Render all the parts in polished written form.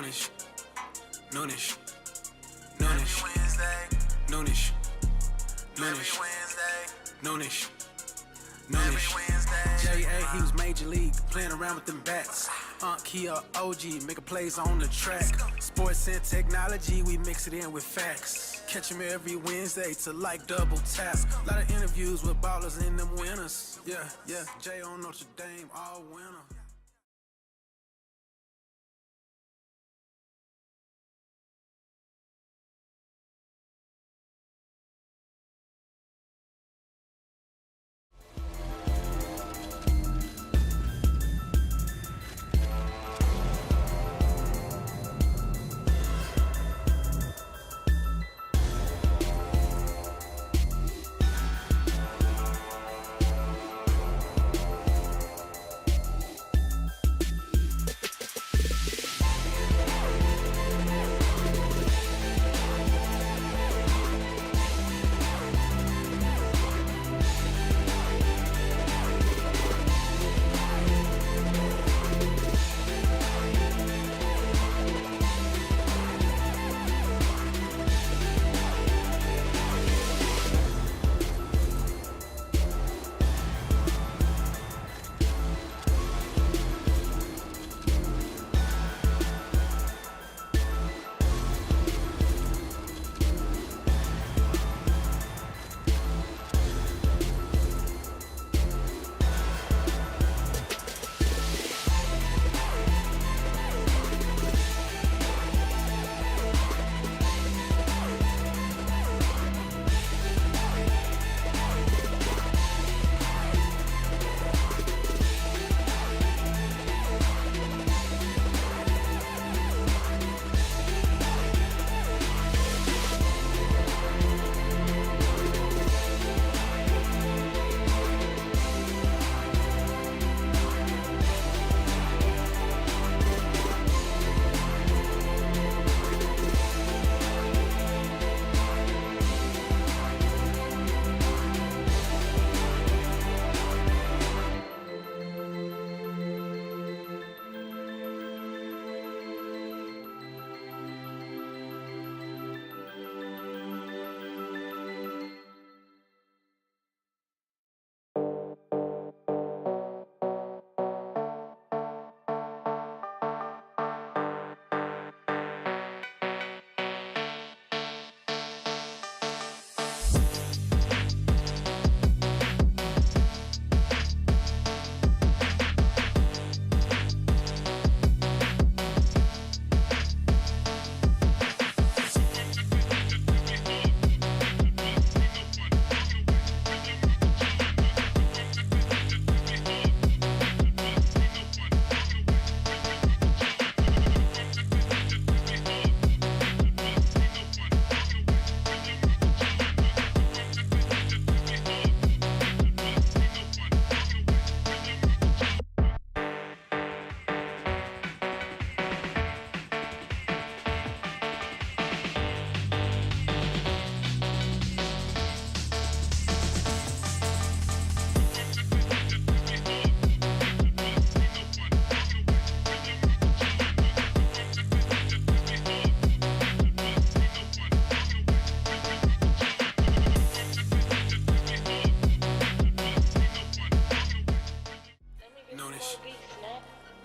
Noonish, noonish, noonish, noonish, noonish, noonish, noonish. J.A. he was major league, playing around with them bats. Kia OG, making plays on the track. Sports and technology, we mix it in with facts. Catch him every Wednesday to like double tap. Lot of interviews with ballers and them winners. Yeah, Jay on Notre Dame, all winner.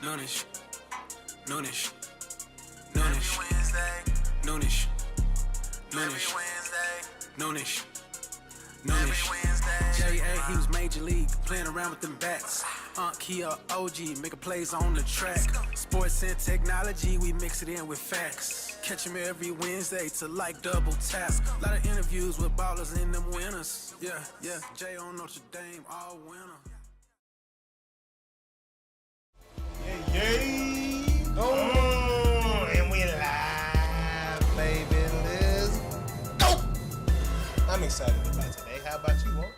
Noonish, noonish, noonish, noonish, noonish, noonish, noonish. J.A. he was major league, playing around with them bats. Kia OG, making plays on the track. Sports and technology, we mix it in with facts. Catch him every Wednesday to like double tap. Lot of interviews with ballers and them winners. Yeah, Jay on Notre Dame, all winner. And we live, baby. Let's go. I'm excited about today. How about you, Walt?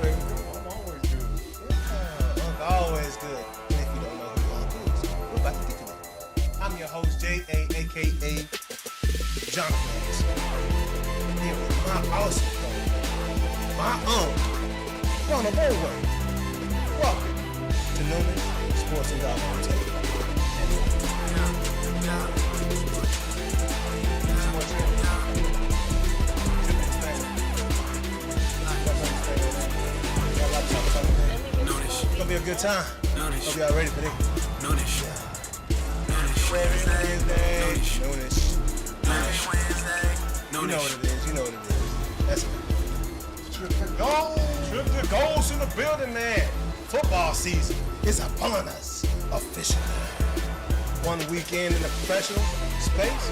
I'm always good. Yeah, always good. And if you don't know who Walt is, we're about to get to that. I'm your host, J.A., a.k.a. Jonathan. Here with my awesome friend, my uncle, Ronald Bowman. Welcome to NOONISH Sports and Golf. It's gonna be a good time. Hope y'all ready for this. Noonish. Wednesday. Noonish. You know Noonish. what it is. You know what it is. That's it. Trip to goals in the building, man. Football season is upon us officially. 1 weekend in the professional space.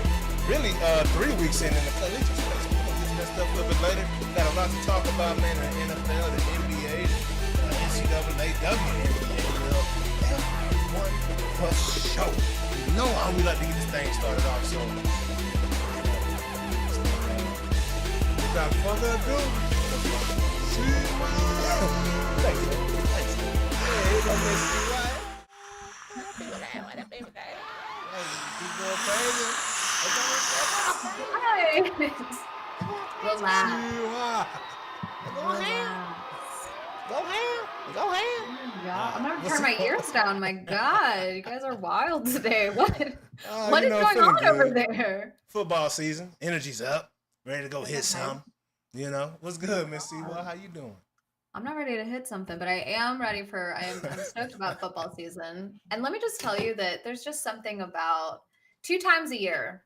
Really, 3 weeks in the collegiate space. We're gonna get to that stuff a little bit later. Got a lot to talk about, man. The NFL, the NBA, the NCAA, WNBA, everyone for show. You know how we like to get this thing started off, so without further ado, thanks, man. Thanks. Yeah, here goes Miss CY. Keep going crazy. Hi. Relax. Go ahead. Yeah, I'm gonna What's turn my up? ears down. My God, you guys are wild today. What is You know, going feeling on over good. there? Football season, energy's up, ready to go hit Okay. some. You know, what's good, Miss CY? How you doing? I'm not ready to hit something, but I am ready for. I'm stoked about football season. And let me just tell you that there's just something about two times a year,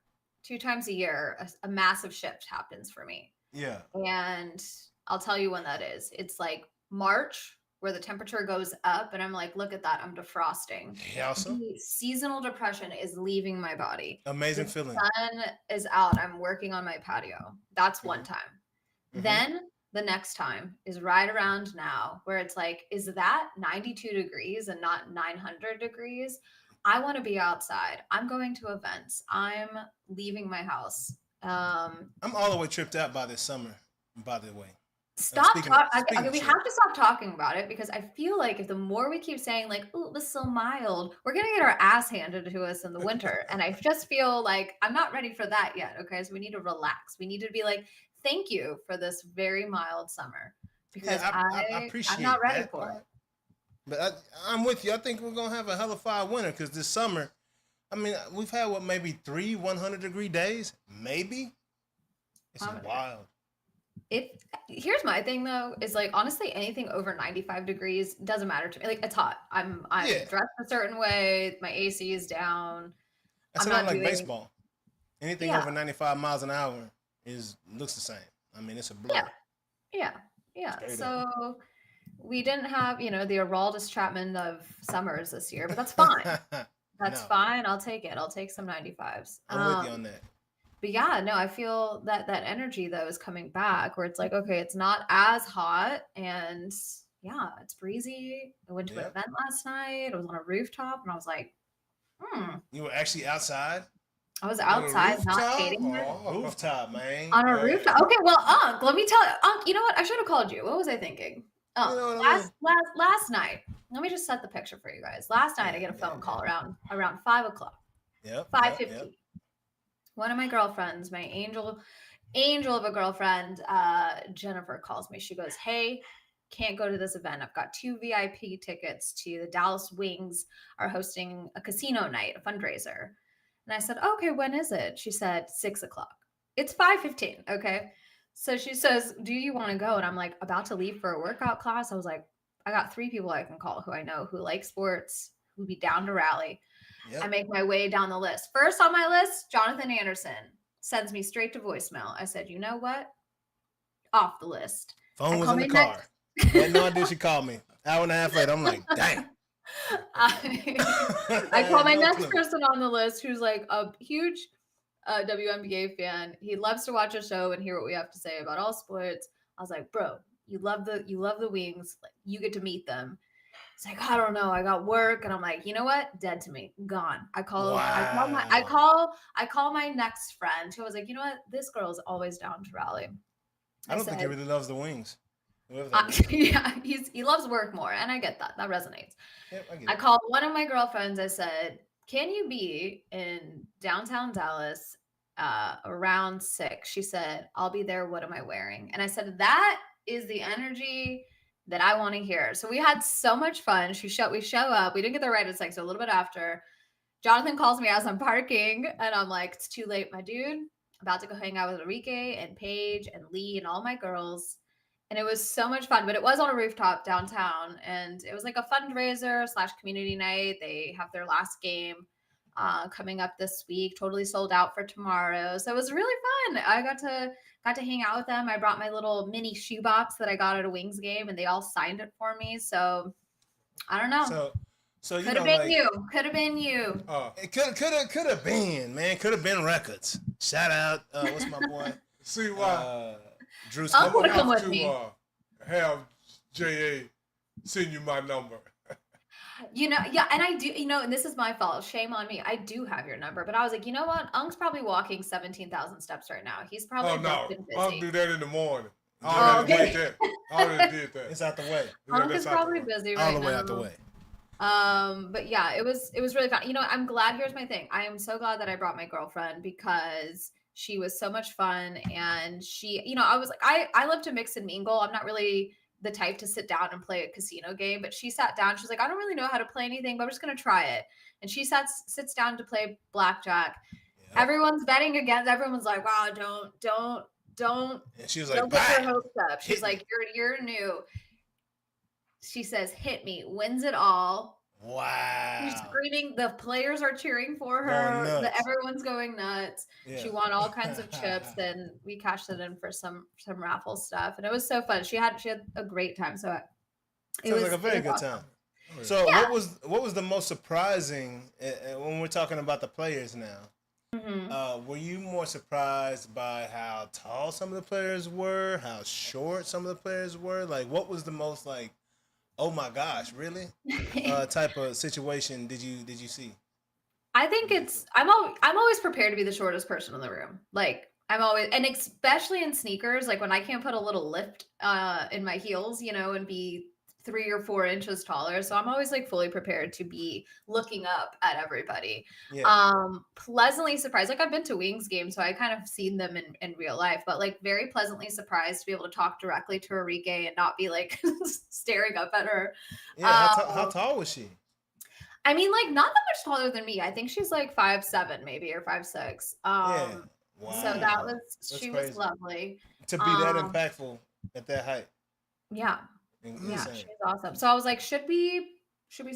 a massive shift happens for me. Yeah. And I'll tell you when that is. It's like March, where the temperature goes up, and I'm like, look at that, I'm defrosting. Yeah, awesome. The seasonal depression is leaving my body. Amazing The feeling. sun is out. I'm working on my patio. That's one time. Mhm. Then the next time is right around now, where it's like, is that 92 degrees and not 900 degrees? I want to be outside. I'm going to events. I'm leaving my house. I'm all the way tripped out by this summer, by the way. Stop speaking of- talking. speaking Okay, of we shit. have to stop talking about it because I feel like if the more we keep saying like, "Oh, it was so mild," we're gonna get our ass handed to us in the winter, and I just feel like I'm not ready for that yet. Okay, so we need to relax. We need to be like, "Thank you for this very mild summer," because I I'm appreciate not ready that for part. it. But I'm with you. I think we're gonna have a hella fire winter because this summer, I mean, we've had what, maybe 3 100-degree days, maybe. It's wild. Here's my thing though, is like honestly anything over 95 degrees doesn't matter to me. Like it's hot. I'm Yeah. dressed a certain way. My AC is down. That's I'm not not like doing- baseball. Anything Yeah. over 95 miles an hour looks the same. I mean, it's a blur. Yeah. Straight So we didn't have, the Araldus Chapman of summers this year, but that's fine. That's No. fine. I'll take it. I'll take some 95s. I'm with you on that. But yeah, no, I feel that energy though is coming back where it's like, okay, it's not as hot and yeah, it's breezy. I went to an Yep. event last night. I was on a rooftop and I was like, You were actually outside? I was On a outside, not rooftop? hating it. Rooftop, man. On a Yeah. rooftop. Okay, well, Unc, let me tell you, Unc, you know what? I should have called you. What was I thinking? Oh, You know what I last night. Let me just set the picture for you guys. Last night I get a phone call around 5:00. Yep. 5:15. One of my girlfriends, my angel of a girlfriend, Jennifer, calls me. She goes, "Hey, can't go to this event. I've got 2 VIP tickets to the Dallas Wings are hosting a casino night, a fundraiser." And I said, "Okay, when is it?" She said, 6:00. It's 5:15. Okay. So she says, "Do you want to go?" And I'm like, about to leave for a workout class. I was like, I got 3 people I can call who I know who like sports, who'd be down to rally. Yep. I make my way down the list. First on my list, Jonathan Anderson sends me straight to voicemail. I said, you know what? Off the list. Phone was call in the me car. I had no idea she called me. Hour and a half later, I'm like, dang. I call my No next clue. person on the list who's like a huge WNBA fan. He loves to watch a show and hear what we have to say about all sports. I was like, bro, you love the Wings. Like, you get to meet them. It's like, I don't know. I got work. And I'm like, you know what? Dead to me. Gone. I call my next friend who was like, you know what? This girl's always down to rally. I don't think he said, really loves the Wings. Whoever that is. yeah, he loves work more. And I get that. That resonates. Yep, I get I it. called one of my girlfriends. I said, can you be in downtown Dallas around 6? She said, I'll be there. What am I wearing? And I said, that is the energy that I want to hear. So we had so much fun. We show up. We didn't get there right at 6, so a little bit after. Jonathan calls me as I'm parking, and I'm like, it's too late, my dude. About to go hang out with Enrique and Paige and Lee and all my girls. And it was so much fun, but it was on a rooftop downtown, and it was like a fundraiser / community night. They have their last game coming up this week, totally sold out for tomorrow. So it was really fun. I got to hang out with them. I brought my little mini shoebox that I got at a Wings game, and they all signed it for me. So I don't know. So you Could know, have been like you. Could have been you. it could have been, man. Could have been records. Shout out, what's my boy? See why? Drew I'll Scott. come with to me. have JA send you my number. Yeah, and I do, and this is my fault. Shame on me. I do have your number, but I was like, you know what? Unk's probably walking 17,000 steps right now. He's probably Oh no, been busy. I'll do that in the morning. I Oh, already okay. did that. I already did that. It's out the way. Unk that's is out the probably way. busy All right the way now. out the way. But yeah, it was really fun. I'm glad. Here's my thing. I am so glad that I brought my girlfriend because she was so much fun, and she, I was like, I love to mix and mingle. I'm not really the type to sit down and play a casino game, but she sat down. She's like, I don't really know how to play anything, but I'm just gonna try it. And she sits down to play blackjack. Yeah. Everyone's betting against. Everyone's like, wow, don't. And she was Don't like, get your bye. hopes up. She's Hit like, you're new. She says, hit me, wins it all. Wow. She's screaming. The players are cheering for Going her. nuts. Everyone's going nuts. Yeah. She won all kinds of chips. Then we cashed it in for some raffle stuff, and it was so fun. She had a great time. So it Sounds was like a very it was good awesome. time. So Yeah. what was the most surprising when we're talking about the players now? Mhm. Were you more surprised by how tall some of the players were, how short some of the players were? Like, what was the most like, oh my gosh, really? Type of situation did you see? I think I'm always prepared to be the shortest person in the room. Like I'm always, and especially in sneakers, like when I can't put a little lift in my heels, and be 3 or 4 inches taller. So I'm always like fully prepared to be looking up at everybody. Yeah. Pleasantly surprised. Like I've been to Wings games, so I kind of seen them in real life, but like very pleasantly surprised to be able to talk directly to Enrique and not be like staring up at her. Yeah. How tall was she? I mean, like not that much taller than me. I think she's like 5'7" maybe, or 5'6". Yeah. Wow. So she crazy. was lovely. To be that impactful at that height. Yeah. Insane. Yeah, she's awesome. So I was like, should we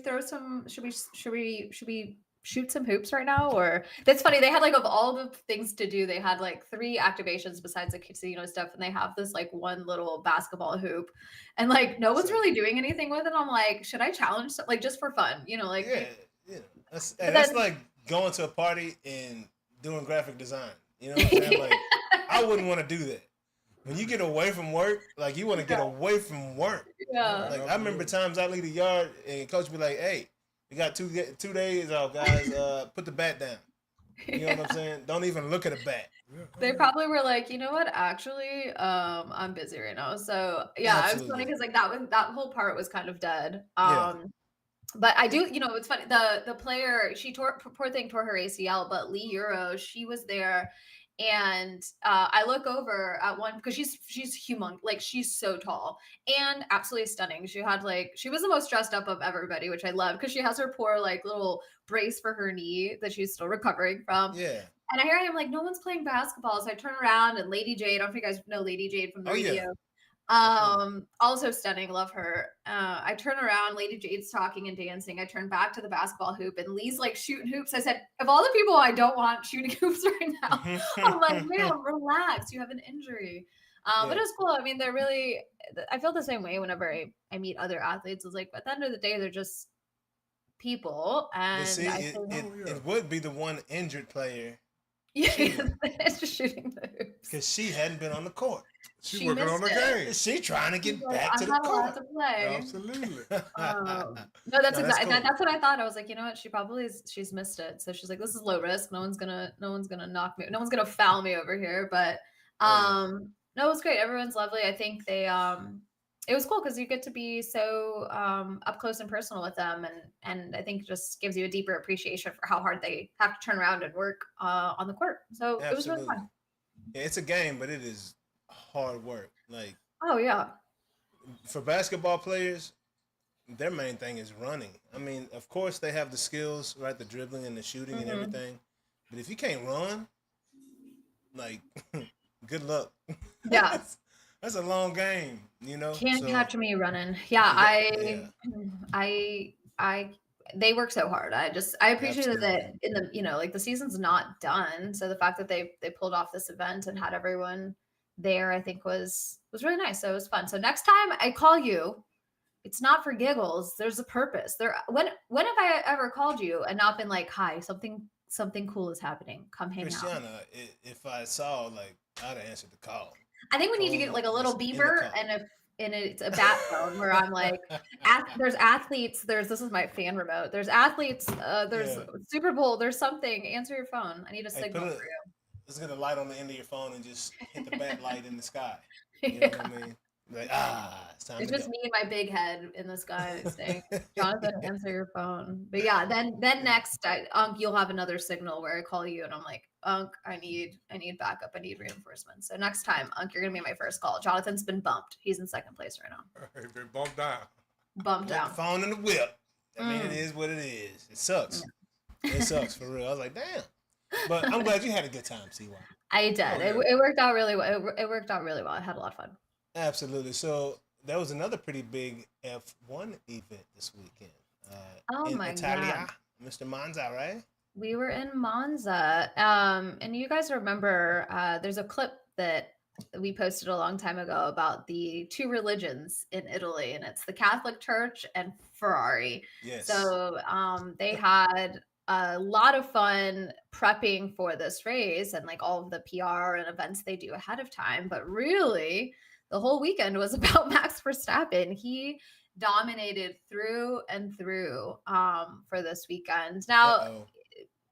throw some should we shoot some hoops right now? Or that's funny. They had like, of all the things to do, they had like 3 activations besides the casino stuff, and they have this like one little basketball hoop, and like no one's really doing anything with it. I'm like, should I challenge like just for fun? Like Yeah. That's like going to a party and doing graphic design. You know what I'm saying? Like I wouldn't want to do that. When you get away from work, like you want to get away from work. Yeah. Like I remember times I leave the yard and coach be like, "Hey, we got 2 days off, guys. Put the bat down." You know what I'm saying? Don't even look at a bat. They probably were like, you know what? Actually, I'm busy right now. So yeah, it was funny because like that whole part was kind of dead. But I do, it's funny. The player, she poor thing tore her ACL, but Lee Euro, she was there. And I look over at one because she's humongous, like she's so tall and absolutely stunning. She was the most dressed up of everybody, which I love because she has her poor like little brace for her knee that she's still recovering from. Yeah. And here I am like, no one's playing basketball. So I turn around and Lady Jade, I don't know if you guys know Lady Jade from the radio. Yeah. Also stunning, love her. I turn around, Lady Jade's talking and dancing. I turn back to the basketball hoop and Lee's like shooting hoops. I said, of all the people I don't want shooting hoops right now, I'm like, man, relax, you have an injury. But it was cool. I mean, they're really, I feel the same way whenever I meet other athletes. It's like, at the end of the day, they're just people. And see, it would be the one injured player. Yeah, it's just shooting the hoops. Because she hadn't been on the court. She working on the game. She trying to get Like, back to the I'm not allowed court. to play. Absolutely. No, that's exactly cool. that's what I thought. I was like, you know what? She probably she's missed it. So she's like, this is low risk. No one's gonna knock me. No one's gonna foul me over here. But no, it was great. Everyone's lovely. I think they it was cool because you get to be so up close and personal with them, and I think it just gives you a deeper appreciation for how hard they have to turn around and work on the court. So Absolutely. it was really fun. Yeah, it's a game, but it is hard work. Like, oh yeah, for basketball players, their main thing is running. I mean, of course they have the skills, right? The dribbling and the shooting and everything. But if you can't run, like, good luck. Yeah. That's a long game, you know? Can't So, catch me running. Yeah, they work so hard. I appreciated that in the, like the season's not done. So the fact that they pulled off this event and had everyone there, I think was really nice. So it was fun. So next time I call you, it's not for giggles. There's a purpose. When have I ever called you and not been like, hi, something cool is happening. Come hang out. Christiana, if I saw, like, I'd have answered the call. I think we need to get like a little beeper and it's a bat phone where I'm like, there's athletes, this is my fan remote. There's athletes, there's Super Bowl, there's something. Answer your phone. I need a signal for you. Let's get a light on the end of your phone and just hit the bat light in the sky. You know what I mean? Like, it's time it's to just go. me and my big head in the sky saying, Jonathan, answer your phone. But yeah, then next, Unc, you'll have another signal where I call you and I'm like, Unc, I need backup. I need reinforcements. So next time, Unc, you're going to be my first call. Jonathan's been bumped. He's in second place right now. He's been bumped down. Bumped down. The phone in the whip. I mean, it is what it is. It sucks. Yeah. It sucks for real. I was like, damn. But I'm glad you had a good time, CY. I did. It worked out really well. It worked out really well. I had a lot of fun. Absolutely. So there was another pretty big F1 event this weekend. In Italia, God. Mr. Monza, right? We were in Monza. And you guys remember there's a clip that we posted a long time ago about the two religions in Italy, and it's the Catholic Church and Ferrari. Yes. So they had a lot of fun prepping for this race and like all of the PR and events they do ahead of time. But really, the whole weekend was about Max Verstappen. He dominated through and through for this weekend. Now,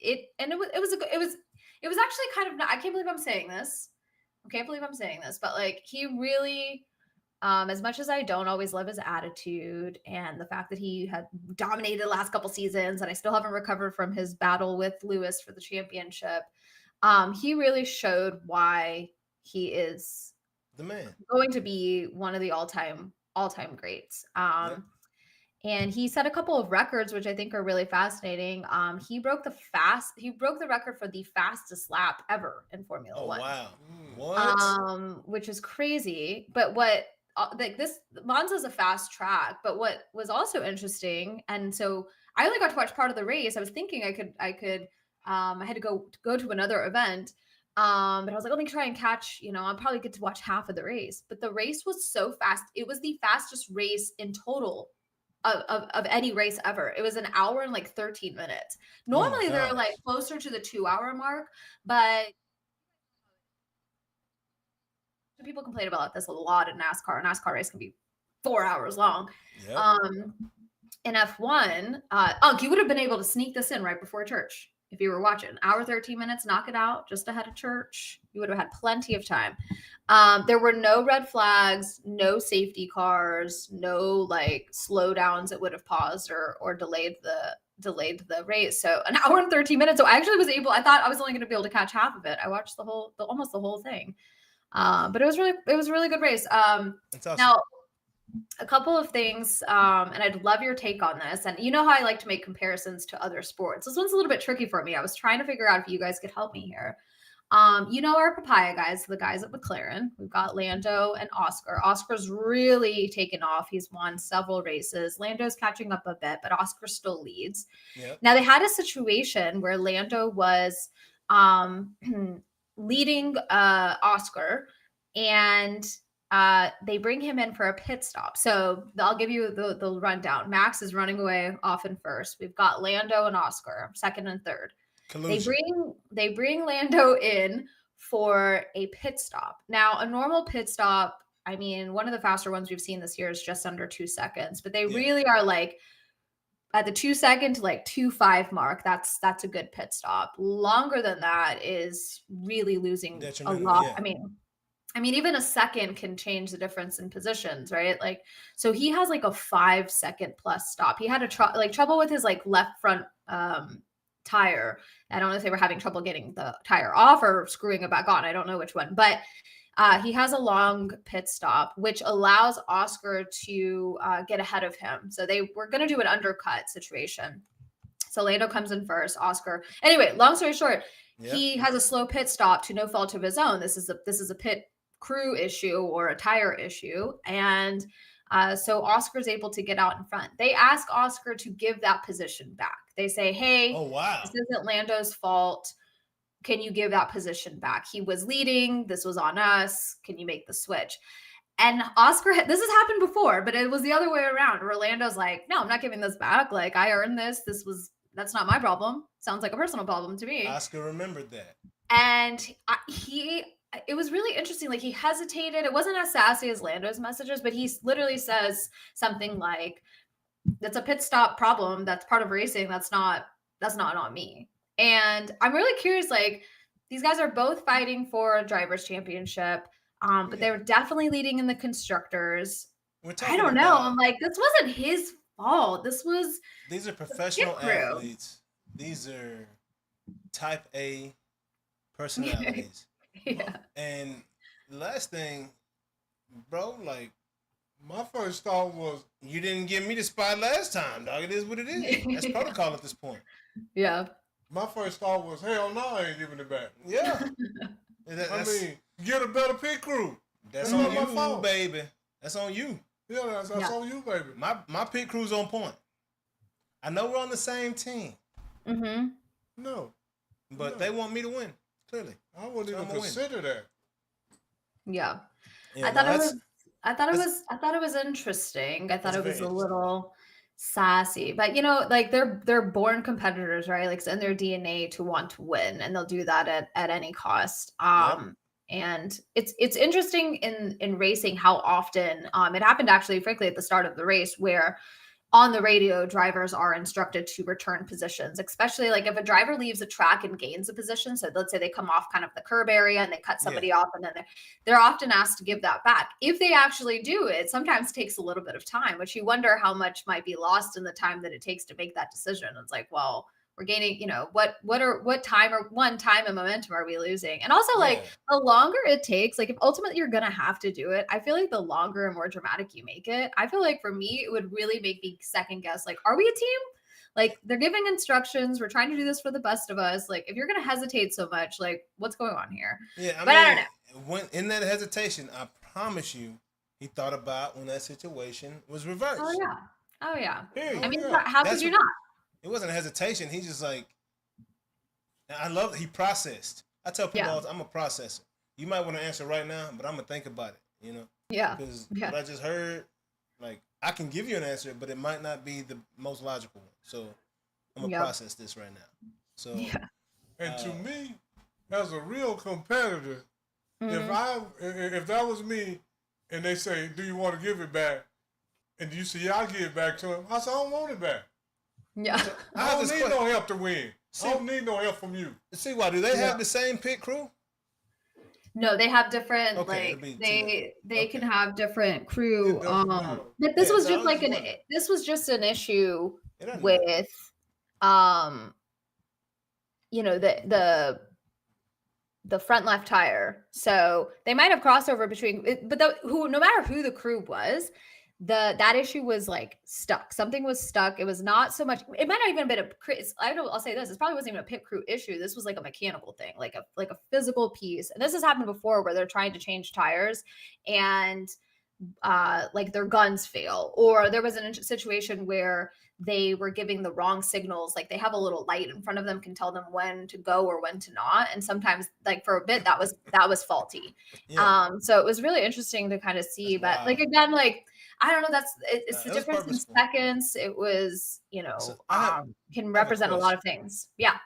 it was actually kind of, I can't believe I'm saying this. But like he really, as much as I don't always love his attitude and the fact that he had dominated the last couple seasons, and I still haven't recovered from his battle with Lewis for the championship, he really showed why he is the man, going to be one of the all-time greats. And he set a couple of records, which I think are really fascinating. He broke the record for the fastest lap ever in Formula One. Wow. What? Which is crazy. But Monza's a fast track, but what was also interesting, and so I only got to watch part of the race. I was thinking I had to go to another event. But I was like, let me try and catch, I'll probably get to watch half of the race. But the race was so fast. It was the fastest race in total of any race ever. It was an hour and like 13 minutes. Normally they're like closer to the 2-hour mark, but people complain about this a lot in NASCAR. A NASCAR race can be 4 hours long. Yep. In F1, you would have been able to sneak this in right before church. If you were watching, hour 13 minutes, knock it out just ahead of church. You would have had plenty of time. There were no red flags, no safety cars, no like slowdowns that would have paused or delayed the race. So an hour and 13 minutes. So I actually was able. I thought I was only going to be able to catch half of it. I watched almost the whole thing. But it was a really good race. That's awesome. Now, a couple of things, and I'd love your take on this. And you know how I like to make comparisons to other sports. This one's a little bit tricky for me. I was trying to figure out if you guys could help me here. Our papaya guys, the guys at McLaren. We've got Lando and Oscar. Oscar's really taken off. He's won several races. Lando's catching up a bit, but Oscar still leads. Yep. Now, they had a situation where Lando was leading Oscar, and they bring him in for a pit stop. So I'll give you the rundown. Max is running away off in first. We've got Lando and Oscar second and third. Collusion. They bring Lando in for a pit stop. Now, a normal pit stop, I mean, one of the faster ones we've seen this year is just under 2 seconds, but they really are like at the 2 second to like 2.5 mark. That's a good pit stop. Longer than that is really losing a lot. Yeah. I mean, even a second can change the difference in positions, right? Like, so he has like a 5 second plus stop. He had trouble with his like left front tire. I don't know if they were having trouble getting the tire off or screwing it back on. I don't know which one, but he has a long pit stop, which allows Oscar to get ahead of him. So they were going to do an undercut situation. So Lando comes in first, Oscar. Anyway, long story short, he has a slow pit stop to no fault of his own. This is a pit crew issue or a tire issue. And so Oscar's able to get out in front. They ask Oscar to give that position back. They say, hey, this isn't Lando's fault. Can you give that position back? He was leading. This was on us. Can you make the switch? And Oscar, this has happened before, but it was the other way around. Orlando's like, no, I'm not giving this back. Like, I earned this. That's not my problem. Sounds like a personal problem to me. Oscar remembered that. And it was really interesting. Like, he hesitated. It wasn't as sassy as Lando's messages, but he literally says something like, that's a pit stop problem. That's part of racing. That's not on me. And I'm really curious, like, these guys are both fighting for a driver's championship, but they were definitely leading in the constructors. I don't know. I'm like, this wasn't his fault. These are professional athletes. These are type A personalities. Yeah. And the last thing, bro, like, my first thought was, you didn't give me the spot last time, dog. It is what it is. That's protocol at this point. Yeah. My first thought was, hell no, I ain't giving it back. Yeah. I mean, get a better pit crew. That's on you, baby. That's on you. Yeah, that's on you, baby. My pit crew's on point. I know we're on the same team. Mm-hmm. No. But they want me to win, clearly. I wouldn't even consider that. Yeah. I thought it was interesting. I thought it was a little sassy, but like they're born competitors, right? Like, it's in their DNA to want to win, and they'll do that at any cost. And it's interesting in racing how often it happened, actually, frankly, at the start of the race, where on the radio, drivers are instructed to return positions, especially like if a driver leaves a track and gains a position. So let's say they come off kind of the curb area and they cut somebody off, and then they're often asked to give that back. If they actually do it, sometimes takes a little bit of time, which you wonder how much might be lost in the time that it takes to make that decision. It's like, well, we're gaining, what time and momentum are we losing? And also, like, the longer it takes, like, if ultimately you're going to have to do it, I feel like the longer and more dramatic you make it, I feel like for me, it would really make me second guess, like, are we a team? Like, they're giving instructions. We're trying to do this for the best of us. Like, if you're going to hesitate so much, like, what's going on here? Yeah, I don't know. When in that hesitation, I promise you, he thought about when that situation was reversed. Oh, yeah. Period. I mean, how could you not? It wasn't a hesitation. He just like, I love that he processed. I tell people all the time, I'm a processor. You might want to answer right now, but I'm going to think about it, Yeah. Because what I just heard, like, I can give you an answer, but it might not be the most logical one. So I'm going to process this right now. So, and to me, as a real competitor, if that was me and they say, do you want to give it back? And you say, yeah, I'll give it back to him. I said, I don't want it back. Yeah. So I don't need no help to win. I don't need no help from you. See why? Do they have the same pit crew? No, they have different, they can have different crew. But this was just like an issue with, the front left tire. So they might have crossover between, but no matter who the crew was, that issue was like stuck. Something was stuck. It was not so much. It might not even have been I'll say this. It probably wasn't even a pit crew issue. This was like a mechanical thing, like a physical piece. And this has happened before where they're trying to change tires and like their guns fail, or there was a situation where they were giving the wrong signals. Like they have a little light in front of them, can tell them when to go or when to not. And sometimes, like for a bit, that was faulty. So it was really interesting to kind of see. But like again, like I don't know. It's the difference in seconds. It was, can represent a lot of things. Yeah.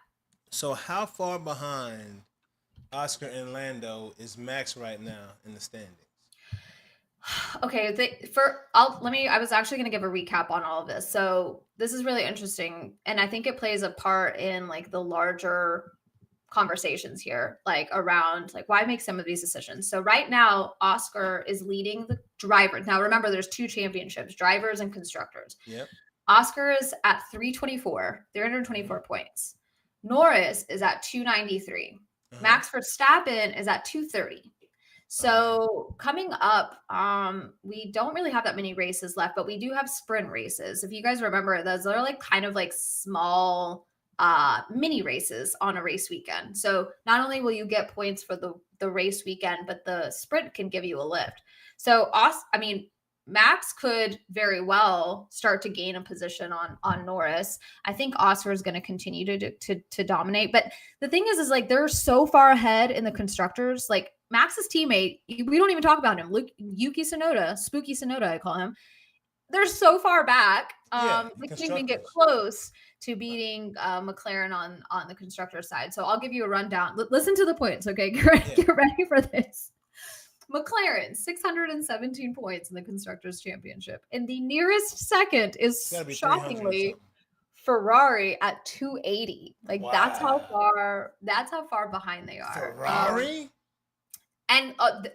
So how far behind Oscar and Lando is Max right now in the standings? Okay, I was actually going to give a recap on all of this. So this is really interesting, and I think it plays a part in like the larger conversations here, like around like why make some of these decisions. So right now, Oscar is leading the drivers. Now remember, there's 2 championships, drivers and constructors. Yep. Oscar is at 324 points. Norris is at 293. Max Verstappen is at 230. So coming up, we don't really have that many races left, but we do have sprint races. If you guys remember, those are like kind of like small mini races on a race weekend. So not only will you get points for the race weekend, but the sprint can give you a lift. So Max could very well start to gain a position on Norris. I think Oscar is going to continue to dominate. But the thing is like they're so far ahead in the constructors. Like Max's teammate, we don't even talk about him. Yuki Tsunoda, Spooky Tsunoda, I call him. They're so far back. We can't even get close to beating McLaren on the constructor side. So I'll give you a rundown. Listen to the points, okay? Get ready for this. McLaren, 617 points in the Constructors' Championship. And the nearest second is shockingly Ferrari at 280. Like that's how far behind they are. Ferrari?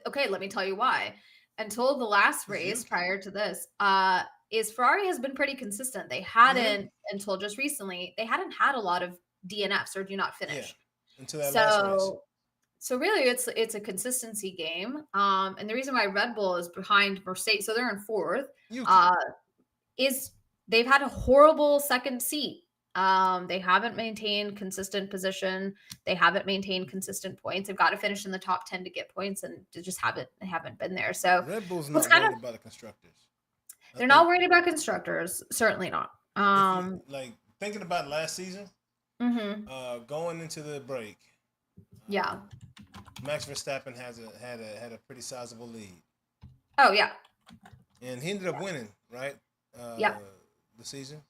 Okay, let me tell you why. Until the last race prior to this, is Ferrari has been pretty consistent. They hadn't until just recently, they hadn't had a lot of DNFs or do not finish. Until that last race. So really, it's a consistency game. And the reason why Red Bull is behind Mercedes, so they're in fourth, is they've had a horrible second seat. They haven't maintained consistent position. They haven't maintained consistent points. They've got to finish in the top 10 to get points, and they just haven't been there. So Red Bull's not worried about the constructors. They're not worried about constructors. Certainly not. Like thinking about last season, going into the break. Max Verstappen had a pretty sizable lead. Oh yeah. And he ended up winning, right? The season.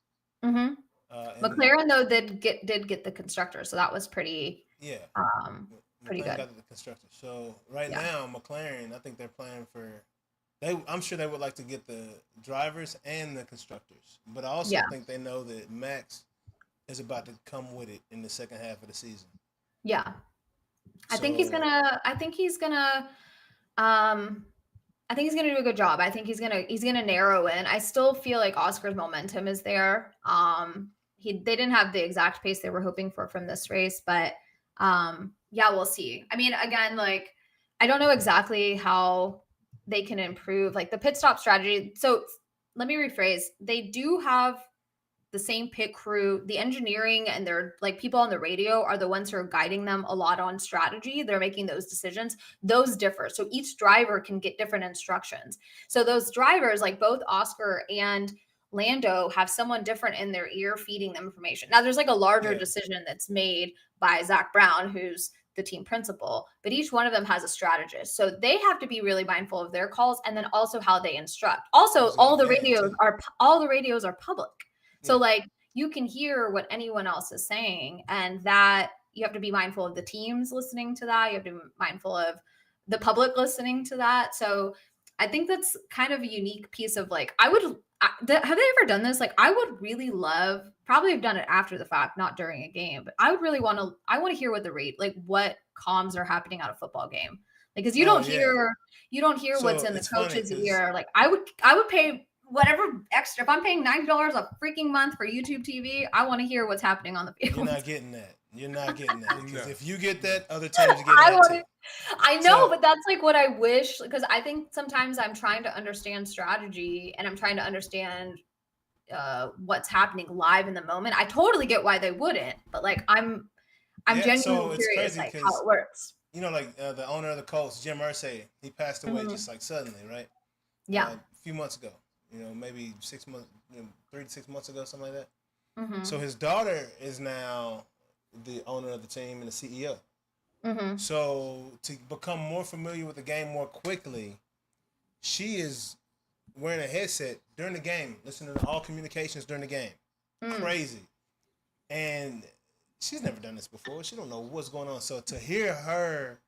McLaren though did get the constructor, so that was pretty. Pretty good. Got the constructor. So now McLaren, I think they're playing for. I'm sure they would like to get the drivers and the constructors, but I also think they know that Max is about to come with it in the second half of the season. Yeah. I think he's gonna do a good job. I think he's gonna narrow in. I still feel like Oscar's momentum is there. They didn't have the exact pace they were hoping for from this race, but we'll see. I mean, again, like I don't know exactly how they can improve like the pit stop strategy. So let me rephrase. They do have the same pit crew, the engineering and their like people on the radio are the ones who are guiding them a lot on strategy. They're making those decisions. Those differ. So each driver can get different instructions. So those drivers, like both Oscar and Lando, have someone different in their ear feeding them information. Now there's like a larger decision that's made by Zach Brown, who's the team principal, but each one of them has a strategist. So they have to be really mindful of their calls and then also how they instruct. Also, all the radios are public. So like you can hear what anyone else is saying, and that you have to be mindful of the teams listening to that. You have to be mindful of the public listening to that. So I think that's kind of a unique piece of like, have they ever done this? Like I would really love, probably have done it after the fact, not during a game, but I would really want to hear what what comms are happening at a football game. Like, cause you don't hear what's in the coach's ear. Like I would pay whatever extra. If I'm paying $90 a freaking month for YouTube TV, I want to hear what's happening on the field. You're not getting that. Because if you get that, other teams get that too. I know, but that's like what I wish, because I think sometimes I'm trying to understand strategy and I'm trying to understand what's happening live in the moment. I totally get why they wouldn't, but like I'm genuinely curious like how it works. You know, like the owner of the Colts, Jim Irsay, he passed away just like suddenly, right? Yeah. A few months ago. You know, maybe 6 months, 3 to 6 months ago, something like that. So his daughter is now the owner of the team and the CEO. So to become more familiar with the game more quickly, she is wearing a headset during the game, listening to all communications during the game. Crazy. And she's never done this before. She don't know what's going on. So to hear her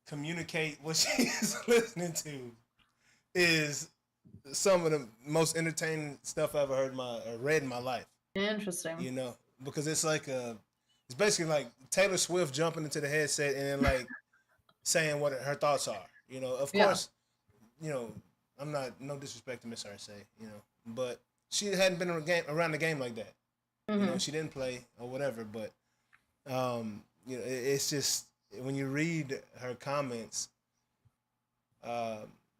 communicate what she's listening to is some of the most entertaining stuff I've ever read in my life. Interesting. You know, because it's like it's basically like Taylor Swift jumping into the headset and then like saying what her thoughts are. You know, of course, you know, I'm not, no disrespect to Miss Irsay, you know, but she hadn't been around the game like that. You know, she didn't play or whatever, but you know, it's just when you read her comments,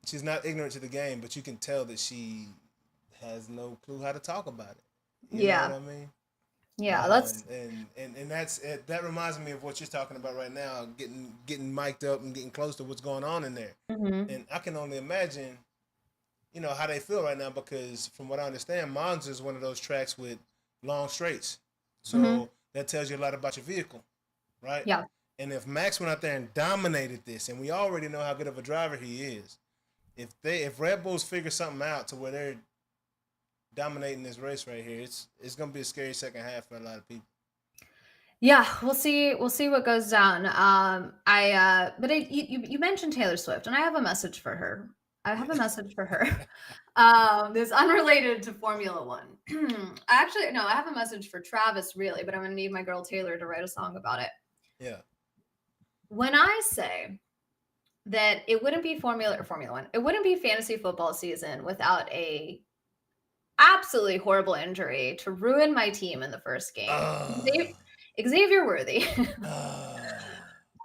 she's not ignorant to the game, but you can tell that she has no clue how to talk about it. You know what I mean? Yeah, that's and that reminds me of what you're talking about right now, getting mic'd up and getting close to what's going on in there. And I can only imagine, how they feel right now, because from what I understand, Monza is one of those tracks with long straights. So that tells you a lot about your vehicle, right? Yeah. And if Max went out there and dominated this, and we already know how good of a driver he is, if Red Bulls figure something out to where they're dominating this race right here, it's gonna be a scary second half for a lot of people. Yeah, we'll see what goes down. You mentioned Taylor Swift, and I have a message for her. This unrelated to Formula One. Actually, no, I have a message for Travis, really, but I'm gonna need my girl Taylor to write a song about it. Yeah. When I say that it wouldn't be Formula One, it wouldn't be fantasy football season without a absolutely horrible injury to ruin my team in the first game. Xavier Worthy.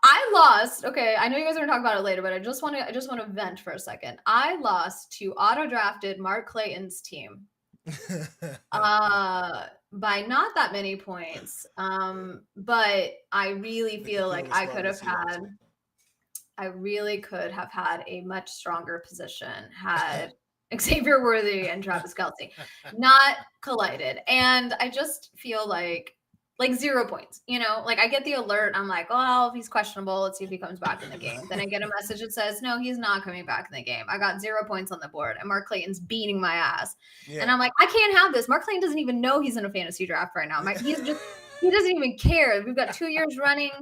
I lost. Okay, I know you guys are gonna talk about it later, but I just want to vent for a second. I lost to auto-drafted Mark Clayton's team by not that many points. But I really feel like I really could have had a much stronger position had Xavier Worthy and Travis Kelce not collided. And I just feel like 0 points, like I get the alert. I'm like, oh, if he's questionable, let's see if he comes back in the game. Then I get a message that says, no, he's not coming back in the game. I got 0 points on the board and Mark Clayton's beating my ass. Yeah. And I'm like, I can't have this. Mark Clayton doesn't even know he's in a fantasy draft right now. He doesn't even care. We've got 2 years running.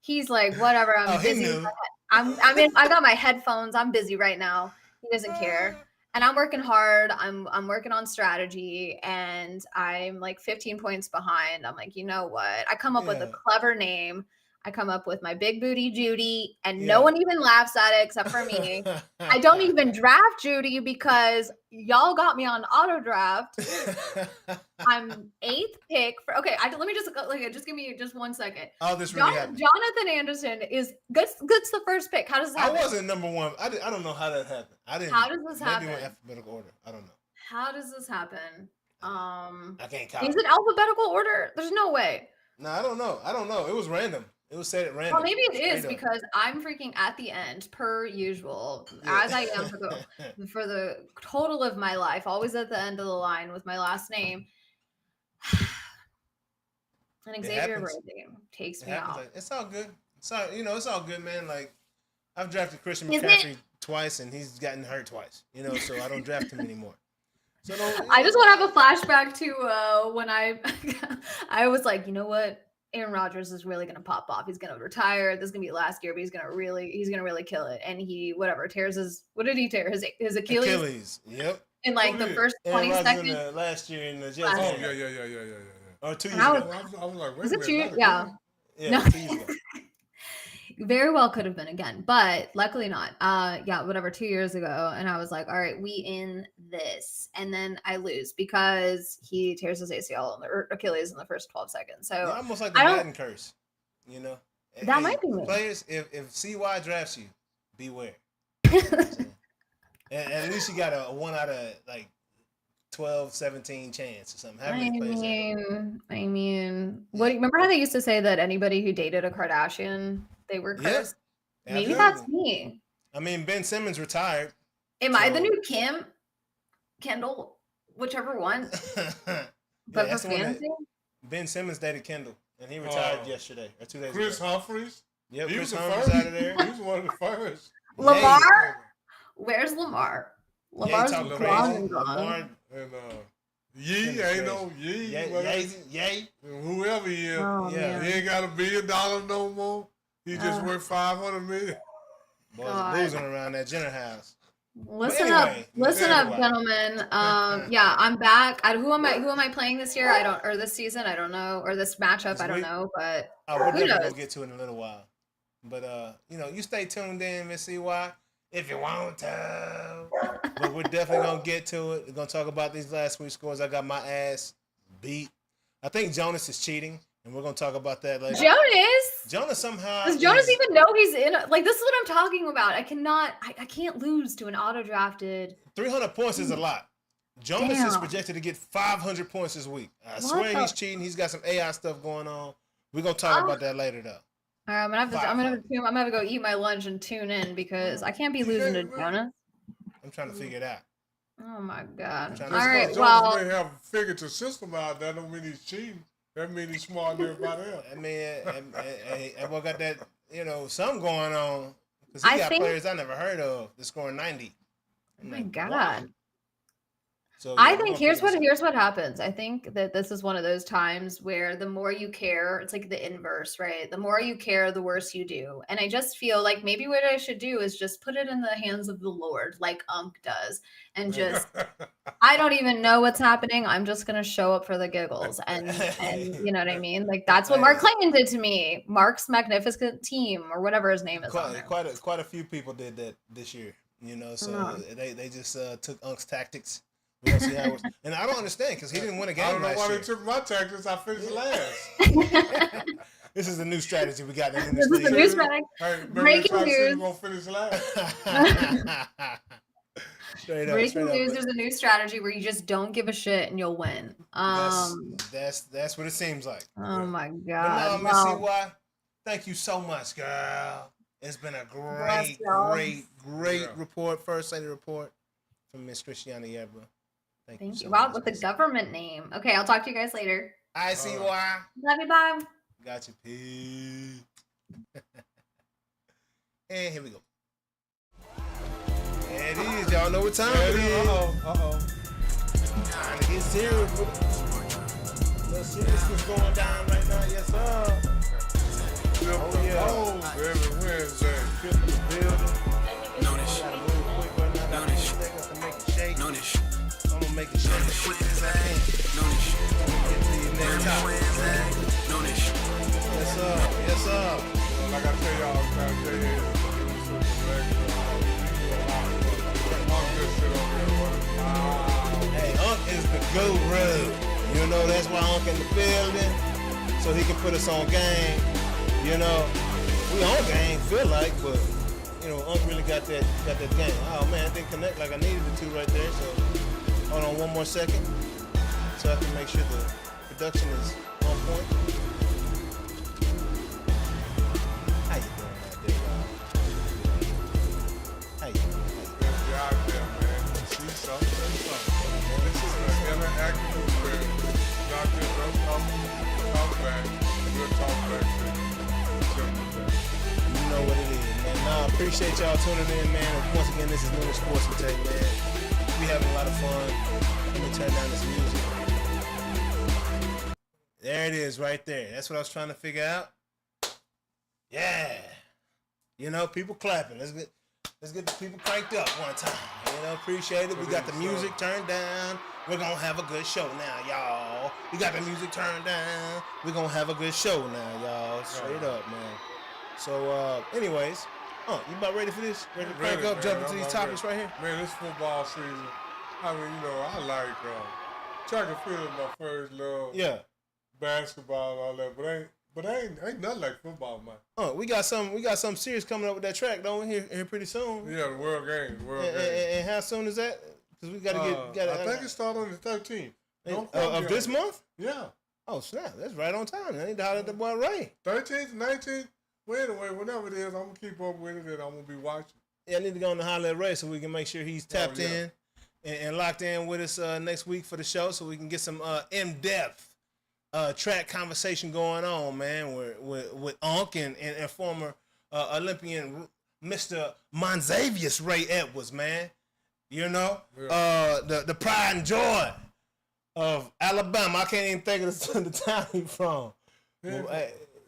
He's like, whatever. I'm busy. I got my headphones. I'm busy right now. He doesn't care. And I'm working hard. I'm working on strategy, and I'm like 15 points behind. I'm like, you know what? I come up with a clever name. I come up with my big booty Judy, and no one even laughs at it except for me. I don't even draft Judy because y'all got me on auto draft. I'm 8th pick for. Okay, let me just give me just 1 second. Oh, this really happened. Jonathan Anderson gets the first pick. How does this happen? I wasn't number one. I don't know how that happened. How does this happen? Maybe in alphabetical order. I don't know. How does this happen? I can't count. Is it alphabetical order? There's no way. No, I don't know. It was random. It was said at random. Well, maybe it is because I'm freaking at the end, per usual, as I am for the total of my life, always at the end of the line with my last name. And Xavier Worthy takes me out. It's all good. It's all good, man. Like, I've drafted Christian McCaffrey twice, and he's gotten hurt twice. So I don't draft him anymore. So I just want to have a flashback to when I was like, you know what? Aaron Rodgers is really going to pop off. He's going to retire. This is going to be last year, but he's going to really kill it. And he, tears what did he tear? His Achilles? Achilles, yep. In the first 20 seconds. Last year in the Jets. Oh, yeah. Or 2 years ago. I was like, wait was a it minute. 2? Yeah. No. 2 years ago. Very well could have been again, but luckily not. 2 years ago. And I was like, all right, we in this. And then I lose because he tears his ACL or Achilles in the first 12 seconds. So almost like the Madden curse, That might be me. Players, if CY drafts you, beware. At least you got a 1 out of 12, 17 chance or something. How many players remember how they used to say that anybody who dated a Kardashian, they were cursed? Yeah, maybe that's me. I mean, Ben Simmons retired. Am I the new Kim? Kendall? Whichever one. But for fantasy? Ben Simmons dated Kendall, and he retired yesterday or 2 days ago. Chris Humphries? Yep, he Chris was Humphries first. out of there. He was one of the first. Lamar? Where's Lamar? Lamar's gone and gone. And Yee, ain't no Yee. Yay. Whoever he is. Oh, He man. ain't got $1 billion no more. He just worth $500 million. Boys are losing around that Jenner house. Listen up, gentlemen. I'm back. Who am I playing this year? This season, I don't know, or this matchup, I don't know, but we're who knows? We'll get to it in a little while. But you stay tuned in, Miss CY, if you want to. But we're definitely gonna get to it. We're gonna talk about these last week's scores. I got my ass beat. I think Jonas is cheating And we're gonna talk about that later. Jonas somehow. Does Jonas even know he's in? Like, this is what I'm talking about. I can't lose to an auto drafted. 300 points is a lot. Jonas is projected to get 500 points this week. I swear he's cheating. He's got some AI stuff going on. We're gonna talk about that later, though. All right, I'm gonna have to go eat my lunch and tune in because I can't be losing to Jonas. I'm trying to figure it out. Oh my God! All right, Jonas may have figured the system out. That don't mean he's cheating. That means he's smarter than everybody else. I mean, I got that, something going on. Because he got players I never heard of that scoring 90. Oh my God. Wow. So, I think here's what happens. I think that this is one of those times where the more you care, it's like the inverse, right? The more you care, the worse you do. And I just feel like maybe what I should do is just put it in the hands of the Lord, like Unc does, and just I don't even know what's happening. I'm just gonna show up for the giggles, and you know what I mean? Like that's what Mark Clayton did to me. Mark's magnificent team, or whatever his name is. Quite a few people did that this year. So they just took Unc's tactics. We're gonna see how it works. And I don't understand because he didn't win a game. I don't know why they took my tactics. I finished last. This is a new strategy we got in this league. is a new strategy. Breaking news. We're gonna finish last. Straight up. Breaking news. There's a new strategy where you just don't give a shit and you'll win. That's what it seems like. Oh my God. But no, Miss CY, thank you so much, girl. It's been a great report. First lady report from Miss Christiana Yebra. Thank you. Wow, with the government name. Okay, I'll talk to you guys later. I see why. Love you, bye. Got you, peace. And here we go. There it is. Y'all know what time it is. Time to get serious with it. Little seriousness going down right now. Yes, sir. Oh, yeah. Every Wednesday. Fifth in the building. Noonish. Noonish. Noonish. I'm gonna make it shake as quick as I can. Noonish. I'm gonna get to your next topic. Noonish. Yes, sir. Yes, sir. Like I tell y'all, Hey, Unc is the guru. That's why Unc in the building, so he can put us on game. We on game, feel like, but Unc really got that game. Oh man, I didn't connect like I needed it to right there. So hold on one more second, so I can make sure the production is on point. How you doing out there, y'all? How you doing? You're out there, man. See something, say something. This is an interactive where Dr. talk back, we'll talk back to you. You know what it is, man. I appreciate y'all tuning in, man. And once again, this is Noonish Sports and Tech, man. We having a lot of fun. Let me turn down this music. There it is right there. That's what I was trying to figure out. Yeah. People clapping. Let's get the people cranked up one time. Appreciate it. We got the music turned down. We're going to have a good show now, y'all. We got the music turned down. We're going to have a good show now, y'all. Straight up, man. So, anyways, you about ready for this? Ready to crank up, jump into these topics right here? Man, this football season, I mean, I like track and field is my first love. Yeah. Basketball and all that, but ain't nothing like football, man. We got some serious coming up with that track, don't we? Here pretty soon. Yeah, the World Games. And how soon is that? Because we got to get. I think it starts on the 13th. Of this month? Yeah. Oh snap! That's right on time. I need to holler at the boy Ray. 13th, 19th. Well, anyway, whenever it is, I'm gonna keep up with it and I'm gonna be watching. Yeah, I need to go on the holler at Ray so we can make sure he's tapped in and locked in with us next week for the show, so we can get some in-depth track conversation going on, man, with Unc and former Olympian Mr. Monzavius Ray Edwards, man. The pride and joy of Alabama. I can't even think of the town he's from.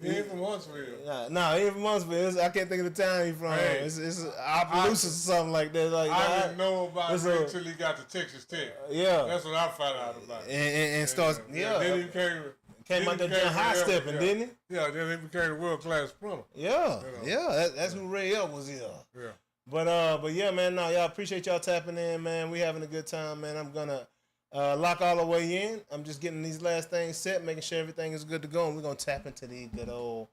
He ain't from Huntsville. No, he ain't from Huntsville. I can't think of the town he's from. Hey, it's Opelousas or something like that. I didn't know about it until he got to Texas Tech. Yeah. That's what I found out about it. And starts, Then he came out there doing high stepping, didn't he? Yeah, then he became a world-class sprinter. Yeah, that's who Ray Edwards is. Yeah. But yeah, man, no, y'all appreciate y'all tapping in, man. We having a good time, man. I'm gonna Lock all the way in. I'm just getting these last things set, making sure everything is good to go, and we're gonna tap into these good old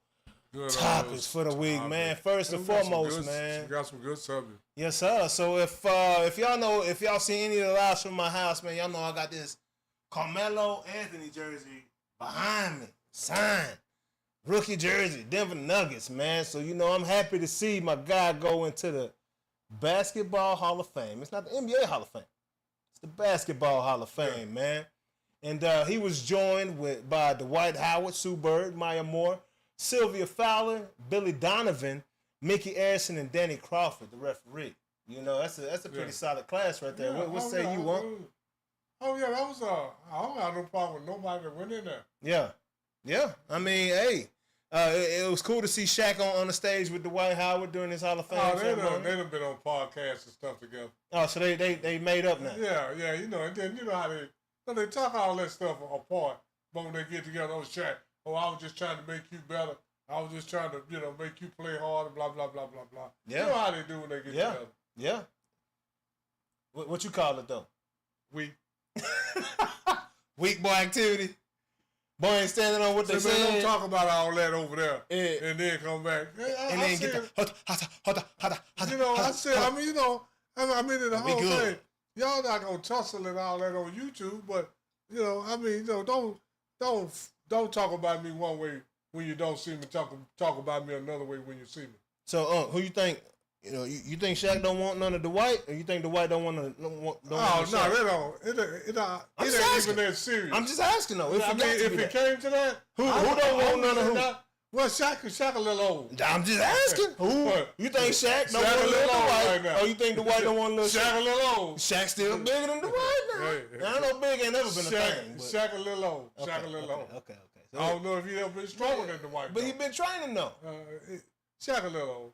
topics for the week, man. First and foremost, man, we got some good subjects. Yes, sir. So if y'all see any of the lives from my house, man, y'all know I got this Carmelo Anthony jersey behind me, signed, rookie jersey, Denver Nuggets, man. So I'm happy to see my guy go into the Basketball Hall of Fame. It's not the NBA Hall of Fame. It's the Basketball Hall of Fame, man. And he was joined by Dwight Howard, Sue Bird, Maya Moore, Sylvia Fowler, Billy Donovan, Mickey Arison, and Danny Crawford, the referee. That's a pretty solid class right there. What say you want? Oh yeah, that was I don't have no problem with nobody that went in there. Yeah. I mean, hey, it was cool to see Shaq on the stage with Dwight Howard during his Hall of Fame. They done been on podcasts and stuff together. Oh, so they made up now. Yeah. And then how they talk all that stuff apart, but when they get together, Shaq. Oh, I was just trying to make you better. I was just trying to, make you play harder, blah, blah, blah, blah, blah. Yeah. You know how they do when they get together. Yeah. What you call it, though? Weak. Weak boy activity. Boy ain't standing on what they say. Don't talk about all that over there and then come back. And then get the... I said, I mean, in the whole thing, y'all not going to tussle and all that on YouTube, but, don't talk about me one way when you don't see me. Talk about me another way when you see me. So, who you think? You think Shaq don't want none of Dwight, or you think Dwight don't want none? No, they don't. It ain't even that serious. I'm just asking though. If it came to that, who don't want none of who? Well, Shaq a little old. I'm just asking. Who? You think Shaq don't want a little Dwight, right now. Or you think Dwight don't want a little Shaq? A little old. Shaq still bigger than Dwight now. I know big ain't never been a thing. Shaq a little old. Shaq a little old. Okay. So I don't know if he ever been stronger than Dwight. But he been training though. Shaq a little old.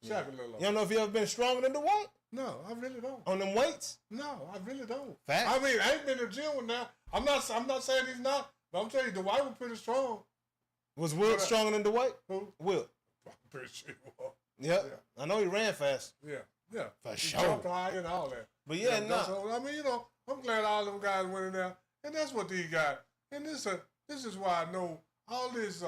Shaq a little old. You don't know if he ever been stronger than Dwight? No, I really don't. On them weights? No, I really don't. Fact. I mean, I ain't been to the gym with now. I'm not saying he's not, but I'm telling you, Dwight was pretty strong. Was Wilt stronger than Dwight? Who? Wilt. I'm pretty sure he was. Yep. Yeah. I know he ran fast. Yeah. For he sure. Jumped high and all that. But I mean, I'm glad all them guys went in there, and that's what these guys. And this is why I know all this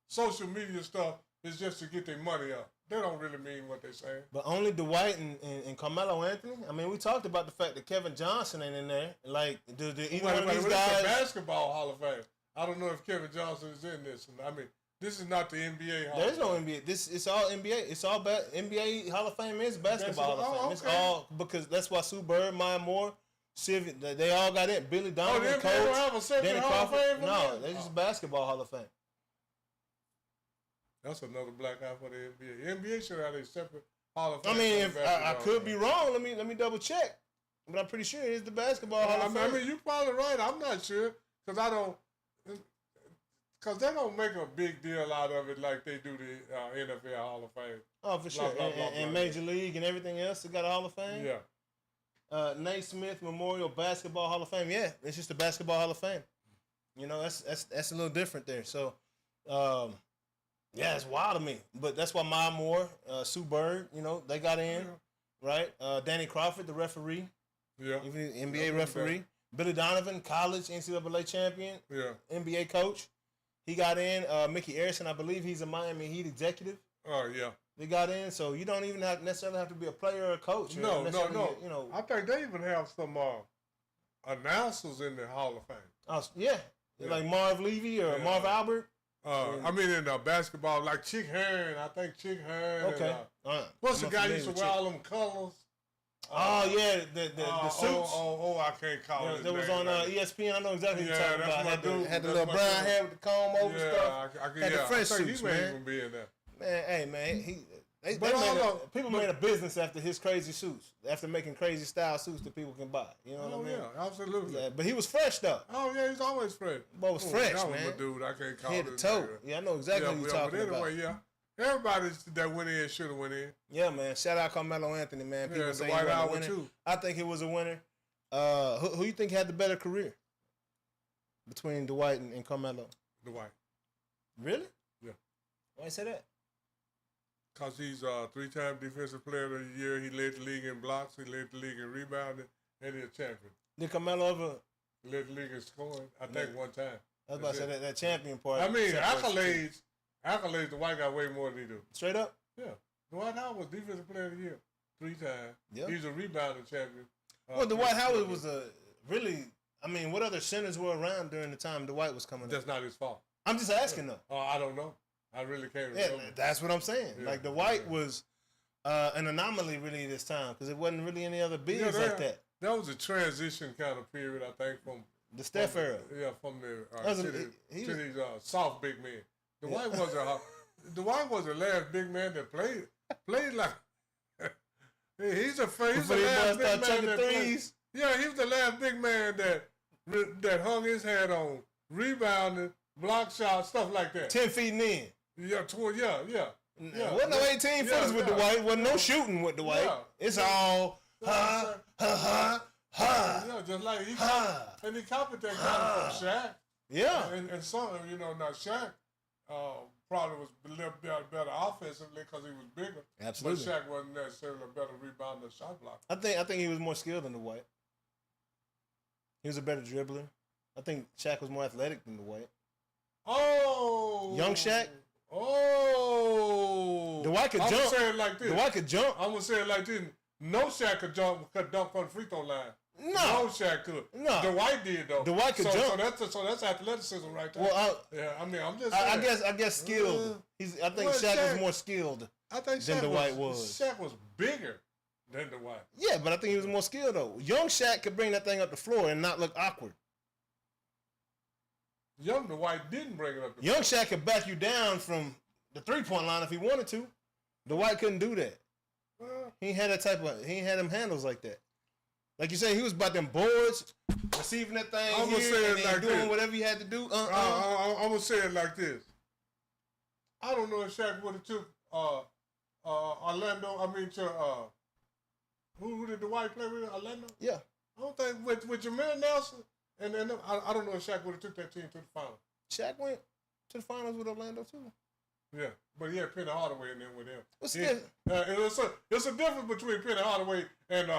social media stuff is just to get their money up. They don't really mean what they say. But only Dwight and Carmelo Anthony. I mean, we talked about the fact that Kevin Johnson ain't in there. Like, do either one of these guys? It's the Basketball Hall of Fame. I don't know if Kevin Johnson is in this. I mean, this is not the NBA Hall of Fame. There's no NBA. It's all NBA. It's all NBA Hall of Fame is Basketball Hall of Fame. Okay. It's all because that's why Sue Bird, Maya Moore, Sylvia, they all got in. Billy Donovan, Coach, don't have a separate Danny Hall of Crawford. Fame? No, they just Basketball Hall of Fame. That's another black eye for the NBA. The NBA should have a separate Hall of Fame. I mean, if I could be wrong, let me double check. But I'm pretty sure it's the Basketball Hall of Fame. I mean, you're probably right. I'm not sure because they don't make a big deal out of it like they do the NFL Hall of Fame. Oh, for sure. And Major League and everything else, they got a Hall of Fame? Yeah. Naismith Memorial Basketball Hall of Fame. Yeah, it's just the Basketball Hall of Fame. That's a little different there. So, yeah, it's wild to me. But that's why Maya Moore, Sue Bird, they got in, right? Danny Crawford, the referee. Yeah. Even NBA referee. Billy Donovan, college NCAA champion. Yeah. NBA coach. He got in. Mickey Arison, I believe he's a Miami Heat executive. Oh, yeah. They got in, so you don't even necessarily have to be a player or a coach. No. I think they even have some announcers in the Hall of Fame. Yeah. Like Marv Levy or Marv Albert. I mean, in basketball, like Chick Hearn. I think Chick Hearn. Okay. What's the guy who used to wear all them colors? Oh, yeah, the suits. I can't call it. That was on ESPN. I know exactly what you're talking about. Had the little my brown hair with the comb over stuff. Had the fresh suits, he may even be in there. Man, hey, man, people made a business after his crazy suits, after making crazy style suits that people can buy. You know what I mean? Yeah, absolutely. Yeah, but he was fresh though. Oh yeah, he's always fresh. Boy was fresh, that man. Was a dude, I can't call Head it. to toe. Yeah, I know exactly what you're talking about. But anyway, everybody that went in should have went in. Yeah, man. Shout out Carmelo Anthony, man. People say he was a winner. Too. I think he was a winner. Who you think had the better career between Dwight and Carmelo? Dwight. Really? Yeah. Why you say that? Because he's a 3-time Defensive Player of the Year. He led the league in blocks. He led the league in rebounding. And he's a champion. Did Carmelo ever led the league in scoring. I think one time. I was about to say that champion part. I mean, accolades. The White got way more than he do. Straight up. Yeah, Dwight Howard was Defensive Player of the Year 3 times. Yeah. He's a rebounding champion. Well, Dwight Howard was what other centers were around during the time Dwight was coming up? That's not his fault. I'm just asking though. Oh, I don't know. I really can't remember. Yeah, that's what I'm saying. Yeah. Like Dwight was an anomaly really this time because it wasn't really any other bigs like that. That was a transition kind of period, I think, from The Steph era. Yeah, from the He these soft big men. Dwight was the last big man that played like. He's the last big man that played. Yeah, he was the last big man that hung his hat on rebounding, block shots, stuff like that. 10 feet in. Yeah, Wasn't no 18 footers with Dwight. Wasn't no shooting with Dwight. Yeah. It's all Yeah, just like he copied that kind from Shaq. Yeah. And some, now Shaq probably was a little bit better offensively because he was bigger. Absolutely. But Shaq wasn't necessarily a better rebounder or shot blocker. I think he was more skilled than Dwight. He was a better dribbler. I think Shaq was more athletic than Dwight. Oh. Young Shaq? Oh. Dwight could jump. I'm going to say it like this. Dwight could jump. I'm going to say it like this. No Shaq could dunk on the free throw line. No. Shaq could. No. Dwight did, though. Dwight could jump. So that's athleticism right there. Well, I'm just saying. I guess skilled. I think Shaq was more skilled than Dwight was. Shaq was bigger than Dwight. Yeah, but I think he was more skilled, though. Young Shaq could bring that thing up the floor and not look awkward. Young Dwight didn't bring it up the Young floor. Shaq could back you down from the three-point line if he wanted to. Dwight couldn't do that. He had them handles like that. Like you say, he was about them boards, receiving that thing I'm gonna say it like doing this. whatever he had to do. I'm gonna say it like this. I don't know if Shaq would have took Orlando. Who did Dwight play with? Orlando. Yeah. I don't think with Jameer Nelson and I don't know if Shaq would have took that team to the final. Shaq went to the finals with Orlando too. Yeah, but he had Penny Hardaway in there with him. What's It's a difference between Penny Hardaway and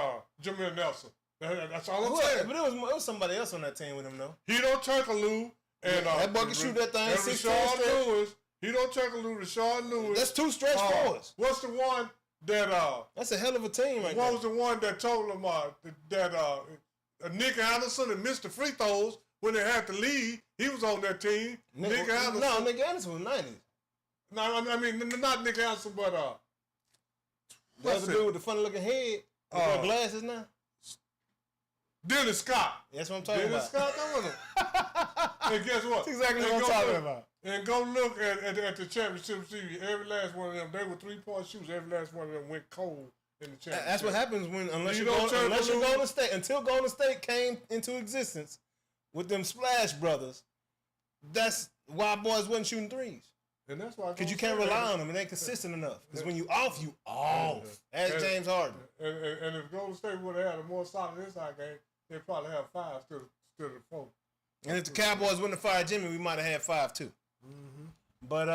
Jameer Nelson. That's all I'm saying. But it was somebody else on that team with him though. Hedo Turkoglu and that bucket shoot that thing. And Rashard Lewis. Hedo Turkoglu, Rashard Lewis. That's two stretch forwards. What's the one that That's a hell of a team right there. What was the one that told him that Nick Anderson and missed the free throws when they had to lead? He was on that team. Nick Anderson. No, Nick Anderson was 90s. No, I mean not Nick Anderson, but the other dude with the funny looking head. With glasses now. Dennis Scott. That's what I'm talking Dennis about. Scott, that was him. And guess what? That's exactly what I'm talking about. And go look at the championship series. Every last one of them, they were 3-point shooters. Every last one of them went cold in the championship. That's what happens unless you're Golden State. Until Golden State came into existence with them Splash Brothers, that's why boys wasn't shooting threes. And that's why. Because you can't rely on them. It ain't consistent enough. Because when you off, you off. Ask James Harden. And if Golden State would have had a more solid inside game, they'd probably have 5 instead of 4. And if the Cowboys wouldn't have fired Jimmy, we might have had 5 too. Mm-hmm. But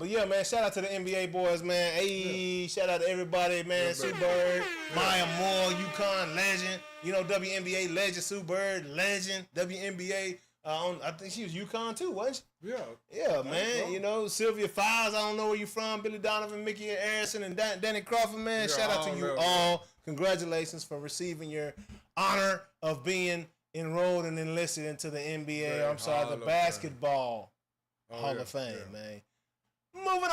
yeah, man, shout out to the NBA boys, man. Hey, shout out to everybody, man. Sue Bird, Maya Moore, UConn legend. WNBA legend, Sue Bird legend. WNBA. I think she was UConn too, wasn't she? Yeah. Yeah, man. Sylvia Files, I don't know where you from. Billy Donovan, Mickey Arison, and Danny Crawford, man. Shout out to you all. Congratulations for receiving your honor of being enrolled and enlisted into the NBA. The Basketball Hall of Fame, man. Moving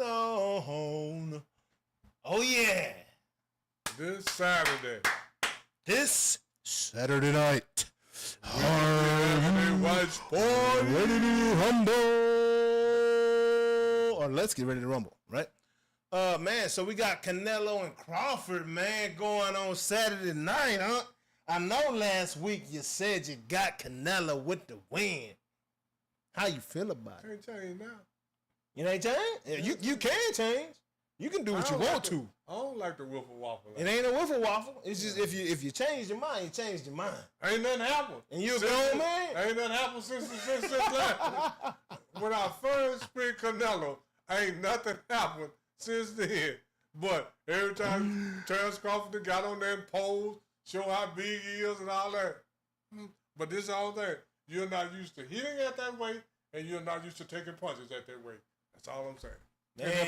on. Oh, yeah. This Saturday night. Ready to rumble. Or let's get ready to rumble, right? Man, so we got Canelo and Crawford, man, going on Saturday night, huh? I know last week you said you got Canelo with the win. How you feel about it? Can't change now. You ain't change? Yeah, you can change. You can do what you want to. I don't like the wiffle waffle. It ain't a wiffle waffle. It's just if you change your mind, you change your mind. Ain't nothing happened. And you're a grown man. Ain't nothing happened since last. When I first picked Canelo, ain't nothing happened since then. But every time Terrence Crawford got on there and posed, show how big he is and all that. But this is all that. You're not used to hitting at that weight, and you're not used to taking punches at that weight. That's all I'm saying.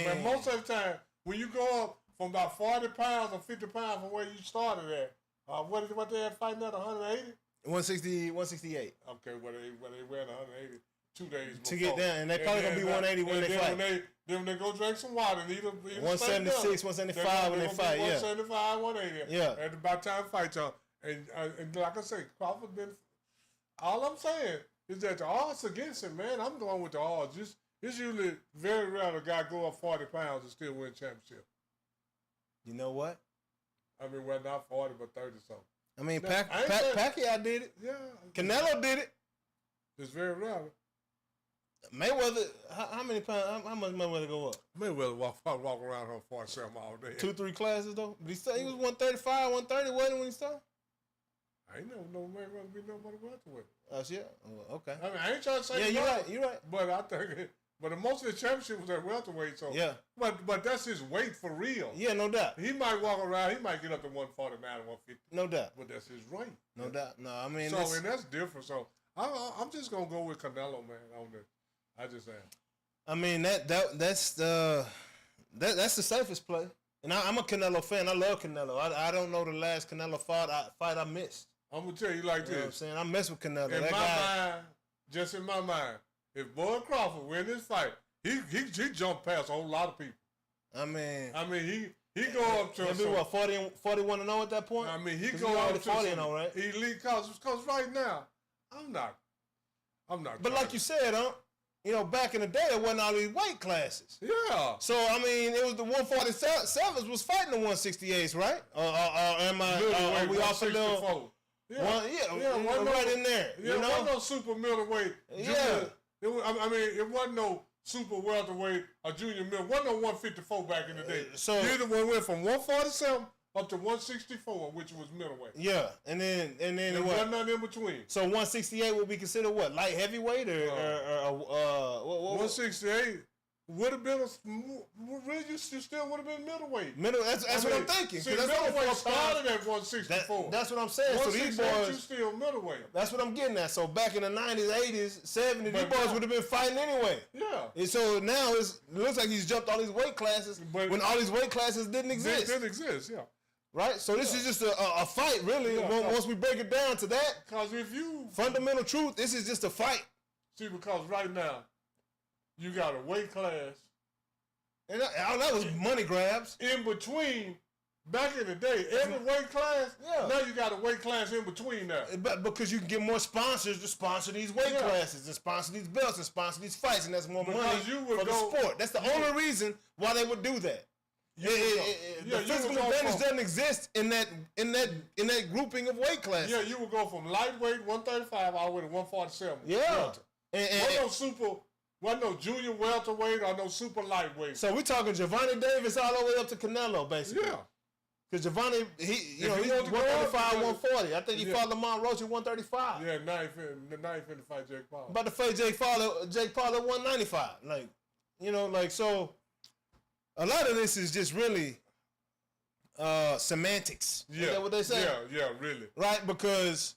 And most of the time, when you go up from about 40 pounds or 50 pounds from where you started at, what they had fighting at, 180? 160, 168. Okay, well they weighed 180 2 days before. To get down, and they probably going to be 180 when they fight. Then they go drink some water and eat 176, 175 when they fight, yeah. 175, 180. Yeah. And about time fight y'all. And like I say, Crawford been. All I'm saying is that the odds against him, man, I'm going with the odds. It's usually very rare a guy go up 40 pounds and still win championship. You know what? I mean, well, not 40, but 30 something. I mean, Pacquiao did it. Yeah. Canelo did it. It's very rare. Mayweather, how many pounds? How much Mayweather go up? Mayweather walk around her 47 all day. 2-3 classes though. But he was 135, 130, wasn't he when he started? I ain't never know Mayweather be nobody welterweight. Oh shit. Oh, okay. I mean, I ain't trying to say you're right. But I think, most of the championship was at welterweight. So yeah. But that's his weight for real. Yeah, no doubt. He might walk around. He might get up to 149, 150. No doubt. But that's his weight. No doubt. No, I mean. So and that's different. So I'm just gonna go with Canelo, man. On this, I just am. I mean that's the safest play. And I'm a Canelo fan. I love Canelo. I don't know the last Canelo fight I missed. I'm gonna tell you like this. You know what I'm saying? I mess with Canelo. In my mind, just in my mind, if Bud Crawford win this fight, he jumped past a whole lot of people. I mean he go up to he'll be what 41-0 at that point. I mean he go up to 40-0, right? Elite cause right now I'm not. But like you said, you know, back in the day, it wasn't all these weight classes. Yeah. So I mean, it was the 147s was fighting the 168s, right? Are we off a little? Yeah, right in there. Yeah, you know? It wasn't no super middleweight. Yeah. It wasn't no super welterweight or junior middle. It wasn't no 154 back in the day. So either one went from 147 up to 164, which was middleweight. Yeah, and then there wasn't nothing in between. So 168 would be considered what, light heavyweight or 168 would have been you still would have been middleweight. That's what I'm thinking. See, middleweight started at 164. That's what I'm saying. So these boys, you still middleweight. That's what I'm getting at. So back in the 90s, 80s, 70s, these boys would have been fighting anyway. Yeah. And so now it looks like he's jumped all these weight classes when all these weight classes didn't exist. They didn't exist, yeah. Right? So this is just a fight, really. Yeah, once we break it down to that. Because if you... Fundamental truth, this is just a fight. See, because right now, you got a weight class. And that was money grabs. In between, back in the day, every weight class, now you got a weight class in between there. But because you can get more sponsors to sponsor these weight classes and sponsor these belts and sponsor these fights, and that's more money for the sport. That's the only reason why they would do that. The physical advantage doesn't exist in that grouping of weight classes. Yeah, you would go from lightweight 135 all the way to 147. Yeah. Wasn't no junior welterweight or no super lightweight. So we're talking Giovanni Davis all the way up to Canelo, basically. Yeah. Because Giovanni, he's 135, 140. I think he fought Lamont Roach at 135. Yeah, now he finna fight Jake Paul. About to fight Jake Paul at 195. So a lot of this is just really semantics. Yeah. Is that what they say? Yeah, really. Right? Because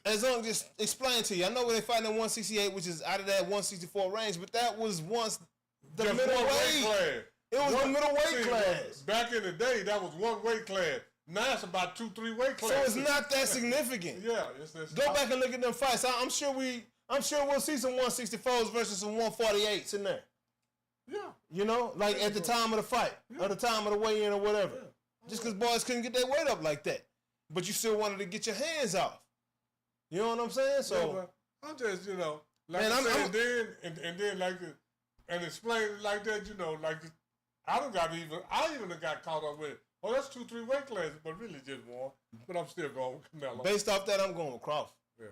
as long as just explain to you, I know when they fight in 168, which is out of that 164 range, but that was once the middleweight. It was the middleweight class. Back in the day, that was one weight class. Now it's about 2-3 weight classes. So it's not that significant. Yeah, go back and look at them fights. I'm sure we'll see some 164s versus some 148s in there. Yeah. At the time of the fight or the time of the weigh-in or whatever. Yeah. Just because boys couldn't get their weight up like that. But you still wanted to get your hands off. You know what I'm saying? So I'm just, and explain it like that, I even got caught up with it. Oh, that's 2-3 weight classes, but really just one. But I'm still going with Canelo. Based off that, I'm going with Crawford. Yeah.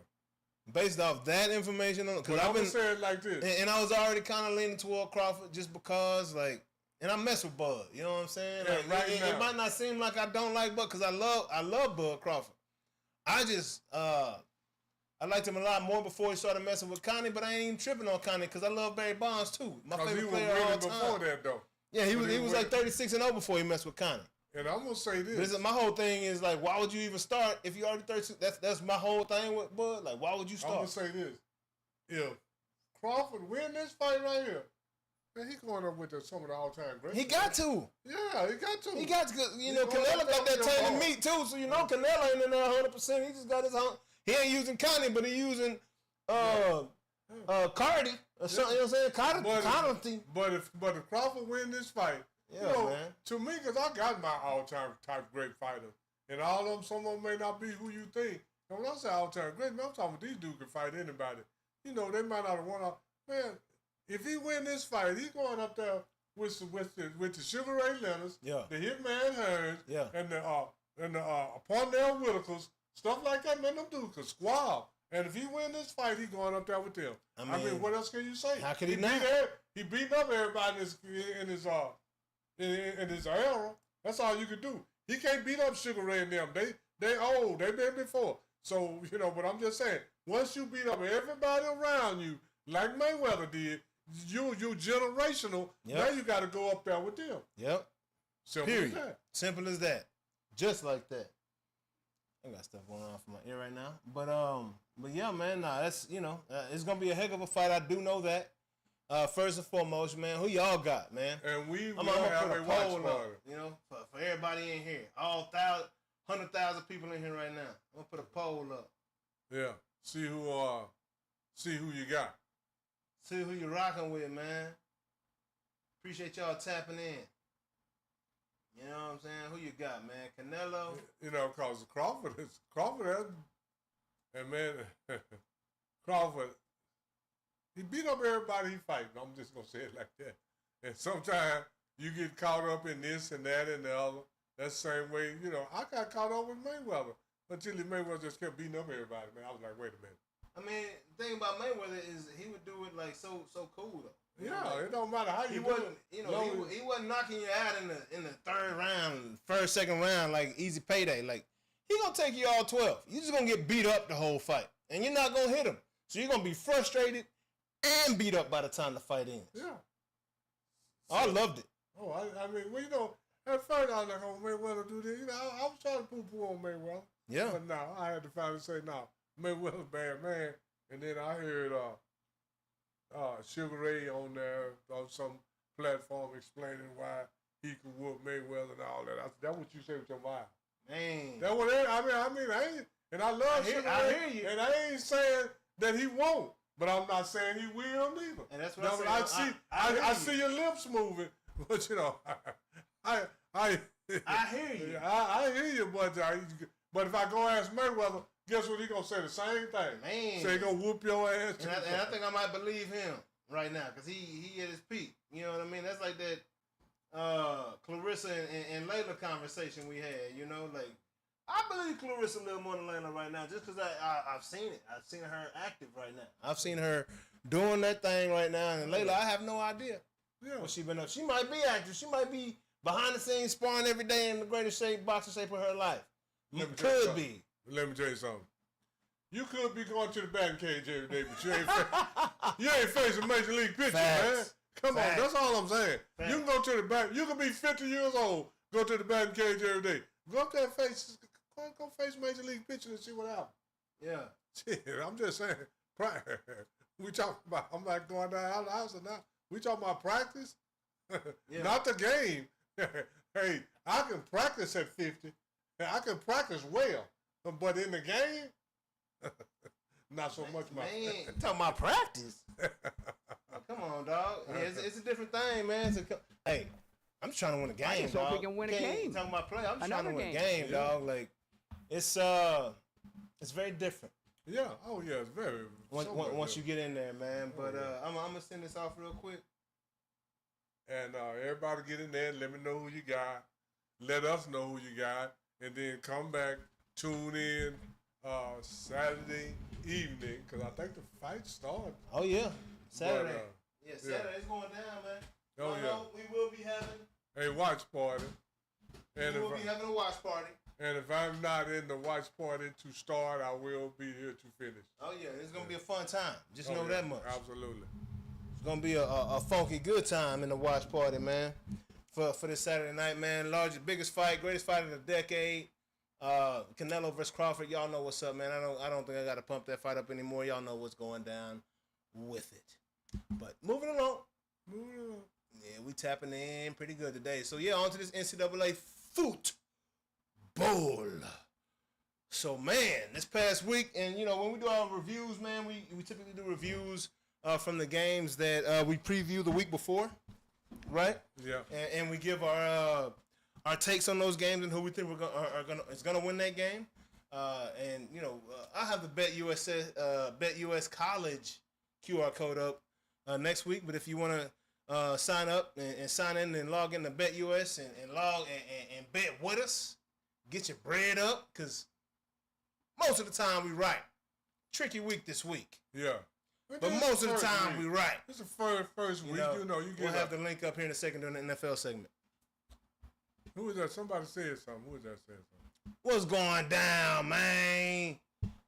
Based off that information, because I've been saying like this, and I was already kind of leaning toward Crawford just because, and I mess with Bud. You know what I'm saying? Yeah, it might not seem like I don't like Bud because I love Bud Crawford. I just I liked him a lot more before he started messing with Connie, but I ain't even tripping on Connie because I love Barry Bonds too. My favorite player of all time. Before that though. Yeah, he was like 36-0 before he messed with Connie. And I'm gonna say this. My whole thing is like, why would you even start if you already 32? That's my whole thing with Bud. Like, why would you start? I'm gonna say this: if Crawford win this fight right here, man, he going up with some of the all-time greats. He got to. Yeah, he got to. He got to. You know, Canelo got that tainted meat too. So you know, Canelo ain't in there 100%. He just got his own. He ain't using Connie, but he using Cardi or something. You know what I'm saying? Cardi. But if Crawford win this fight, man. To me, because I got my all-time type great fighter, and all of them, some of them may not be who you think. And when I say all-time great, man, I'm talking about these dudes can fight anybody. You know, they might not have won out. Man, if he win this fight, he's going up there with the Sugar Ray Leonards, the Hitman Hearns, and the Parnell Whitakers, stuff like that. Man, them dudes can squab. And if he win this fight, he going up there with them. I mean, what else can you say? How could he not? He beat up everybody in his era. That's all you can do. He can't beat up Sugar Ray and them. They old. They been before. So, you know, but I'm just saying, once you beat up everybody around you, like Mayweather did, you generational. Yep. Now you got to go up there with them. Yep. Simple as that. Simple as that. Just like that. I got stuff going on from my ear right now. But yeah, man, that's, you know, it's going to be a heck of a fight. I do know that. First and foremost, man, who y'all got, man? And I'm gonna put a poll up, you know, for everybody in here. All 100,000 people in here right now. I'm gonna put a poll up. Yeah. See who you got. See who you rocking with, man. Appreciate y'all tapping in. You know what I'm saying? Who you got, man? Canelo? You know, because Crawford and man, Crawford, he beat up everybody he fighting. I'm just going to say it like that. And sometimes you get caught up in this and that and the other. That's the same way, you know, I got caught up with Mayweather until Mayweather just kept beating up everybody, man. I was like, wait a minute. I mean, the thing about Mayweather is he would do it like so cool though. Yeah, like, it don't matter how you do it. You know, he wasn't knocking you out in the third round, first, second round, like easy payday. Like, he gonna take you all 12. You just gonna get beat up the whole fight. And you're not gonna hit him. So you're gonna be frustrated and beat up by the time the fight ends. Yeah. So, I loved it. Oh, I mean, well, you know, at first I was like, oh, Mayweather do this. You know, I was trying to poo-poo on Mayweather. Yeah. But no, I had to finally say, no, Mayweather's bad man. And then I heard Sugar Ray on there on some platform explaining why he could whoop Mayweather and all that. That's what you say with your mouth. Man. That's what I mean, I ain't, and I love Sugar Ray. I hear you. And I ain't saying that he won't, but I'm not saying he will neither. And that's what I'm saying. I see your lips moving, but you know, I hear you. I hear you, but if I go ask Mayweather, guess what he gonna say? The same thing. Man. Say he gonna whoop your ass. And I think I might believe him right now because he at his peak. You know what I mean? That's like that Clarissa and Layla conversation we had. You know, like I believe Clarissa a little more than Layla right now just because I've seen it. I've seen her active right now. I've seen her doing that thing right now. And Layla, I have no idea what she been up. She might be active. She might be behind the scenes sparring every day in the greatest boxing shape of her life. Could be. Let me tell you something. You could be going to the batting cage every day, but you ain't facing major league pitchers, man. Come on, that's all I'm saying. Facts. You can go to the bat. You can be 50 years old, go to the batting cage every day. Go up there and face major league pitchers and see what happens. Yeah. Shit, I'm just saying. We talking about. I'm not going down the house now. We talking about practice, not the game. Hey, I can practice at 50. I can practice well. But in the game, not so much. Man, you talking about practice? Come on, dog. Yeah, it's a different thing, man. Hey, I'm just trying to win a game, dog. We can win a game. Talking about play, I'm just trying to win a game, dog. Like, it's very different. Yeah. Oh yeah, it's very. Once you get in there, man. But I'm gonna send this off real quick. And everybody get in there. Let me know who you got. Let us know who you got, and then come back. Tune in Saturday evening because I think the fight starts. Oh yeah, Saturday. But, Saturday it's going down, man. Oh yeah. We will be having a watch party. And we will be having a watch party. And if I'm not in the watch party to start, I will be here to finish. Oh yeah, it's gonna be a fun time. Just know that much. Absolutely. It's gonna be a funky good time in the watch party, man. for this Saturday night, man. Biggest fight, greatest fight of the decade. Canelo versus Crawford. Y'all know what's up, man. I don't think I got to pump that fight up anymore. Y'all know what's going down with it. But moving along. Yeah, we tapping in pretty good today. So, yeah, on to this NCAA football. So, man, this past week, and, you know, when we do our reviews, man, we typically do reviews from the games that we preview the week before, right? Yeah. And we give our takes on those games and who we think is gonna win that game. And, you know, I have the Bet US College QR code up next week. But if you want to sign up and sign in and log in to Bet US and log and bet with us, get your bread up, because most of the time we right. Tricky week this week. Yeah. But most of the time we right. It's the first week. You know, you get we'll have the link up here in a second during the NFL segment. Who was that? Somebody said something. Who was that said something? What's going down, man?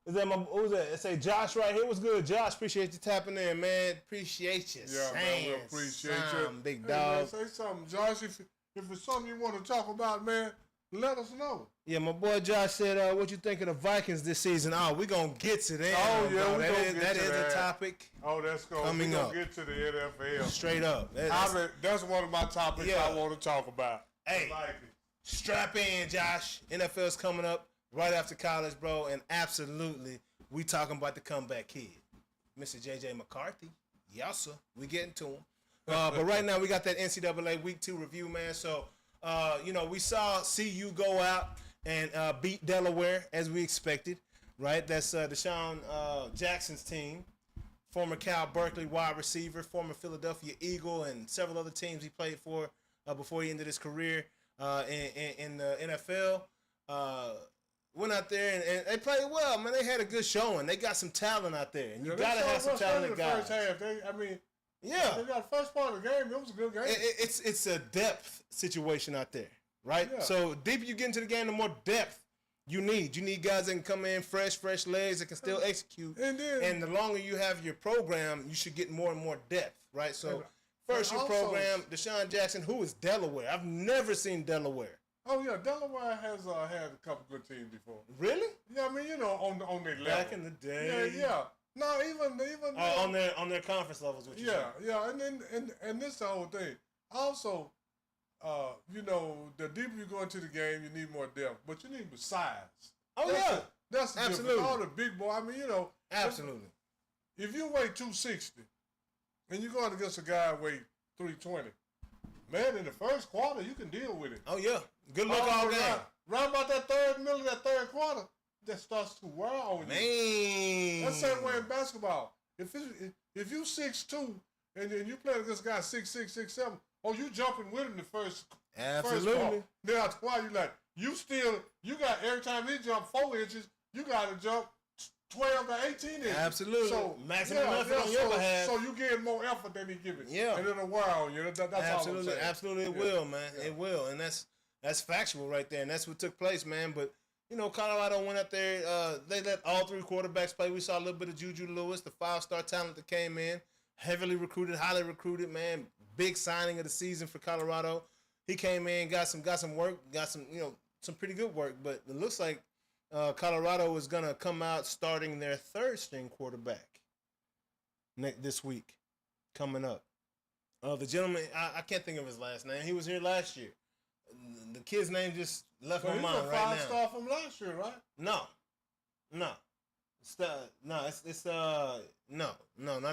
Is that who was that? It say Josh right here. What's good, Josh? Appreciate you tapping in, man. Appreciate you. Yeah, man, we appreciate you. Big dog. Man, say something, Josh. If it's something you want to talk about, man, let us know. Yeah, my boy Josh said, what you think of the Vikings this season? Oh, we're going to get to that. Oh, yeah, that is a topic. Oh, that's coming up. Get to the NFL. Straight up. That's one of my topics I want to talk about. Hey, strap in, Josh. NFL's coming up right after college, bro, and absolutely, we talking about the comeback kid, Mr. J.J. McCarthy. Yes, sir. We getting to him. But right now, we got that NCAA Week 2 review, man. So, you know, we saw CU go out and beat Delaware, as we expected, right? That's Deshaun Jackson's team, former Cal Berkeley wide receiver, former Philadelphia Eagle, and several other teams he played for before he ended his career in the NFL. Went out there and they played well, man. They had a good showing. They got some talent out there, and you gotta have some talented guys. First half, they got first part of the game. It was a good game. It's a depth situation out there, right? Yeah. So the deeper you get into the game, the more depth you need. You need guys that can come in fresh legs that can still execute. And the longer you have your program, you should get more and more depth, right? So first year program, Deshaun Jackson, who is Delaware? I've never seen Delaware. Oh yeah, Delaware has had a couple good teams before. Really? Yeah, I mean, you know, on their level. Back in the day. Yeah. No, even on their conference levels. What you say. Yeah, and this the whole thing. Also, you know, the deeper you go into the game, you need more depth, but you need more size. Oh that's absolutely all the big boy. I mean, you know, absolutely. If you weigh 260 and you're going against a guy who weigh 320. Man, in the first quarter, you can deal with it. Oh, yeah. Good luck all game. Right about that third quarter, that starts to wear on you. Man. That's the same way in basketball. If you 6'2", and then you play against a guy 6'6", 6'7", you jumping with him the first Absolutely. Then after a while, you got every time he jump 4 inches, you got to jump 12 to 18 inches. Absolutely. So, maximum effort on your behalf. So you get more effort than he giving. Yeah. And it'll wear on you. That's absolutely, all I'm saying. Absolutely, it will, man. Yeah. It will. And that's factual right there. And that's what took place, man. But, you know, Colorado went out there. They let all 3 quarterbacks play. We saw a little bit of Juju Lewis, the 5-star talent that came in. Heavily recruited, highly recruited, man. Big signing of the season for Colorado. He came in, got some work, got some, you know, some pretty good work. But it looks like Colorado is going to come out starting their 3rd-string quarterback this week, coming up. The gentleman, I can't think of his last name. He was here last year. The kid's name just left my mind right now. He's a 5-star from last year, right? No. No, not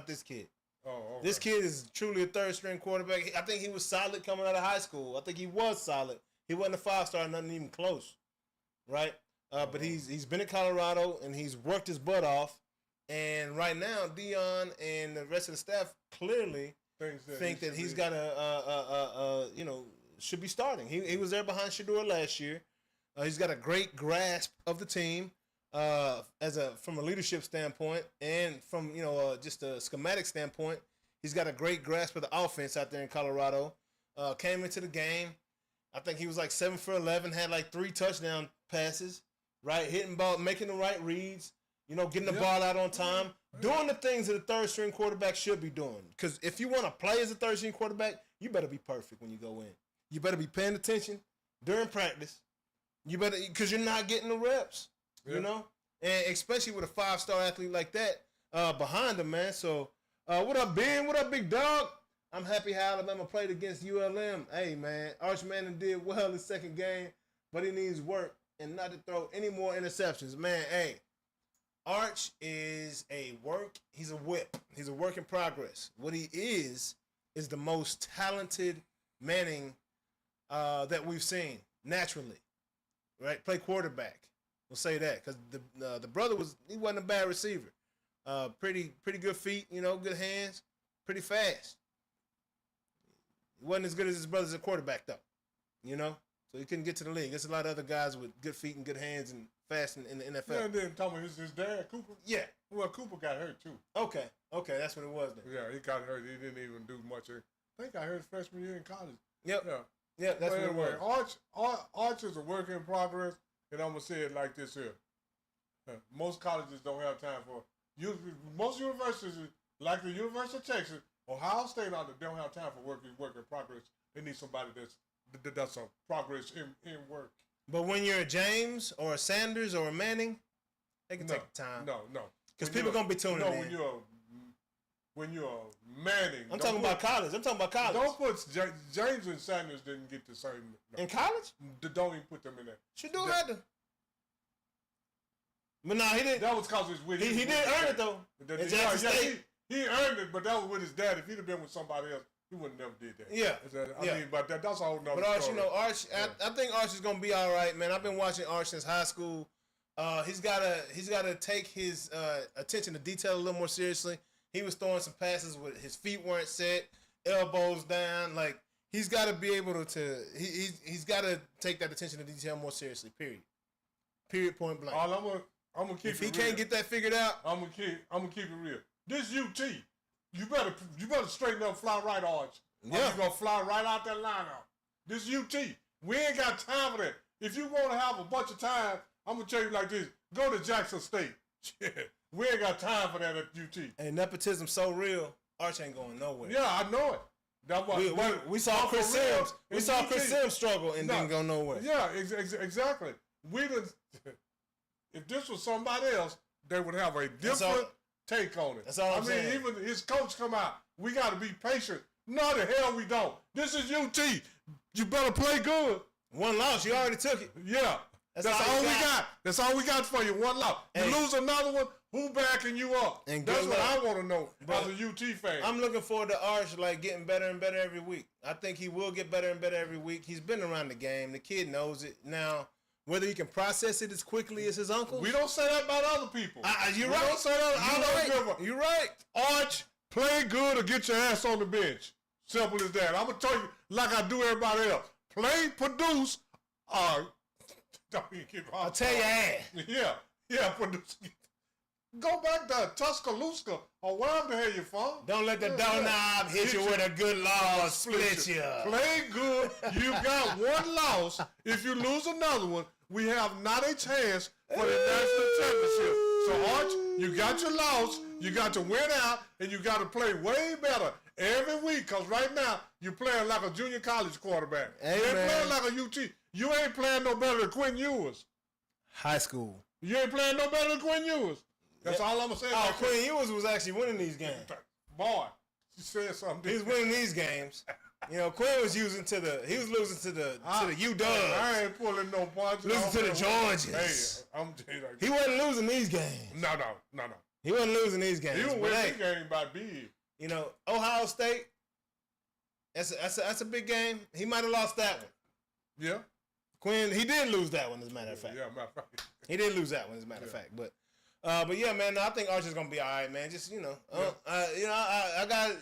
this kid. Oh, okay. This kid is truly a 3rd-string quarterback. I think he was solid coming out of high school. I think he was solid. He wasn't a 5-star, nothing even close, right? But he's been in Colorado, and he's worked his butt off. And right now, Dion and the rest of the staff clearly think that he's got should be starting. He was there behind Shedeur last year. He's got a great grasp of the team from a leadership standpoint, and from just a schematic standpoint. He's got a great grasp of the offense out there in Colorado. Came into the game, I think he was like 7 for 11, had like 3 touchdown passes. Right, hitting ball, making the right reads, getting the ball out on time, doing the things that a 3rd-string quarterback should be doing. Because if you want to play as a 3rd-string quarterback, you better be perfect when you go in. You better be paying attention during practice. You better, because you're not getting the reps, you know? And especially with a 5-star athlete like that behind him, man. So, what up, Ben? What up, big dog? I'm happy how Alabama played against ULM. Hey, man, Arch Manning did well in the second game, but he needs work and not to throw any more interceptions. Man, hey, Arch is he's a whip. He's a work in progress. What he is the most talented Manning that we've seen naturally, right? Play quarterback. We'll say that because the brother wasn't a bad receiver. Pretty good feet, you know, good hands, pretty fast. He wasn't as good as his brother as a quarterback though, you know. So he couldn't get to the league. There's a lot of other guys with good feet and good hands and fast in the NFL. Yeah, and then tell me his dad, Cooper. Yeah. Well, Cooper got hurt too. Okay, that's what it was then. Yeah, he got hurt. He didn't even do much. I think I heard freshman year in college. Yep. Yeah, that's what it was. Arch is a work in progress, and I'm gonna say it like this here. Most colleges don't have time for most universities, like the University of Texas, Ohio State, they don't have time for work in progress. They need somebody that's a progress in work. But when you're a James or a Sanders or a Manning, they can take the time. No. Because people are gonna be tuning in. When you're a Manning. I'm talking about college. Don't put James and Sanders didn't get the same. No. In college? Don't even put them in there. Should do that. But no, he didn't. That was because it's with his He did earn it though. In Jackson State. He earned it, but that was with his dad. If he'd have been with somebody else, he would have never did that. Yeah. I mean, but that's a whole nother But Arch, story. you know, Arch, I think Arch is gonna be all right, man. I've been watching Arch since high school. He's gotta take his attention to detail a little more seriously. He was throwing some passes with his feet weren't set, elbows down. Like he's got to be able to. He's got to take that attention to detail more seriously. Period. Point blank. I'm gonna keep. If he can't get that figured out, I'm gonna keep it real. This UT, you better straighten up, fly right, Arch. Yeah. You gonna fly right out that lineup. This UT, we ain't got time for that. If you want to have a bunch of time, I'm gonna tell you like this: go to Jackson State. We ain't got time for that at UT. And nepotism so real, Arch ain't going nowhere. Yeah, I know it. That was, we saw Chris Sims. We saw Chris Sims struggle and didn't go nowhere. Yeah, exactly. If this was somebody else, they would have a different take on it. That's all I'm saying. Even his coach come out, we got to be patient. No, the hell we don't. This is UT. You better play good. One loss, you already took it. Yeah. That's all we got. That's all we got for you. One loss. You lose another one, who backing you up? And that's what I want to know as a UT fan. I'm looking forward to Arch getting better and better every week. I think he will get better and better every week. He's been around the game. The kid knows it. Now, whether he can process it as quickly as his uncle. We don't say that about other people. You're right. Don't say that. You're right. Arch, play good or get your ass on the bench. Simple as that. I'm going to tell you like I do everybody else. Play, produce, I'll tell you ass. Yeah, produce. Go back to Tuscaloosa or wherever the hell you're from. Don't let the doorknob hit you with a good loss, split you. Play good. You got one loss. If you lose another one, we have not a chance for the national championship. So, Arch, you got your loss. You got to win out, and you got to play way better every week. Because right now, you're playing like a junior college quarterback. Hey, you ain't playing like a UT. You ain't playing no better than Quinn Ewers. High school. You ain't playing no better than Quinn Ewers. That's all I'm going to say. Oh, Quinn Ewers was actually winning these games. Boy, she said something. He was winning these games. You know, Quinn was losing to the UW. I ain't pulling no punches. Losing to the Georgians. Hey, I'm telling you. He wasn't losing these games. No. He wasn't losing these games. He was winning these games by big. You know, Ohio State, that's a big game. He might have lost that one. Yeah. Quinn, he did lose that one, as a matter of fact. Yeah, matter of fact. He did lose that one, as a matter of fact. But yeah, man, I think Arch is gonna be all right, man. Just I got.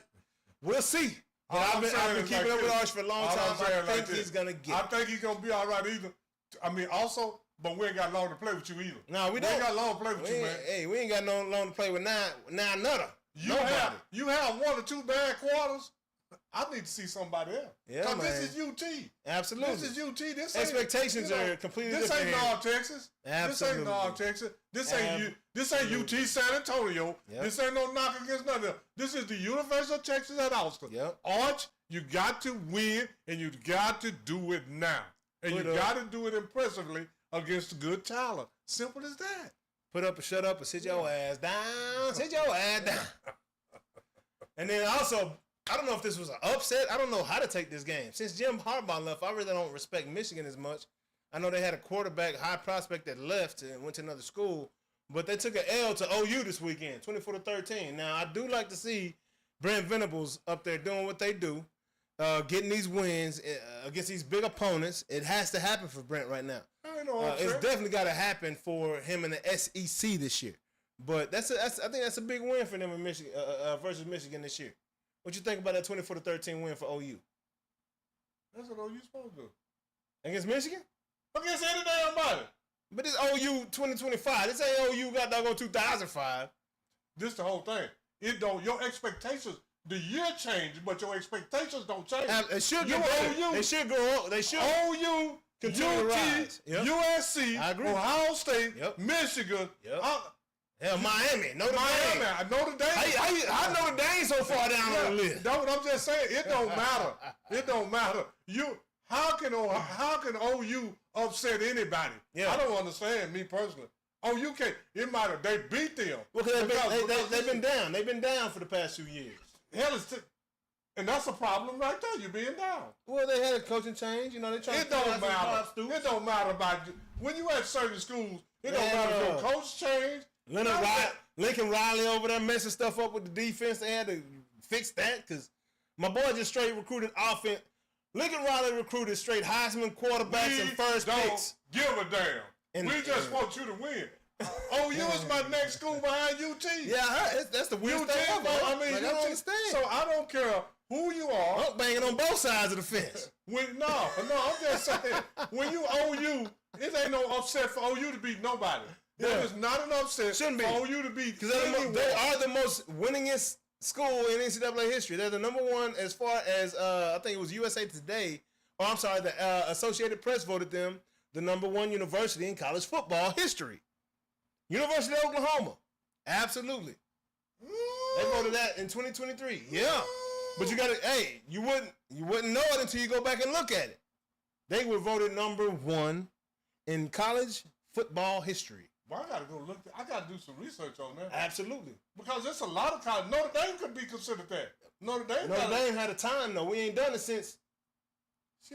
We'll see. I've been keeping up with Arch for a long time. I think he's gonna get. I think he's gonna be all right either. I mean, also, but we ain't got long to play with you either. No, we don't. We ain't got long to play with you, man. Hey, we ain't got no long to play with nine nutter. You have 1 or 2 bad quarters. I need to see somebody else. Yeah, man. This is UT. Absolutely. This is UT. This expectations are completely different. This ain't North Texas. Absolutely. This ain't North Texas. This ain't UT San Antonio. Yep. This ain't no knock against nothing else. This is the University of Texas at Austin. Yep. Arch, You got to win, and you got to do it now. And you got to do it impressively against good talent. Simple as that. Put up or shut up or sit your ass down. Sit your ass down. And then also, I don't know if this was an upset. I don't know how to take this game. Since Jim Harbaugh left, I really don't respect Michigan as much. I know they had a quarterback, high prospect that left and went to another school. But they took an L to OU this weekend, 24-13. Now, I do like to see Brent Venables up there doing what they do, getting these wins against these big opponents. It has to happen for Brent right now. It's definitely got to happen for him in the SEC this year. But I think that's a big win for them in Michigan versus Michigan this year. What you think about that 24-13 win for OU? That's what OU's supposed to do. Against Michigan? Against any damn body. But this OU 2025. This ain't OU got doggone 2005. This the whole thing. It don't. Your expectations. The year changed, but your expectations don't change. It should go up. They should go up. They should. OU, continue to rise. Yep. USC, I agree. Ohio State, yep. Michigan. Yep. Hell, Miami. Notre Dame. Notre Dame. How Notre Dame so far down on the list? That's what I'm just saying. It don't matter. It don't matter. How can OU upset anybody? Yeah. I don't understand, me personally. OU can't. It matter. They beat them. Well, they've been down. They've been down for the past 2 years. Hell, and that's a problem right there. You being down. Well, they had a coaching change. You know, they trying to. It don't matter. It don't matter about when you at certain schools. It don't matter if your coach changed. Lincoln Riley over there messing stuff up with the defense. They had to fix that because my boy just straight recruited offense. Lincoln Riley recruited straight Heisman quarterbacks and first picks. Give a damn. We just want you to win. OU is my next school behind UT. Yeah, that's the weird thing. I mean, I don't understand. So I don't care who you are. I'm banging on both sides of the fence. No, I'm just saying. When you OU, it ain't no upset for OU to beat nobody. That is not an upset for OU to beat. Because they are the most winningest school in NCAA history. They're the number one as far as, I think it was USA Today, the Associated Press voted them the number one university in college football history. University of Oklahoma. Absolutely. They voted that in 2023. Yeah. But you wouldn't know it until you go back and look at it. They were voted number one in college football history. Well, I gotta go look. I gotta do some research on that. Absolutely. Because there's a lot of college. Notre Dame could be considered that. Notre Dame had a time though. We ain't done it since.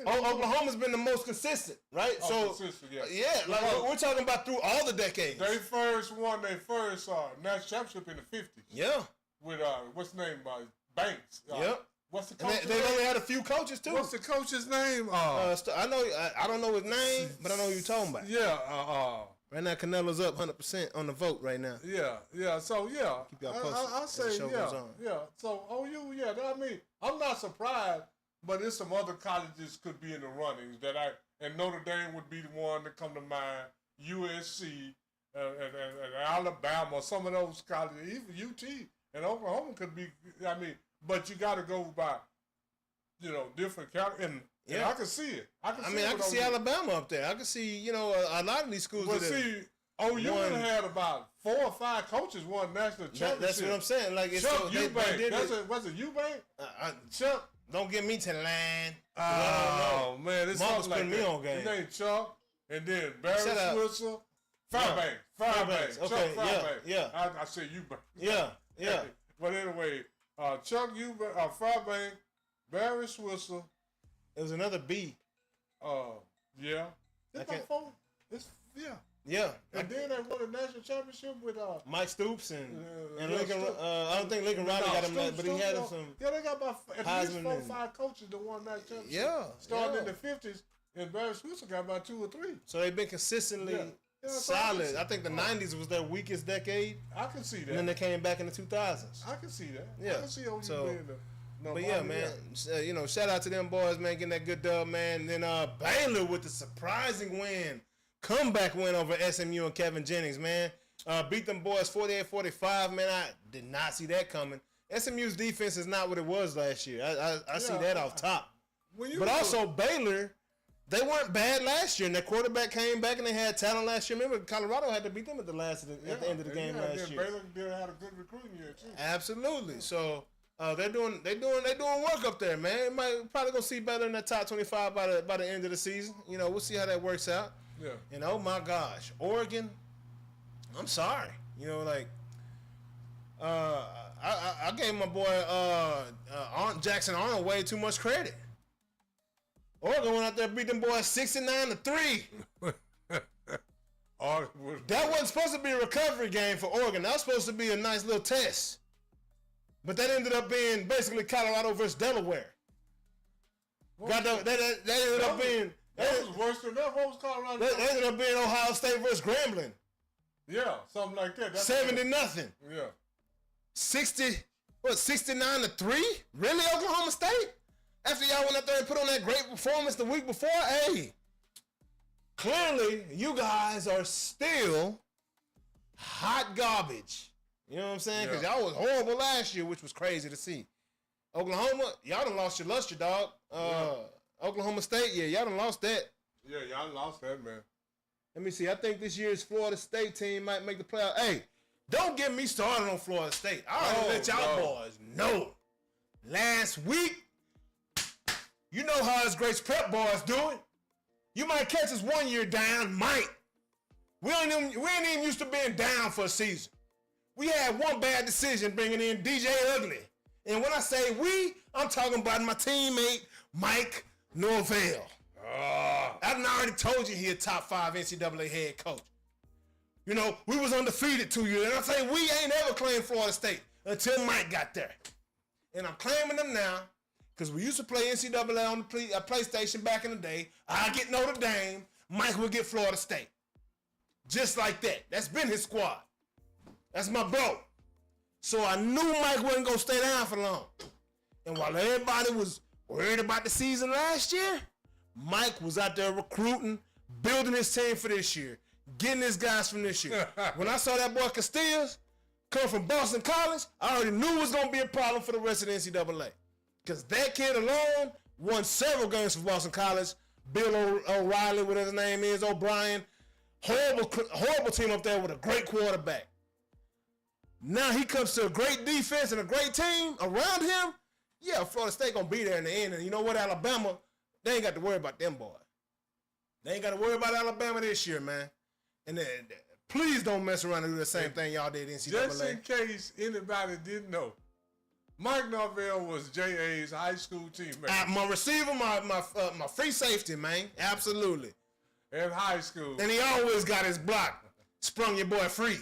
Oklahoma's been the most consistent, right? Consistent, yeah. Yeah, like we're talking about through all the decades. They first won their first national championship in the 50s. Yeah. With what's the name? Banks. Yep. What's the coach's name? They only had a few coaches too. What's the coach's name? I don't know his name, but I know who you're talking about. Yeah. Right now, Canelo's up 100% on the vote right now. Yeah. So yeah, keep y'all posted. I say yeah. So OU, yeah. I mean, I'm not surprised, but there's some other colleges could be in the runnings and Notre Dame would be the one that come to mind. USC and Alabama, some of those colleges, even UT and Oklahoma could be. I mean, but you got to go by, different categories. And I can see it. I can see Alabama up there. I can see, a lot of these schools. But see, OU had about 4 or 5 coaches won national championship. That's what I'm saying. Like Chuck Eubank. Was it Eubank? Chuck. Don't get me to the line. Oh man, this Mama's putting me on game. His name Chuck, and then Barry Switzer, Fairbanks. Okay, yeah. I said Eubank. Yeah. But anyway, Chuck Eubank, Fairbanks, Barry Switzer. It was another B. Yeah. Yeah. And then they won a national championship with Mike Stoops and Lincoln. I don't think Lincoln Riley got him, but he had some. Yeah, they got about at least 4 or 5 coaches that won that championship. Yeah. Starting in the 50s, and Barry Switzer got about 2 or 3. So they've been consistently solid. I think the 90s was their weakest decade. I can see that. And then they came back in the 2000s. I can see that. Yeah. I can see OU being the. But yeah, man, shout out to them boys, man, getting that good dub, man. And then Baylor with the surprising comeback win over SMU and Kevin Jennings, man. Beat them boys 48-45, man. I did not see that coming. SMU's defense is not what it was last year. I see that off top. But also Baylor, they weren't bad last year, and their quarterback came back and they had talent last year. Remember, Colorado had to beat them at the end of the game last year. Baylor did have a good recruiting year too. Absolutely. So. They're doing work up there, man. Probably gonna see better in that top 25 by the end of the season. You know, we'll see how that works out. Yeah. And oh my gosh, Oregon. I'm sorry. You know, like I gave my boy Jackson Arnold way too much credit. Oregon went out there and beat them boys 69-3. That wasn't supposed to be a recovery game for Oregon. That was supposed to be a nice little test. But that ended up being basically Colorado versus Delaware. That ended up being... That was worse than that. What was Colorado? That ended up being Ohio State versus Grambling. Yeah, something like that. 70-0. Yeah. 69-3? Really, Oklahoma State? After y'all went out there and put on that great performance the week before? Hey, clearly you guys are still hot garbage. You know what I'm saying? Because y'all was horrible last year, which was crazy to see. Oklahoma, y'all done lost your luster, dog. Oklahoma State, y'all done lost that. Yeah, y'all lost that, man. Let me see. I think this year's Florida State team might make the playoff. Hey, don't get me started on Florida State. I already let y'all boys know. Last week, you know how us Grace Prep boys doing. You might catch us 1 year down, might. We ain't even used to being down for a season. We had one bad decision bringing in DJ Ugly. And when I say we, I'm talking about my teammate, Mike Norvell. I done already told you he a top 5 NCAA head coach. You know, we was undefeated 2 years. And I say we ain't ever claimed Florida State until Mike got there. And I'm claiming them now because we used to play NCAA on the PlayStation back in the day. I get Notre Dame. Mike would get Florida State. Just like that. That's been his squad. That's my bro. So I knew Mike wasn't going to stay down for long. And while everybody was worried about the season last year, Mike was out there recruiting, building his team for this year, getting his guys from this year. When I saw that boy Castillas come from Boston College, I already knew it was going to be a problem for the rest of the NCAA. Because that kid alone won several games for Boston College. Bill O'Reilly, whatever his name is, O'Brien. Horrible team up there with a great quarterback. Now he comes to a great defense and a great team around him. Yeah, Florida State going to be there in the end. And you know what, Alabama, they ain't got to worry about them boys. They ain't got to worry about Alabama this year, man. And then, please don't mess around and do the same thing y'all did in NCAA. Just in case anybody didn't know, Mike Norvell was J.A.'s high school teammate. My receiver, my free safety, man. Absolutely. In high school. And he always got his block. Sprung your boy free.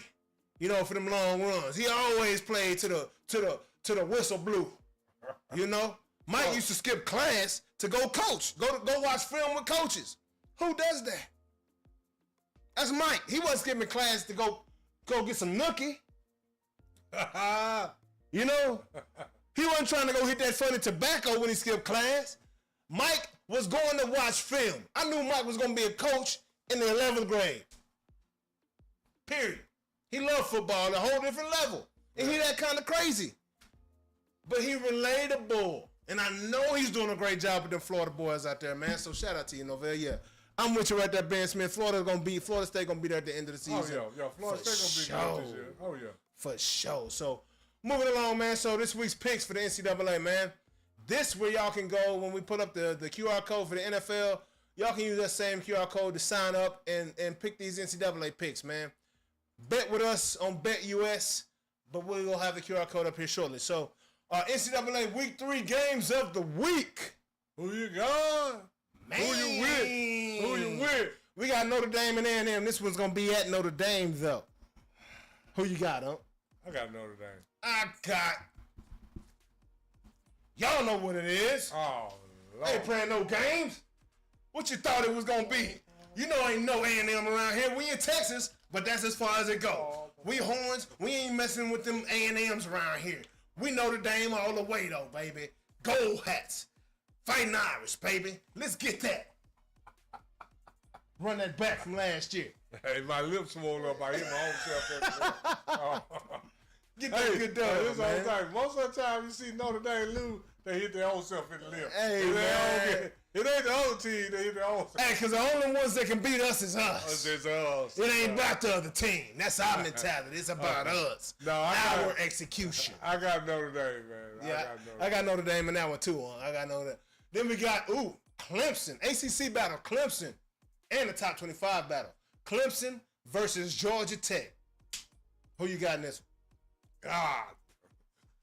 You know, for them long runs. He always played to the whistle blew. You know? Mike used to skip class to go coach. Go watch film with coaches. Who does that? That's Mike. He wasn't skipping class to go get some nookie. You know? He wasn't trying to go hit that funny tobacco when he skipped class. Mike was going to watch film. I knew Mike was going to be a coach in the 11th grade. Period. He loved football at a whole different level. And he that kind of crazy. But he relatable. And I know he's doing a great job with them Florida boys out there, man. So shout out to you, Novell. Yeah. I'm with you right there, Ben Smith. Florida State gonna be there at the end of the season. Oh, yeah. Florida State gonna be there this year. Oh, yeah. For sure. So moving along, man. So this week's picks for the NCAA, man. This where y'all can go when we put up the QR code for the NFL. Y'all can use that same QR code to sign up and pick these NCAA picks, man. Bet with us on BetUS, but we will have the QR code up here shortly. So, NCAA Week 3 games of the week. Who you got? Man. Who you with? We got Notre Dame and A&M. This one's going to be at Notre Dame, though. Who you got, huh? I got Notre Dame. I got... Y'all know what it is. Oh, Lord. I ain't playing no games. What you thought it was going to be? You know ain't no A&M around here. We in Texas, but that's as far as it go. We Horns, we ain't messing with them A&Ms around here. We Notre Dame all the way, though, baby. Gold hats. Fighting Irish, baby. Let's get that. Run that back from last year. Hey, my lips swole up. I hit my own self every Get that good done, man. Most of the time you see Notre Dame lose, they hit their own self in the lip. Hey, man. It ain't the other team. They the old. Hey, because the only ones that can beat us is us. It's us. It ain't about the other team. That's our mentality. It's about us. No, our execution. I got Notre Dame, man. Yeah, I got Notre Dame in that one too. I got Notre Dame. Then we got Clemson, ACC battle, Clemson, and the top 25 battle, Clemson versus Georgia Tech. Who you got in this one? God,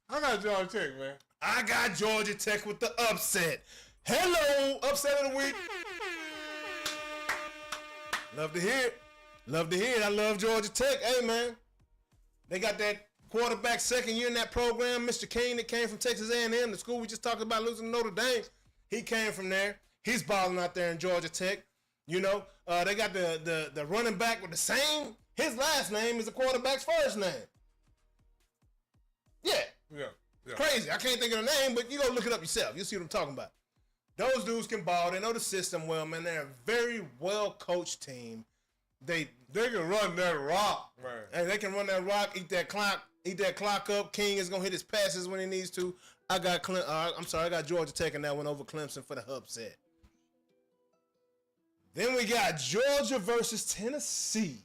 I got Georgia Tech, man. I got Georgia Tech with the upset. Hello, upset of the week. Love to hear it. Love to hear it. I love Georgia Tech. Hey, man. They got that quarterback second year in that program, Mr. King, that came from Texas A&M, the school we just talked about losing to Notre Dame. He came from there. He's balling out there in Georgia Tech. You know, they got the running back with the same. His last name is the quarterback's first name. Yeah. Crazy. I can't think of the name, but you go look it up yourself. You'll see what I'm talking about. Those dudes can ball. They know the system well, man. They're a very well-coached team. They can run that rock, man. Hey, they can run that rock, eat that clock up. King is gonna hit his passes when he needs to. I got Georgia taking that one over Clemson for the upset. Then we got Georgia versus Tennessee.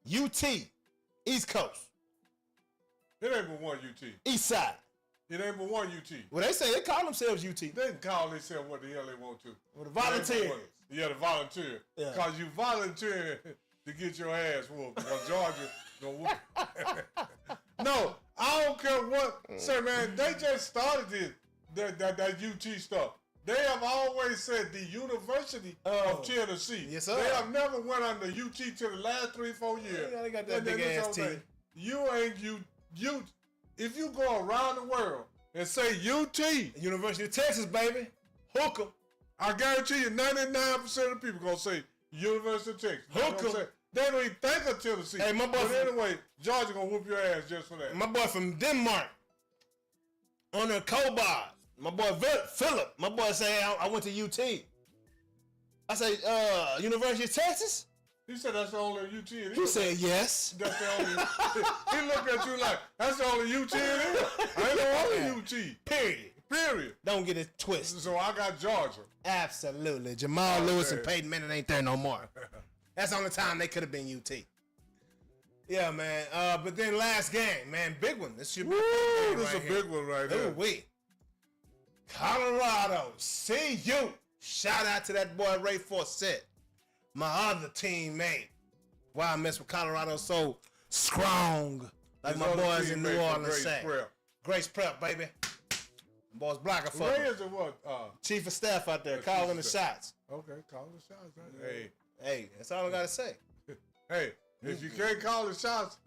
UT, East Coast. It ain't but one UT. East Side. It ain't but one UT. Well, they call themselves UT. They can call themselves what the hell they want to. Well, the volunteers. Yeah, the volunteer. Yeah. Because you volunteer to get your ass whooped. Because Georgia gonna whoop. No, I don't care what. Say, man, they just started that UT stuff. They have always said the University of Tennessee. Yes, sir. They have never went under UT till the last 3-4 years. Yeah, they got that big ass team. You ain't you. If you go around the world and say UT, University of Texas, baby, hook 'em. I guarantee you 99% of the people gonna say University of Texas. Hook 'em. They don't even think of Tennessee. Hey, my boy but anyway, Georgia gonna whoop your ass just for that. My boy from Denmark, on the Cowboys. My boy Philip. My boy say I went to UT. I say University of Texas. He said that's the only UT. He said yes. That's the only. He looked at you like that's the only UT it is. I ain't the only UT. Period. Don't get it twisted. So I got Georgia. Absolutely. Jamal Lewis and Peyton Manning ain't there no more. That's the only time they could have been UT. Yeah, man. But then last game, man, big one. This should be a big one right here. Ooh-wee. Colorado, see you. Shout out to that boy Ray Forsett, my other teammate. Why I mess with Colorado so strong, like my boys in New Orleans say. Grace Prep, baby. Boys blocker for Ray is the what? Chief of staff out there calling the shots. Okay, calling the shots. Right? Hey, that's all I gotta say. Hey, if you can't call the shots,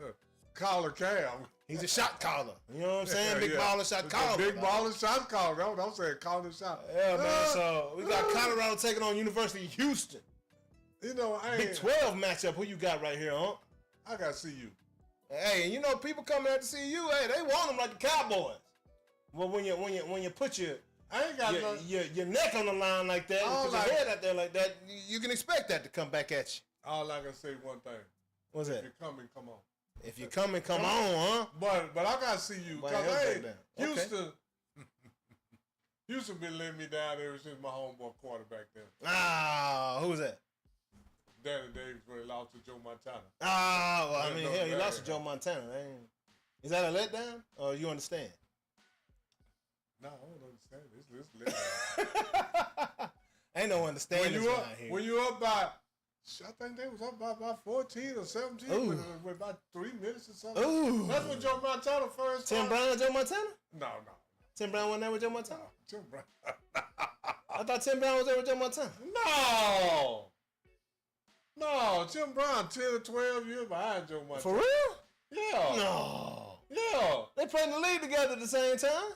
call a cab. He's a shot caller. You know what I'm saying? Big baller shot caller. Big baller shot caller. Don't say call the shot. Yeah, man. So we got Colorado taking on University of Houston. You know, Big 12 matchup. Who you got right here, huh? I got CU. Hey, and you know people coming out to see you. Hey, they want them like the Cowboys. Well, when you put your neck on the line like that, and put your head out there like that, you can expect that to come back at you. All I can say one thing. What's that? If you come and come on. If you come and come on, huh? But I gotta see you. Cause hey, Houston, okay. Houston been letting me down ever since my homeboy quarterback there. Who's that? Danny Davis when he lost to Joe Montana. Well, I mean, hell, he lost to Joe Montana. Is that a letdown, or you understand? No, I don't understand. This letdown. Ain't no understanding around here. When you up by, I think they was up by about 14 or 17 with about 3 minutes or something. Ooh. That's when Joe Montana first Tim Brown and Joe Montana? No. Tim Brown wasn't there with Joe Montana? No, Tim Brown. I thought Tim Brown was there with Joe Montana. No, Tim Brown 10 or 12 years behind Joe Montana. For real? Yeah. No. Yeah. They played in the league together at the same time?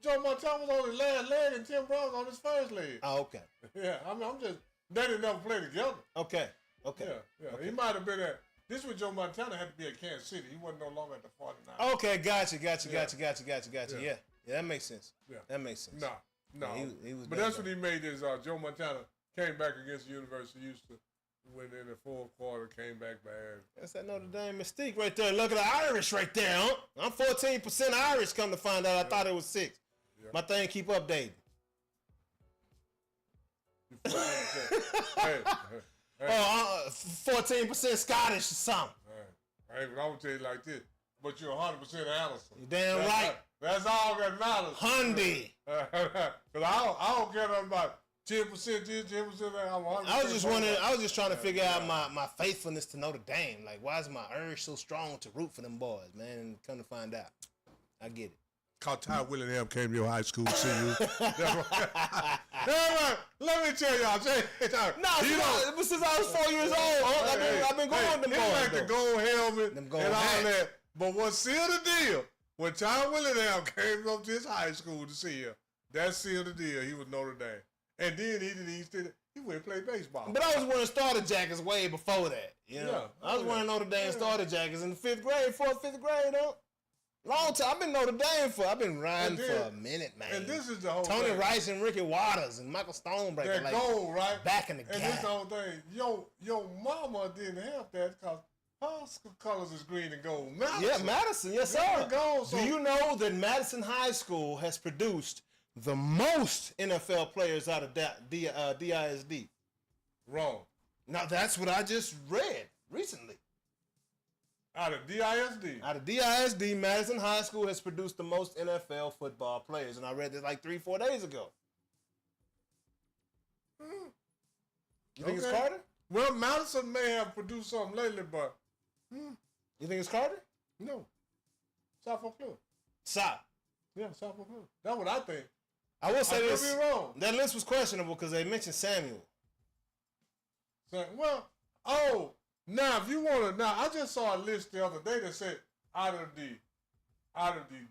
Joe Montana was on his last leg and Tim Brown was on his first leg. Oh, okay. Yeah, I'm just, they didn't never play together. Okay. Yeah. Okay. He might have been at, this was Joe Montana had to be at Kansas City. He wasn't no longer at the 49ers. Okay, gotcha. Yeah, that makes sense. Yeah. That makes sense. No. Yeah, he was but that's when he made his, Joe Montana came back against the University of Houston. Went in the fourth quarter, came back bad. That's that Notre Dame mystique right there. Look at the Irish right there, huh? I'm 14% Irish, come to find out. I thought it was 6. Yeah. My thing keep updating. Hey. 14% Scottish or something. Hey, but I'm gonna tell you like this. But you're 100% Anderson. You damn right. That's all that matters. Hyundai. Because I don't care nothing about 10% this, 10% that. I'm 100%. I was just wondering. I was just trying to figure out my faithfulness to Notre Dame. Like, why is my urge so strong to root for them boys, man? And come to find out, I get it. Cause Ty Willingham came to your high school to see you. Let me tell y'all. But since I was 4 years old, I've been going to them boys. Like the gold helmet and all hats. that. But what sealed the deal? When Ty Willingham came up to his high school to see him, that sealed the deal. He was Notre Dame. And then he went and played baseball. But I was wearing starter jackets way before that. You know, Yeah. I was wearing Notre Dame starter jackets in the 5th grade, 5th grade, though. Long time. I've been Notre Dame I've been riding for a minute, man. And this is the whole Tony thing. Rice and Ricky Waters and Michael Stonebreaker. That gold, right? Back in the And this the whole thing. Your mama didn't have that because her school colors is green and gold. Madison, yes, Green sir. and gold, so Do you know that Madison High School has produced the most NFL players out of DISD? Wrong. Now, that's what I just read recently. Out of DISD. Out of DISD, Madison High School has produced the most NFL football players. And I read this like 3-4 days ago. You think it's Carter? Well, Madison may have produced something lately, but You think it's Carter? no. Southfield Club. Stop. Yeah, Southfield Club. That's what I think. I will say I could this. be wrong. That list was questionable because they mentioned Samuel. So, now if you want to, I just saw a list the other day that said out of the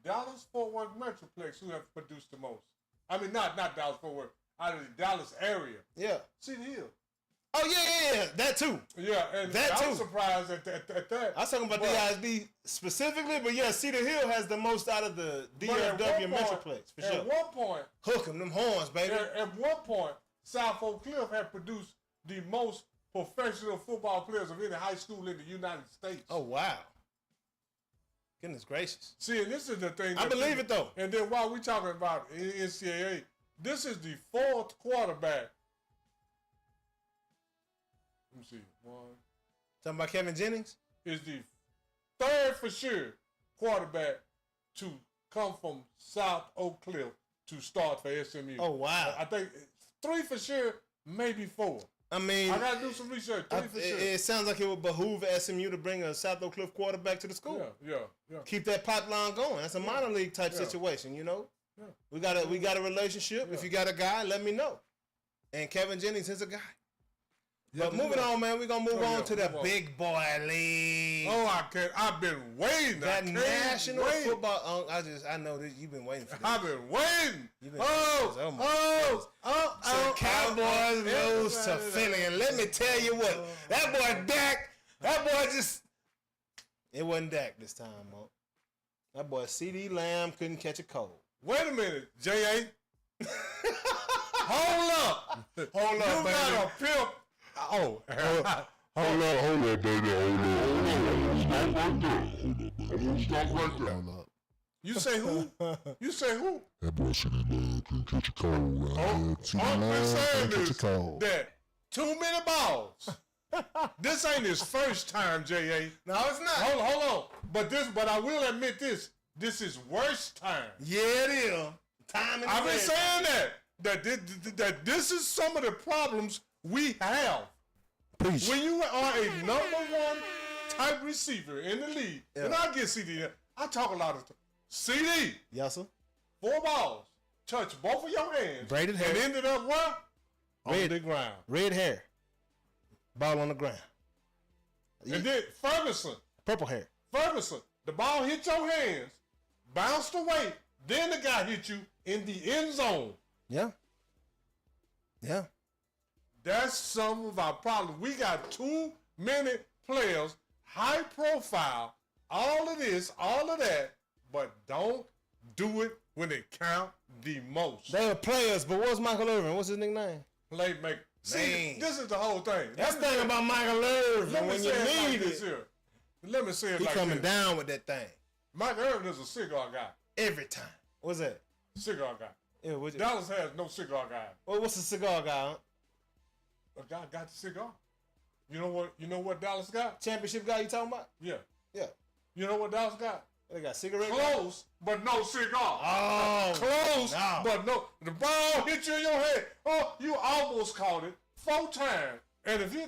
Dallas-Fort Worth Metroplex, who have produced the most. I mean, not Dallas-Fort Worth, out of the Dallas area. Yeah. Cedar Hill. Oh, yeah. That too. Yeah, and I was surprised at that. I was talking about DISD specifically, but yeah, Cedar Hill has the most out of the DFW Metroplex, for sure. At one point, Hook 'em, them horns, baby. At one point, South Oak Cliff had produced the most professional football players of any high school in the United States. Oh, wow. Goodness gracious. See, and this is the thing. I believe it, though. And then while we're talking about NCAA, this is the 4th quarterback. Let me see. One. Talking about Kevin Jennings? Is the 3rd for sure quarterback to come from South Oak Cliff to start for SMU. Oh, wow. I think 3 for sure, maybe 4. I mean, I got to do some research. 3 for sure. It sounds like it would behoove SMU to bring a South Oak Cliff quarterback to the school. Yeah. Keep that pipeline going. That's a minor league type situation, you know? Yeah. We got a relationship. Yeah. If you got a guy, let me know. And Kevin Jennings is a guy. But moving on, man, we're going to move on to the big boy league. Oh, I've been waiting. That national football. I know that you've been waiting for this. I've been waiting. So Cowboys lose to Philly. And let me tell you what, that boy Dak, it wasn't Dak this time, Mo. That boy C.D. Lamb couldn't catch a cold. Wait a minute, J.A. Hold up. You You got a pimp. Hold up, baby. Stop right there. I'm gonna stop right there. You say who? That boy said he couldn't catch a cold, right? All I'm saying is that too many balls. This ain't his first time, J.A. No, it's not. Hold on. But I will admit this. This is worst time. Yeah, it is. I've been saying that this is some of the problems we have. Preach. When you are a #1 type receiver in the league, and I get CD, I talk a lot of stuff. CD, Yes, sir. 4 balls, touch both of your hands, Braided hair. and ended up where? On the ground. Red hair. Ball on the ground. And then Ferguson, Purple hair. the ball hit your hands, bounced away, then the guy hit you in the end zone. Yeah. That's some of our problems. We got too many players, high profile, all of this, all of that, but don't do it when it count the most. They were players, but what's Michael Irvin? What's his nickname? Playmaker. See, this is the whole thing. That's the thing about Michael Irvin. Let me When say you it like need this it, here. Let me say it he like coming this. down with that thing Michael Irvin is a cigar guy. every time. What's that? Cigar guy. Yeah, Dallas has no cigar guy. what's a cigar guy? Huh? a guy got the cigar. You know what Dallas got? Championship guy you talking about? Yeah. Yeah. You know what Dallas got? They got cigarette. Close, but no cigar. Oh. Close, no. but no. The ball hit you in your head. Oh, you almost caught it 4 times. And if you,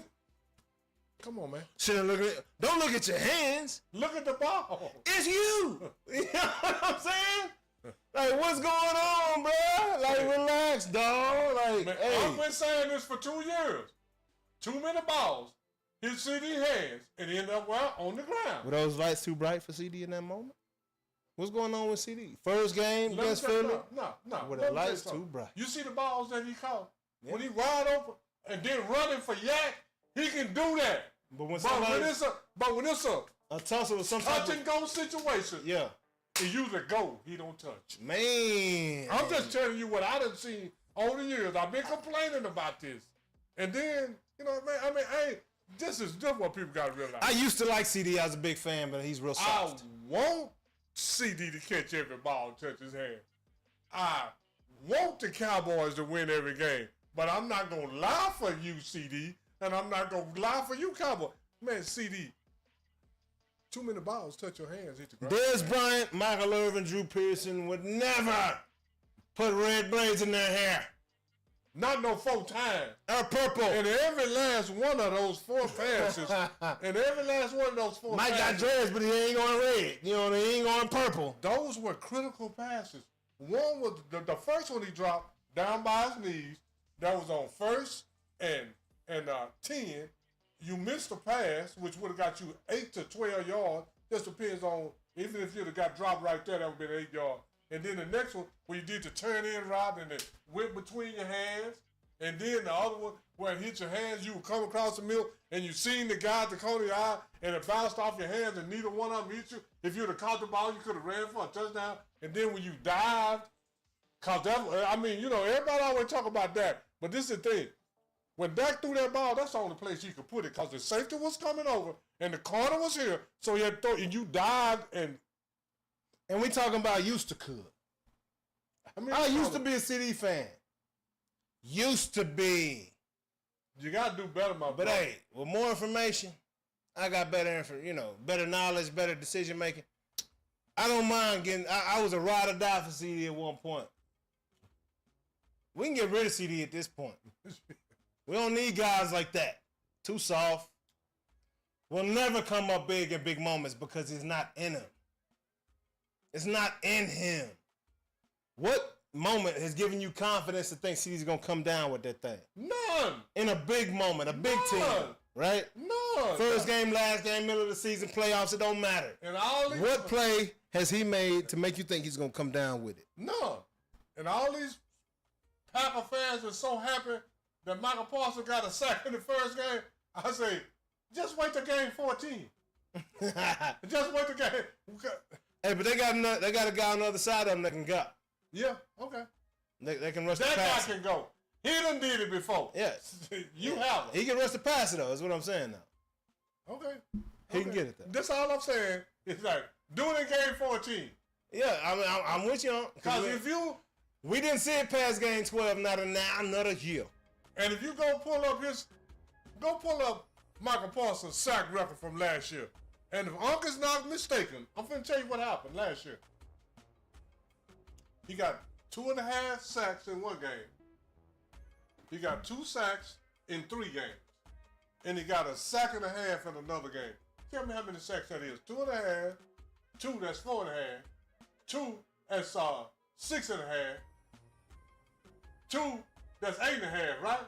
come on, man. Don't look at your hands. Look at the ball. It's you. You know what I'm saying? Like, what's going on, bro? Like, relax, dog. Like, Man, hey. I've been saying this for 2 years. Too many balls hit CD hands and end up on the ground. Were those lights too bright for CD in that moment? What's going on with CD? First game against Philly? No. Were the lights too bright? You see the balls that he caught? Yeah. When he wide open and then running for yak, he can do that. But when it's a tussle with some touch and go situation, yeah, it usually go. He don't touch. Man, I'm just telling you what I done seen over the years. I've been complaining about this, and then this is just what people got to realize. I used to like CD. I was a big fan, but he's real soft. I want CD to catch every ball and touch his hand. I want the Cowboys to win every game, but I'm not going to lie for you, CD, and I'm not going to lie for you, Cowboys. Man, CD, too many balls touch your hands, hit the ground. Dez Bryant, Michael Irvin, Drew Pearson would never put red braids in their hair. Not no 4 times. Or purple. And every last one of those 4 passes, Mike got dreads, but he ain't going red. You know, he ain't going purple. Those were critical passes. One was the first one he dropped down by his knees. That was on 1st and 10. You missed the pass, which would have got you 8 to 12 yards. Just depends on, even if you'd have got dropped right there, that would have been 8 yards. And then the next one, where you did the turn in route and the whip between your hands. And then the other one, where it hit your hands, you would come across the middle and you seen the guy at the corner of your eye and it bounced off your hands and neither one of them hit you. If you'd have caught the ball, you could have ran for a touchdown. And then when you dived, everybody always talk about that. But this is the thing. When Dak threw that ball, that's the only place he could put it because the safety was coming over and the corner was here. So he had to throw, and you dived and we talking about used to could. I used to be a CD fan. Used to be. You got to do better, my brother. But hey, with more information, I got better knowledge, better decision making. I don't mind getting, I was a ride or die for CD at one point. We can get rid of CD at this point. We don't need guys like that. Too soft. Will never come up big in big moments because it's not in him. It's not in him. What moment has given you confidence to think CD's going to come down with that thing? None. In a big moment, a big team, right? None. First game, last game, middle of the season, playoffs, it don't matter. And all these, what play has he made to make you think he's going to come down with it? None. And all these Packer fans are so happy that Micah Parsons got a sack in the first game. I say, just wait till game 14. Just wait till game. Hey, but they got a guy on the other side of them that can go. Yeah, okay. They can rush the passer. passer. That guy can go. He done did it before. Yes. You have it. He can rush the passer, though, is what I'm saying now. Okay. He can get it, though. That's all I'm saying. It's like, do it in game 14. Yeah, I'm with you on. Because if you... We didn't see it past game 12, not another year. And if you go pull up Micah Parsons' sack record from last year. And if Uncle's not mistaken, I'm finna tell you what happened last year. He got 2.5 sacks in one game. He got 2 sacks in 3 games. And he got a sack and a half in another game. Tell me how many sacks that is. 2.5, 2, that's 4.5, 2, that's 6.5, 2, that's 8.5, right?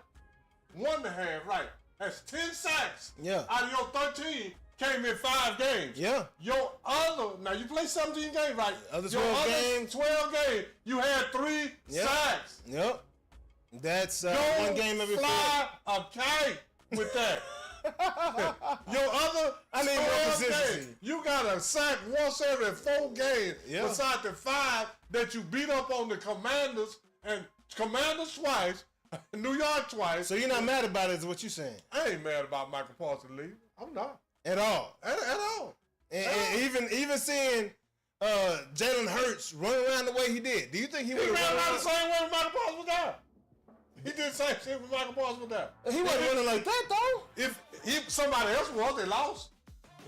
1.5, right? That's 10 sacks. Yeah. Out of your 13 came in 5 games. Yeah. Now you play 17 games, right? Other 12 games. 12 games, you had 3 sacks. Yep. That's one game every 4. Fly a kite with that. Your other I need more 12 consistency. games, you got a sack once every 4 games. Yeah. Besides the 5 that you beat up on the Commanders and Commanders twice, New York twice. So you're not mad about it, is what you're saying? I ain't mad about Micah Parsons leaving. I'm not. At all. At all. And even seeing Jalen Hurts run around the way he did, do you think he would He have ran run around around the same way Micah Parsons was down. He did the same shit with Micah Parsons with that. He wasn't running like that, though. If somebody else was, they lost.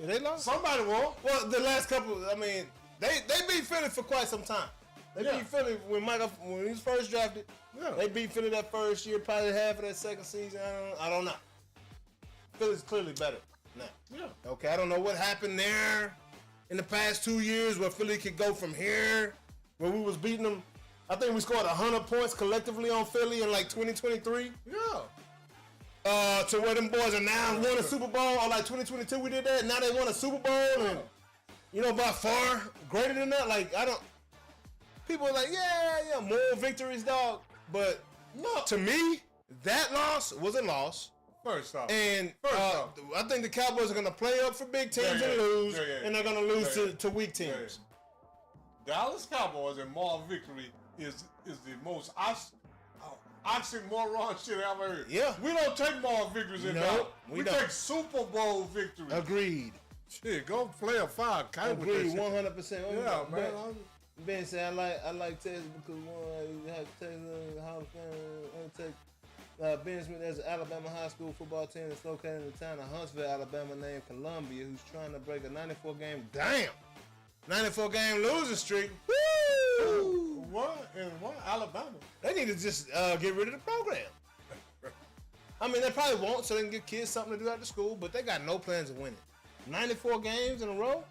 Yeah, they lost. Somebody won. Well, the last couple, I mean, they beat Philly for quite some time. They beat Philly when he was first drafted. Yeah. They beat Philly that first year, probably half of that second season. I don't know. Philly's clearly better now. Yeah. Okay, I don't know what happened there in the past 2 years where Philly could go from here, where we was beating them. I think we scored 100 points collectively on Philly in like 2023. Yeah. To where them boys are now won a Super Bowl, or like 2022 we did that. Now they won a Super Bowl, and by far greater than that. Like people are like, yeah, more victories, dog. But no, to me, that loss was a loss. First off. And I think the Cowboys are going to play up for big teams and lose, and they're going to lose to weak teams. Dallas Cowboys and moral victory is the most oxymoron shit I've ever heard. Yeah. We don't take moral victories in Dallas. We don't. take Super Bowl victories. Agreed. Shit, go play a fire kite with Agreed, that 100%. Yeah, man. Ben said, I like Texas because one, you have Texas Hall of Fame. Ben Smith has an Alabama high school football team that's located in the town of Huntsville, Alabama, named Columbia, who's trying to break a 94-game, 94-game losing streak. Woo! What? In what? Alabama? They need to just get rid of the program. I mean, they probably won't, so they can give kids something to do after school, but they got no plans of winning. 94 games in a row?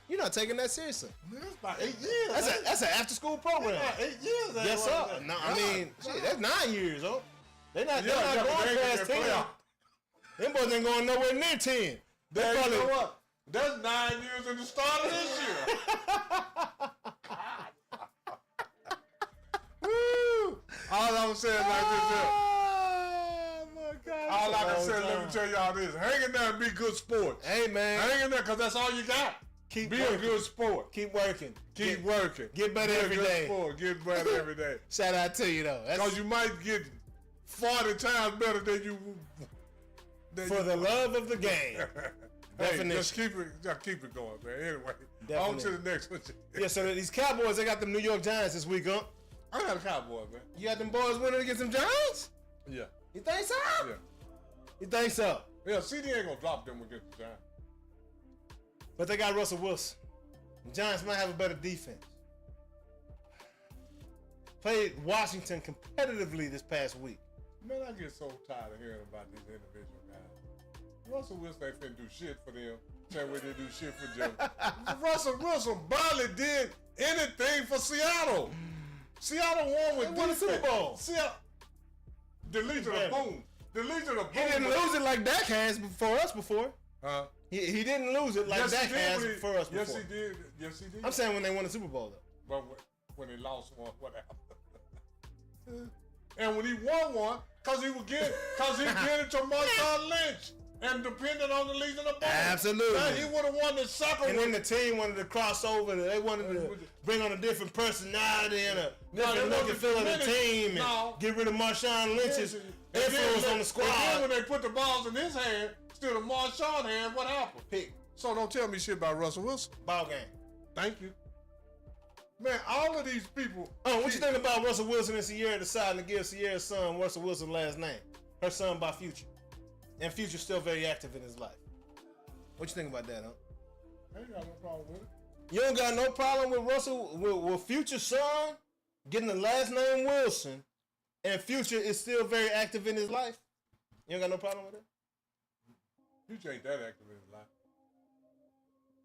You're not taking that seriously. Man, that's about 8 years. That's an after-school program. That's about 8 years. Yes, sir. No, I mean, shit, that's 9 years, oh. They're not going past 10. Them boys ain't going nowhere near 10. They probably, you know what? That's 9 years in the start of this year. Woo! All I'm saying like this here. Oh, my God. All I can say, let me tell y'all this. Hang in there and be good sports. Hey, man. Hang in there because that's all you got. Keep be working. a good sport. Keep working. Keep working. Get better every day. Sport. Get better every day. Shout out to you, though. Because you might get 40 times better than you. For the love of the game. Hey, just keep it going, man. Anyway, on to the next one. Yeah, so these Cowboys, they got them New York Giants this week, huh? I got a Cowboy, man. You got them boys winning against them Giants? Yeah. You think so? Yeah. You think so? Yeah, CD ain't gonna drop them against the Giants. But they got Russell Wilson. The Giants might have a better defense. Played Washington competitively this past week. Man, I get so tired of hearing about these individual guys. Russell Wilson ain't finna do shit for them. Same way they do shit for Jim. Russell Wilson barely did anything for Seattle. Seattle won with won the Super Bowl. Seattle. The Legion of Boom. The Legion of Boom. He didn't lose it like Dak has for us before. Huh? He didn't lose it like Dak has for us before. Yes, he did. Yes, he did. I'm saying when they won the Super Bowl, though. But when they lost one, what happened? And when he won one, because he getting to Marshawn Lynch. And depending on the Legion of Boom. Absolutely. Man, he would have won the second and then the team wanted to cross over. They wanted to bring on a different personality and a different look and feel of the team and get rid of Marshawn Lynch's influence on the squad. And then when they put the balls in his hand instead of Marshawn's hand, what happened? Pick. So don't tell me shit about Russell Wilson. Ball game. Thank you. Man, all of these people. Oh, what you think about Russell Wilson and Sierra deciding to give Sierra's son Russell Wilson's last name? Her son by Future. And Future's still very active in his life. What you think about that, huh? I ain't got no problem with it. You don't got no problem with Russell, with Future's son getting the last name Wilson, and Future is still very active in his life? You don't got no problem with it? Future ain't that active in his life.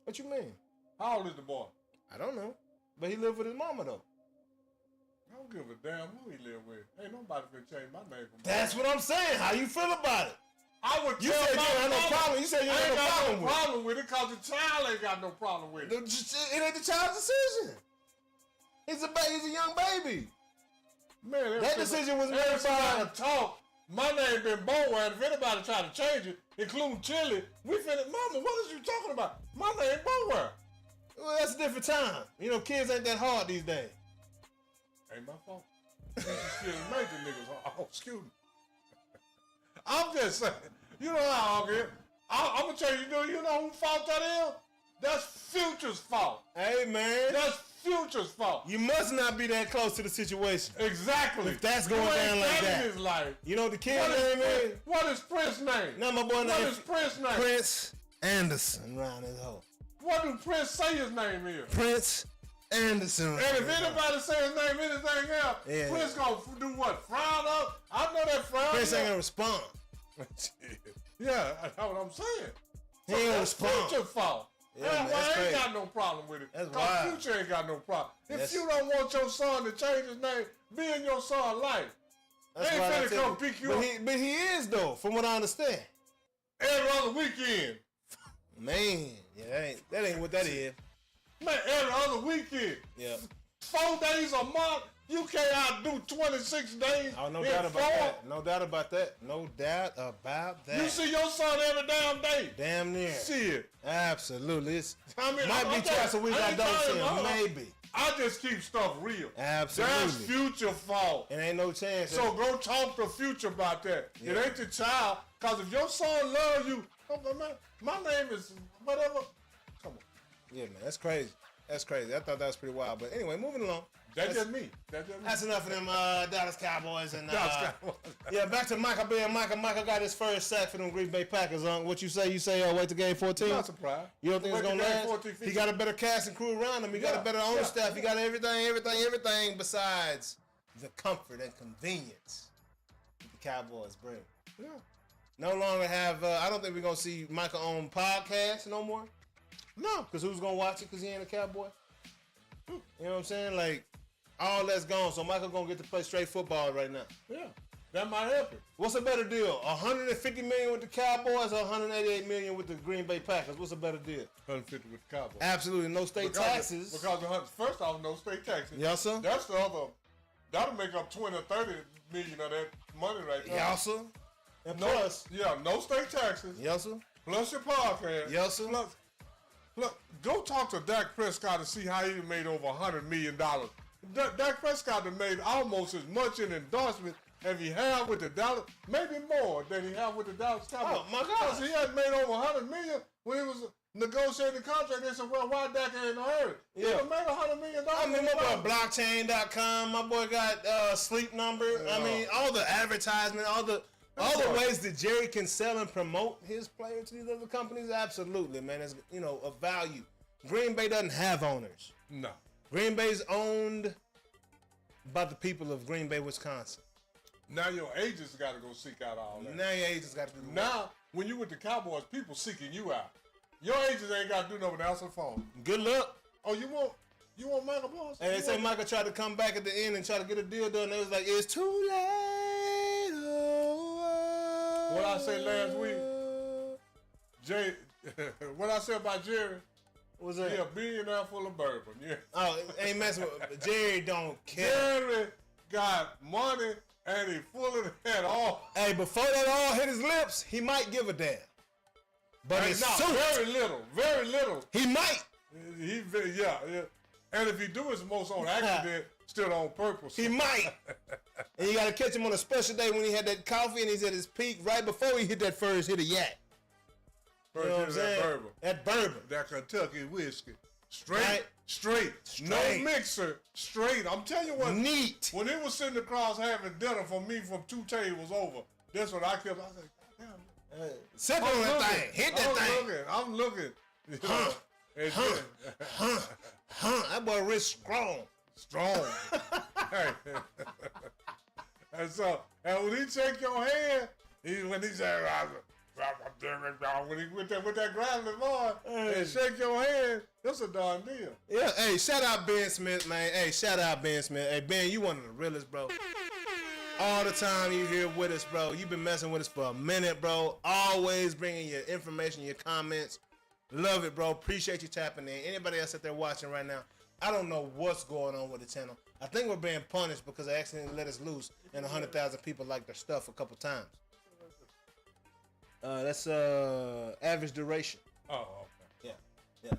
What you mean? How old is the boy? I don't know. But he lived with his mama, though. I don't give a damn who he live with. Ain't nobody finna change my name from That's what I'm saying. How you feel about it? I would you said you don't have no problem. You said you don't have no problem with it because the child ain't got no problem with it. It ain't the child's decision. He's a young baby. Man, that decision was made by a talk. My name been Bowen. If anybody try to change it, including Chili, we finna. Mama, what is you talking about? My name Bowen. Well, that's a different time. You know, kids ain't that hard these days. Ain't my fault. You still major niggas. Oh, excuse me. I'm just saying. You know how I get. I'm gonna tell you. You know whose fault that is? That's Future's fault. Hey man. That's Future's fault. You must not be that close to the situation. Exactly. If that's going down like that. His life. You know what the kid's name is? What is Prince's name? Now my boy name. What is Prince's name? Prince Anderson around his hole. What do Prince say his name is? Prince Anderson. And if anybody say his name anything else, Yeah. Prince gonna do what? Frown up? I know that frown. Prince ain't gonna respond. Yeah, that's what I'm saying. He ain't gonna respond. Future's fault. Yeah, That's man, why that's I ain't crazy. got no problem with it. That's Cause wild. Future ain't got no problem. If That's- you don't want your son to change his name, be in your son's life. That's They why I ain't finna tell come you. pick you but up he is though, from what I understand. every other weekend. Man, yeah, that ain't what that is. Man, every other weekend. Yeah. 4 days a month. You can't outdo 26 days. Oh, no in doubt about 4. that. No doubt about that. No doubt about that. You see your son every damn day. Damn near. Shit. Absolutely. It's, I mean, might be twice a week I ain't don't trying see to him. know. Maybe. I just keep stuff real. Absolutely. That's Future fault. It ain't no chance. So go talk to Future about that. Yeah. It ain't the child. Because if your son loves you, my name is whatever. Come on. Yeah, man. That's crazy. That's crazy. I thought that was pretty wild. But anyway, moving along. That's just me. That's just me. That's enough of them Dallas Cowboys. And Dallas Cowboys. yeah, back to Micah being Micah. Micah got his first sack for them Green Bay Packers. What you say? You say wait to game 14? Not surprised. You don't think it's Wait gonna till game last? 14, He got a better cast and crew around him. He got a better owner staff. He got everything besides the comfort and convenience that the Cowboys bring. Yeah. No longer have. I don't think we're gonna see Micah on podcast no more. No, because who's gonna watch it? Because he ain't a Cowboy. You know what I'm saying? Like all that's gone. So Micah gonna get to play straight football right now. Yeah. That might help him. What's a better deal? 150 million with the Cowboys or 188 million with the Green Bay Packers? What's a better deal? 150 with the Cowboys. Absolutely no state taxes. Because first off, no state taxes. Yes, sir. That's the other. That'll make up 20 or 30 million of that money right there. Yes, sir. And No, plus, no state taxes. yes, sir. Plus your podcast. Yes, sir. Look, go talk to Dak Prescott and see how he made over $100 million. Dak Prescott has made almost as much in endorsement as he had with the Dallas, maybe more than he had with the Dallas Cowboys. Oh, my God. Because he had made over $100 million when he was negotiating the contract. They said, well, why Dak ain't in a hurry? He Yeah. made $100 million. I mean, my boy blockchain.com. My boy got Sleep Number. I mean, all the advertisement, all the ways that Jerry can sell and promote his player to these other companies. Absolutely, man. It's a value. Green Bay doesn't have owners. No. Green Bay's owned by the people of Green Bay, Wisconsin. Now your agents got to go seek out all that. Now your agents got to do the work. Now, when you with the Cowboys, people seeking you out. Your agents ain't got to do nothing but answer the phone. Good luck. Oh, you want Micah Parsons? And they say Michael tried to come back at the end and try to get a deal done. They was like, it's too late. What I say last week, Jay, what I said about Jerry, What's that? he a billionaire full of bourbon. Yeah. Oh, ain't messing with Jerry. Don't care. Jerry got money and he full of that all. Hey, before that all hit his lips, he might give a damn. But Hey, it's no, soon. very little. He might. Yeah. And if he do it's most on accident, still on purpose. He might. And you got to catch him on a special day when he had that coffee and he's at his peak right before he hit that first hit of yak. First You know what I'm hit of saying? that bourbon. That bourbon. That Kentucky whiskey. Right. Straight. No Straight. mixer. Straight. I'm telling you what. Neat. When they was sitting across having dinner from me from 2 tables over, that's what I kept. I said, damn. Sip on that thing. Hit that thing. I'm looking. Huh. And That boy wrist strong. strong. Hey. And when he shake your hand, when he said, when he with that gravelly voice and shake your hand, that's a darn deal. Yeah, hey, shout out Ben Smith, man. Hey, shout out Ben Smith. Hey, Ben, you one of the realest, bro. All the time you here with us, bro. You've been messing with us for a minute, bro. Always bringing your information, your comments. Love it, bro. Appreciate you tapping in. Anybody else out there watching right now, I don't know what's going on with the channel. I think we're being punished because they accidentally let us loose and 100,000 people liked their stuff a couple times. That's average duration. Oh, okay. Yeah.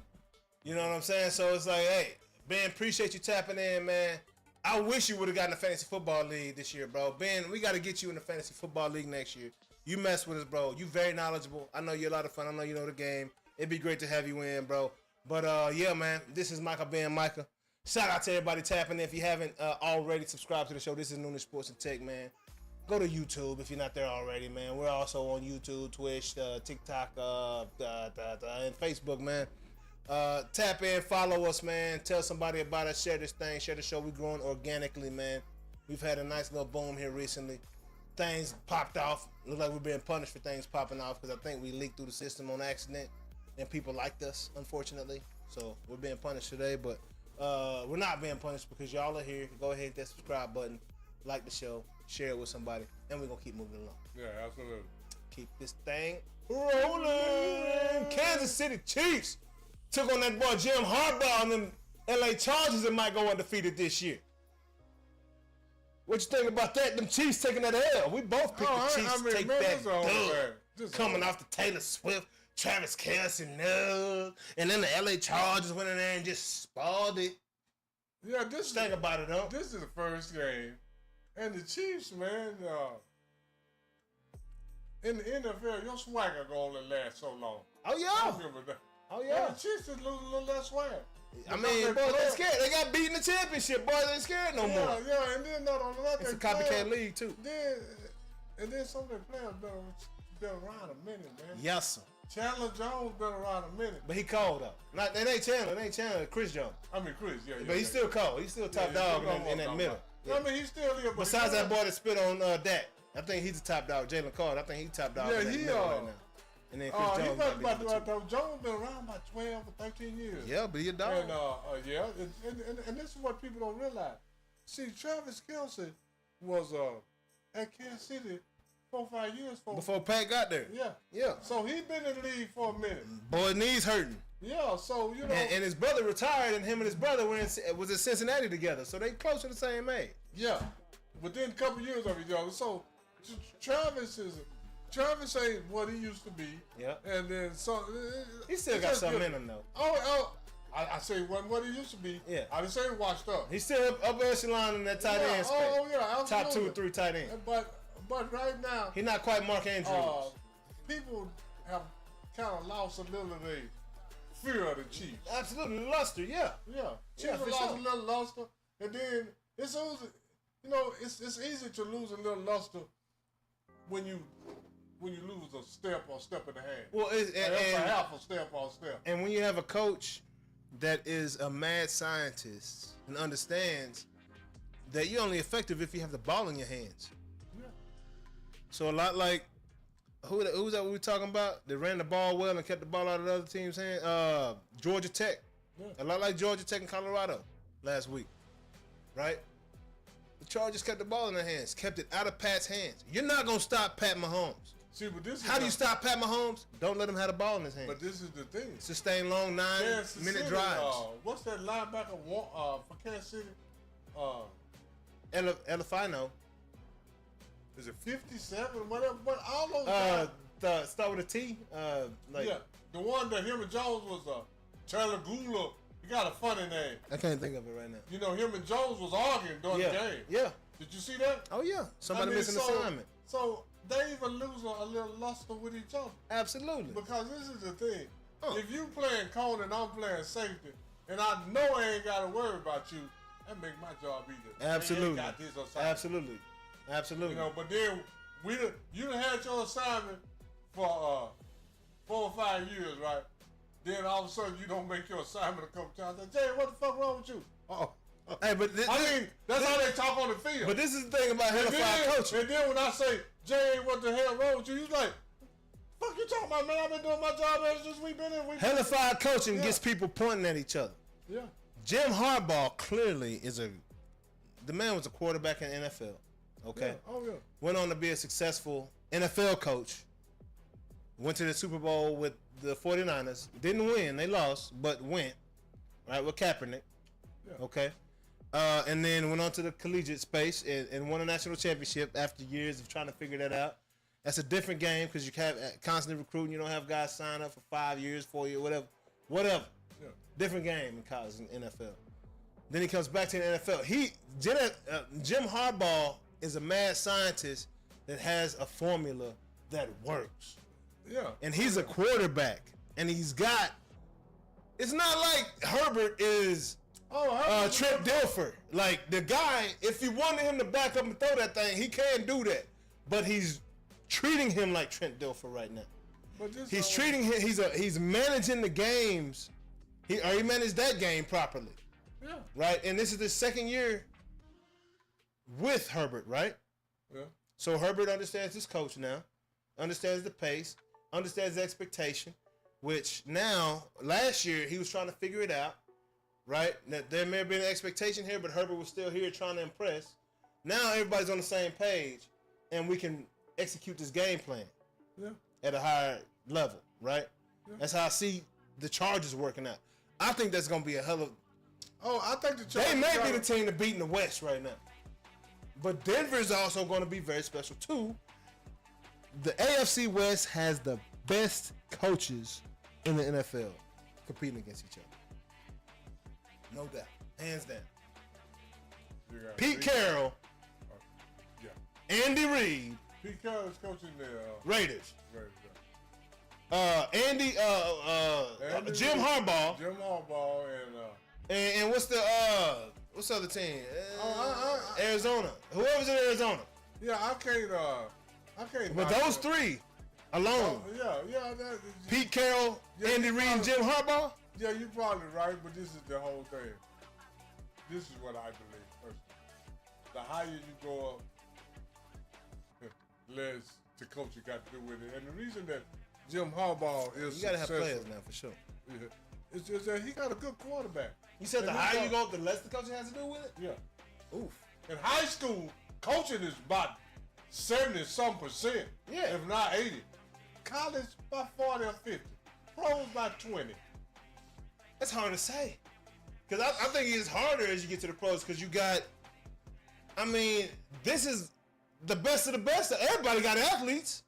You know what I'm saying? So it's like, hey, Ben, appreciate you tapping in, man. I wish you would have gotten the fantasy football league this year, bro. Ben, we got to get you in the fantasy football league next year. You mess with us, bro. You very knowledgeable. I know you're a lot of fun. I know you know the game. It'd be great to have you in, bro. But yeah, man, this is Micah being Micah. Shout out to everybody tapping in. If you haven't already subscribed to the show, this is Noonish Sports and Tech, man. Go to YouTube if you're not there already, man. We're also on YouTube, Twitch, TikTok, and Facebook, man. Tap in, follow us, man. Tell somebody about us. Share this thing. Share the show. We're growing organically, man. We've had a nice little boom here recently. Things popped off. Look like we're being punished for things popping off because I think we leaked through the system on accident and people liked us, unfortunately. So we're being punished today, but we're not being punished because y'all are here. Go ahead, hit that subscribe button, like the show, share it with somebody, and we're going to keep moving along. Yeah, absolutely. Keep this thing rolling. Kansas City Chiefs took on that boy Jim Harbaugh and them LA Chargers that might go undefeated this year. What you think about that? Them Chiefs taking that L. We both picked the Chiefs to take that dub. Coming off the Taylor Swift, Travis Kelce, and then the LA Chargers went in there and just spoiled it. Yeah, think about it, though. This is the first game. And the Chiefs, man, in the NFL, your swagger gonna only last so long. Oh, yeah. I remember that. Oh, yeah. And the Chiefs is losing a little less swag. I mean, boys, they're scared. They got beaten the championship. Boys ain't scared no more. Yeah, and then not only that, it's a copycat league, too. Then some of the players been around a minute, man. Yes, sir. Chandler Jones been around a minute. But he cold, though. It ain't Chandler. Chris Jones. I mean, Chris, yeah. But he's still cold. He's still top dog in that middle. Yeah. I mean, he's still here. Besides that boy that spit on Dak. I think he's the top dog. Jalen Carter. I think he's top dog in that middle right now. And then Chris Jones. Jones been around about 12 or 13 years. Yeah, but he a dog. And this is what people don't realize. See, Travis Kelce was at Kansas City 4 or 5 years before Pat got there. Yeah. So he been in the league for a minute. Boy, knees hurting. Yeah, so you know. And his brother retired, and him and his brother was in Cincinnati together, so they close to the same age. Yeah, within a couple years of each other. So Travis ain't what he used to be. Yeah. And then he still got something in him though. I say wasn't what he used to be. Yeah. I didn't say he washed up. He's still up echelon in that tight end space. Oh yeah, absolutely. Top 2 or 3 tight end. But right now he's not quite Mark Andrews. People have kind of lost a little of the fear of the Chiefs. Absolutely, luster. Yeah. Chiefs have lost a little luster, and then it's easy. You know, it's easy to lose a little luster when you lose a step or step in the hand. Well, it's a half a step or a step. And when you have a coach that is a mad scientist and understands that you're only effective if you have the ball in your hands. Yeah. So a lot like who's that we were talking about? They ran the ball well and kept the ball out of the other team's hand. Georgia Tech. Yeah. A lot like Georgia Tech and Colorado last week. Right? The Chargers kept the ball in their hands, kept it out of Pat's hands. You're not gonna stop Pat Mahomes. See, but this is how do you stop Pat Mahomes? Don't let him have the ball in his hands. But this is the thing. Sustain long 9-minute drives. What's that linebacker for Kansas City? Elefino. Is it 57? Whatever. What all those start with a T. Yeah, the one that him and Jones was Taylor Gula. He got a funny name. I can't think of it right now. You know, him and Jones was arguing during the game. Yeah. Did you see that? Oh yeah. Somebody missing an assignment. So they even lose a little luster with each other. Absolutely. Because this is the thing. If you playing corner and I'm playing safety, and I know I ain't got to worry about you, that make my job easier. Absolutely. Got this assignment. Absolutely. You know, but then you done had your assignment for 4 or 5 years, right? Then all of a sudden you don't make your assignment a couple times. Like, Jay, what the fuck wrong with you? Hey, but that's how they talk on the field. But this is the thing about hellified coaching. And then when I say, Jay, what the hell wrong with you? He's like, fuck you talking about, man? I've been doing my job ever since we've been in. Hellified coaching gets people pointing at each other. Yeah. Jim Harbaugh clearly the man was a quarterback in the NFL. Okay. Yeah. Oh yeah. Went on to be a successful NFL coach. Went to the Super Bowl with the 49ers. Didn't win. They lost, but went. Right, with Kaepernick. Yeah. Okay. And then went on to the collegiate space and won a national championship after years of trying to figure that out. That's a different game because you have constantly recruiting. You don't have guys sign up for 5 years, 4 years, whatever. Yeah. Different game in college and NFL. Then he comes back to the NFL. Jim Harbaugh is a mad scientist that has a formula that works. Yeah. And he's a quarterback. And it's not like Herbert is Trent Dilfer. Like, the guy, if you wanted him to back up and throw that thing, he can do that. But he's treating him like Trent Dilfer right now. He's treating him. He's managing the games. He managed that game properly. Yeah. Right? And this is the second year with Herbert, right? Yeah. So Herbert understands his coach now, understands the pace, understands the expectation, which now, last year, he was trying to figure it out, right? Now, there may have been an expectation here, but Herbert was still here trying to impress. Now everybody's on the same page, and we can execute this game plan at a higher level, right? Yeah. That's how I see the Chargers working out. I think that's going to be a hell of... I think the Chargers... They may be the team to beat in the West right now. But Denver's also going to be very special, too. The AFC West has the best coaches in the NFL competing against each other. No doubt. Hands down. Pete Carroll. Andy Reid. Pete Carroll is coaching the Raiders. Raiders. Jim Harbaugh. Jim Harbaugh and what's the other team? Arizona. Whoever's in Arizona. Yeah, I can't. But those three alone. Pete Carroll, Andy Reid, and Jim Harbaugh. Yeah, you're probably right, but this is the whole thing. This is what I believe personally. The higher you go up, less the coach you got to do with it. And the reason that Jim Harbaugh is you gotta have players now for sure. Yeah, it's just that he got a good quarterback. You said the higher you go up, the less the coach has to do with it? Yeah. Oof. In high school, coaching is about 70-some%. Yeah. If not 80. College, about 40 or 50. Pros, about 20. That's hard to say. Because I think it's harder as you get to the pros because you got, this is the best of the best. Everybody got athletes.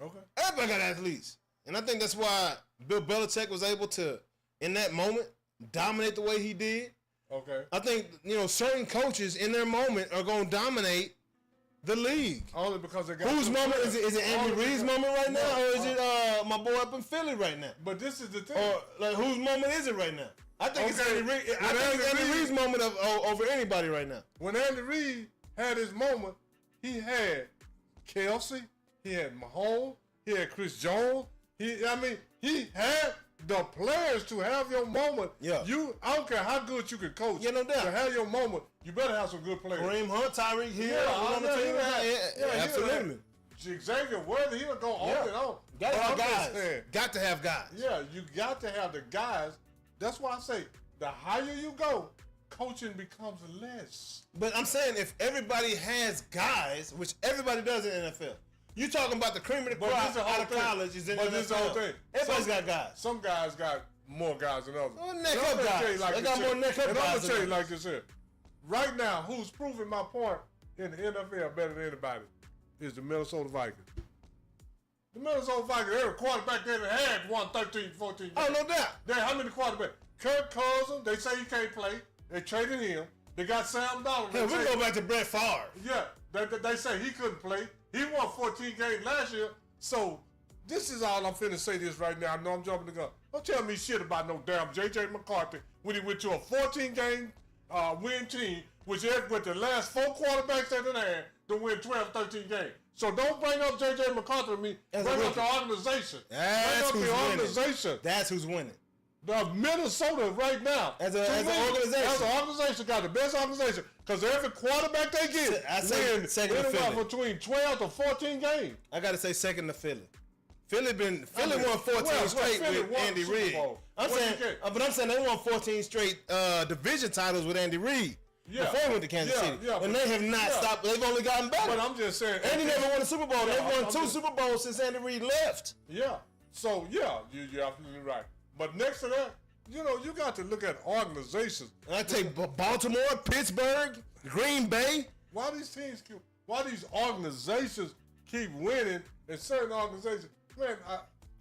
Okay. Everybody got athletes. And I think that's why Bill Belichick was able to, in that moment, dominate the way he did. Okay. I think, certain coaches in their moment are going to dominate the league. Only because they got... Whose moment? Is it Andy Reid's moment right now? Or is it my boy up in Philly right now? But this is the thing. Or, whose moment is it right now? I think it's Andy Reid. I think it's Andy Reid's moment over anybody right now. When Andy Reid had his moment, he had Kelsey, he had Mahomes, he had Chris Jones. He had the players to have your moment. Yeah. I don't care how good you can coach. Yeah, no doubt. To have your moment, you better have some good players. Kareem Hunt, Tyreek Hill, on the team. Absolutely. Xavier Worthy, he would go on and on. Got to have guys. Got to have guys. Yeah, you got to have the guys. That's why I say the higher you go, coaching becomes less. But I'm saying if everybody has guys, which everybody does in the NFL, you talking about the cream of the crop out of college is in the NFL. But this whole thing. Everybody's got guys. Some guys got more guys than others. Well, neck up guys. They got more neck up guys. And I'm going to tell you like this here. Right now, who's proving my point in the NFL better than anybody is the Minnesota Vikings. The Minnesota Vikings, every quarterback they had won 13, 14 games. Oh, no doubt. How many quarterbacks? Kirk Cousins, they say he can't play. They traded him. They got Sam Darnold. Hell, we go back to Brett Favre. Yeah, they say he couldn't play. He won 14 games last year. So, this is all I'm finna say this right now. I know I'm jumping the gun. Don't tell me shit about no damn J.J. McCarthy when he went to a 14-game win team, which with the last 4 quarterbacks that they had to win 12, 13 games. So don't bring up J.J. McCarthy to me. Bring up the organization. That's bring up the organization. Winning. That's who's winning. The Minnesota right now, as an organization, got the best organization because every quarterback they get wins anywhere between 12 to 14 games. I got to say second to Philly. Philly won 14 straight with Andy Reid. I'm saying they won 14 straight division titles with Andy Reid. Yeah. Before he went to Kansas City. And they have not stopped. They've only gotten better. But I'm just saying. Andy never won a Super Bowl. They've won 2 Super Bowls since Andy Reid left. Yeah. So, you're absolutely right. But next to that, you got to look at organizations. And I take Baltimore, Pittsburgh, Green Bay. Why these organizations keep winning and certain organizations? Man,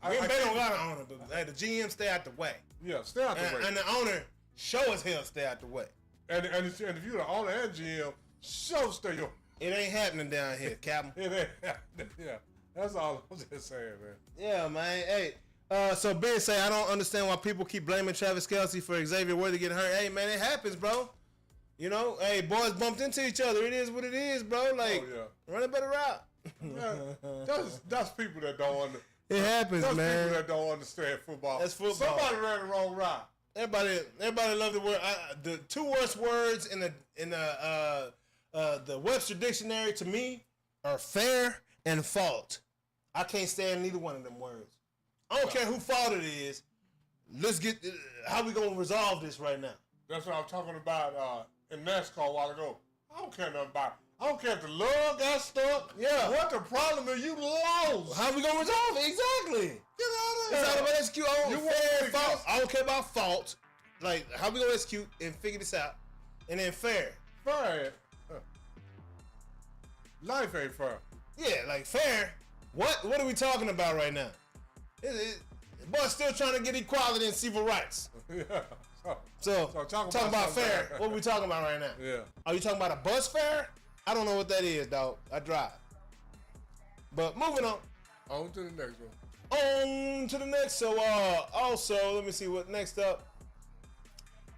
Green Bay don't got an owner, but the GM stay out the way. Yeah, stay out the way. And the owner sure as hell stay out the way. And if you're the owner and GM, sure stay your. It ain't happening down here, Captain. It ain't happening. Yeah, that's all I'm just saying, man. Yeah, man. Hey, So Ben say, I don't understand why people keep blaming Travis Kelce for Xavier Worthy getting hurt. Hey, man, it happens, bro. You know, hey, boys bumped into each other. It is what it is, bro. Like, run a better route. Yeah, that's people that don't understand. It happens, that's man. People that don't understand football. That's football. Somebody ran the wrong route. Everybody love the word. The two worst words in the Webster dictionary to me are fair and fault. I can't stand neither one of them words. I don't care who fault it is. Let's get how we gonna resolve this right now. That's what I'm talking about in NASCAR a while ago. I don't care nothing about it. I don't care if the lug got stuck. Yeah. What the problem is? You lost. How we gonna resolve it? Exactly. Get out of here. It's all about execute. You Fault. I don't care about fault. Like how we gonna execute and figure this out, and then fair. Fair. Life ain't fair. Yeah, like fair. What are we talking about right now? Boy's still trying to get equality and civil rights. Yeah. So talk about fair. What are we talking about right now? Yeah. Are you talking about a bus fare? I don't know what that is, dog. I drive. But moving on. On to the next one. On to the next. So also, let me see what next up.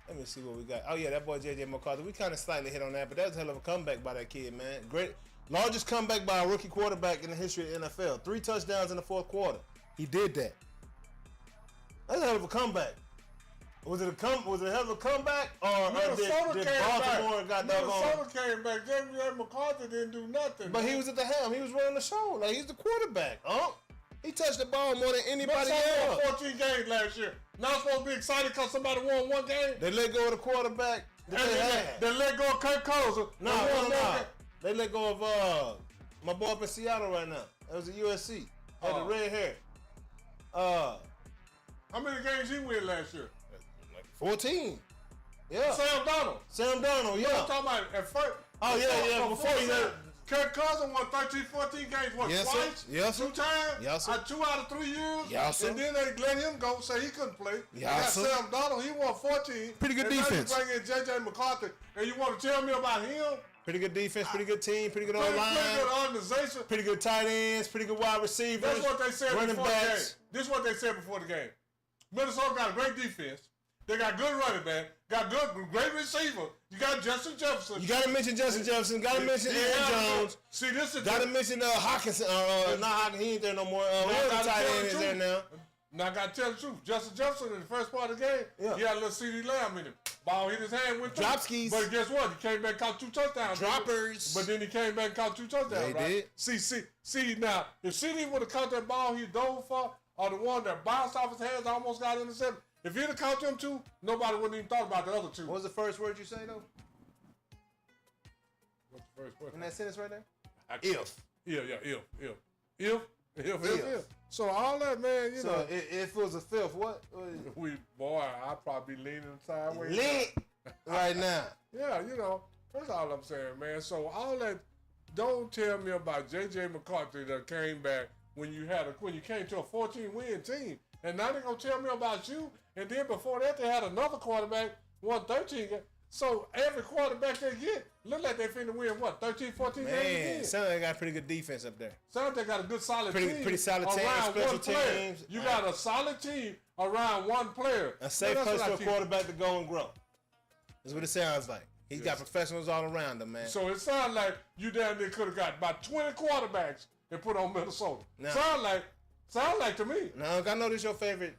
Let me see what we got. Oh yeah, that boy JJ McCarthy. We kind of slightly hit on that, but that was a hell of a comeback by that kid, man. Great. Largest comeback by a rookie quarterback in the history of the NFL. 3 touchdowns in the fourth quarter. He did that. That's a hell of a comeback. Was it a hell of a comeback, or did Baltimore got Minnesota came back. JJ McCarthy didn't do nothing. But he was at the helm. He was running the show. Like he's the quarterback. He touched the ball more than anybody else. Minnesota won 14 games last year. Not supposed to be excited because somebody won 1 game. They let go of the quarterback. They let go of Kirk Cousins. No. They let go of my boy up in Seattle right now. That was at USC. Had the red hair. How many games he win last year? Like 14. Yeah. Sam Darnold, yeah. I'm talking about at first. Before he had... Kirk Cousins won 13, 14 games. What, yes, twice? Sir. Yes, sir. 2 times? Yes, sir. 2 out of 3 years? Yes, sir. And then they let him go, say he couldn't play. Yes, you got Sam Darnold, he won 14. Pretty good defense. Now you bring in J.J. McCarthy, and you want to tell me about him? Pretty good defense, pretty good team, pretty good Pretty O-line. good organization. Pretty good tight ends, pretty good wide receivers. That's what they said running before backs. the game. This is what they said before the game. Minnesota got a great defense. They got good running back. Got great receiver. You got Justin Jefferson. You got to mention Justin Jefferson. Got to mention Aaron Jones. See, this is got to mention Hawkinson. Not Hawkinson. He ain't there no more. Whoever tight end is there now. Now I got to tell the truth. Justin Jefferson in the first part of the game, he had a little CD Lamb in him. Ball hit his hand, went through. Drop skis. But guess what? He came back, caught 2 touchdowns. Droppers. But then he came back and caught 2 touchdowns, Yeah, he right? did. See now, if CD would have caught that ball he dove for, or the one that bounced off his hands, almost got intercepted, if he'd have caught them 2, nobody wouldn't even thought about the other 2. What was the first word you say, though? What's the first word? In that sentence right there? If. If. So all that, man, you know. If it was a fifth, what? I'd probably be leaning sideways. Lit right now. Yeah, you know, that's all I'm saying, man. So all that, don't tell me about J.J. McCarthy that came back when you came to a 14-win team. And now they're going to tell me about you. And then before that, they had another quarterback, won 13 games. So every quarterback they get, look like they finna win, 13, 14 games again. Sound like they got pretty good defense up there. Sound like they got a good solid team. Pretty solid team, around special one player. teams. You got a solid team around one player. A safe place for a quarterback to go and grow. That's what it sounds like. He's got professionals all around him, man. So it sounds like you down there could have got about 20 quarterbacks and put on Minnesota. No. Sound like to me. Now, I know this your favorite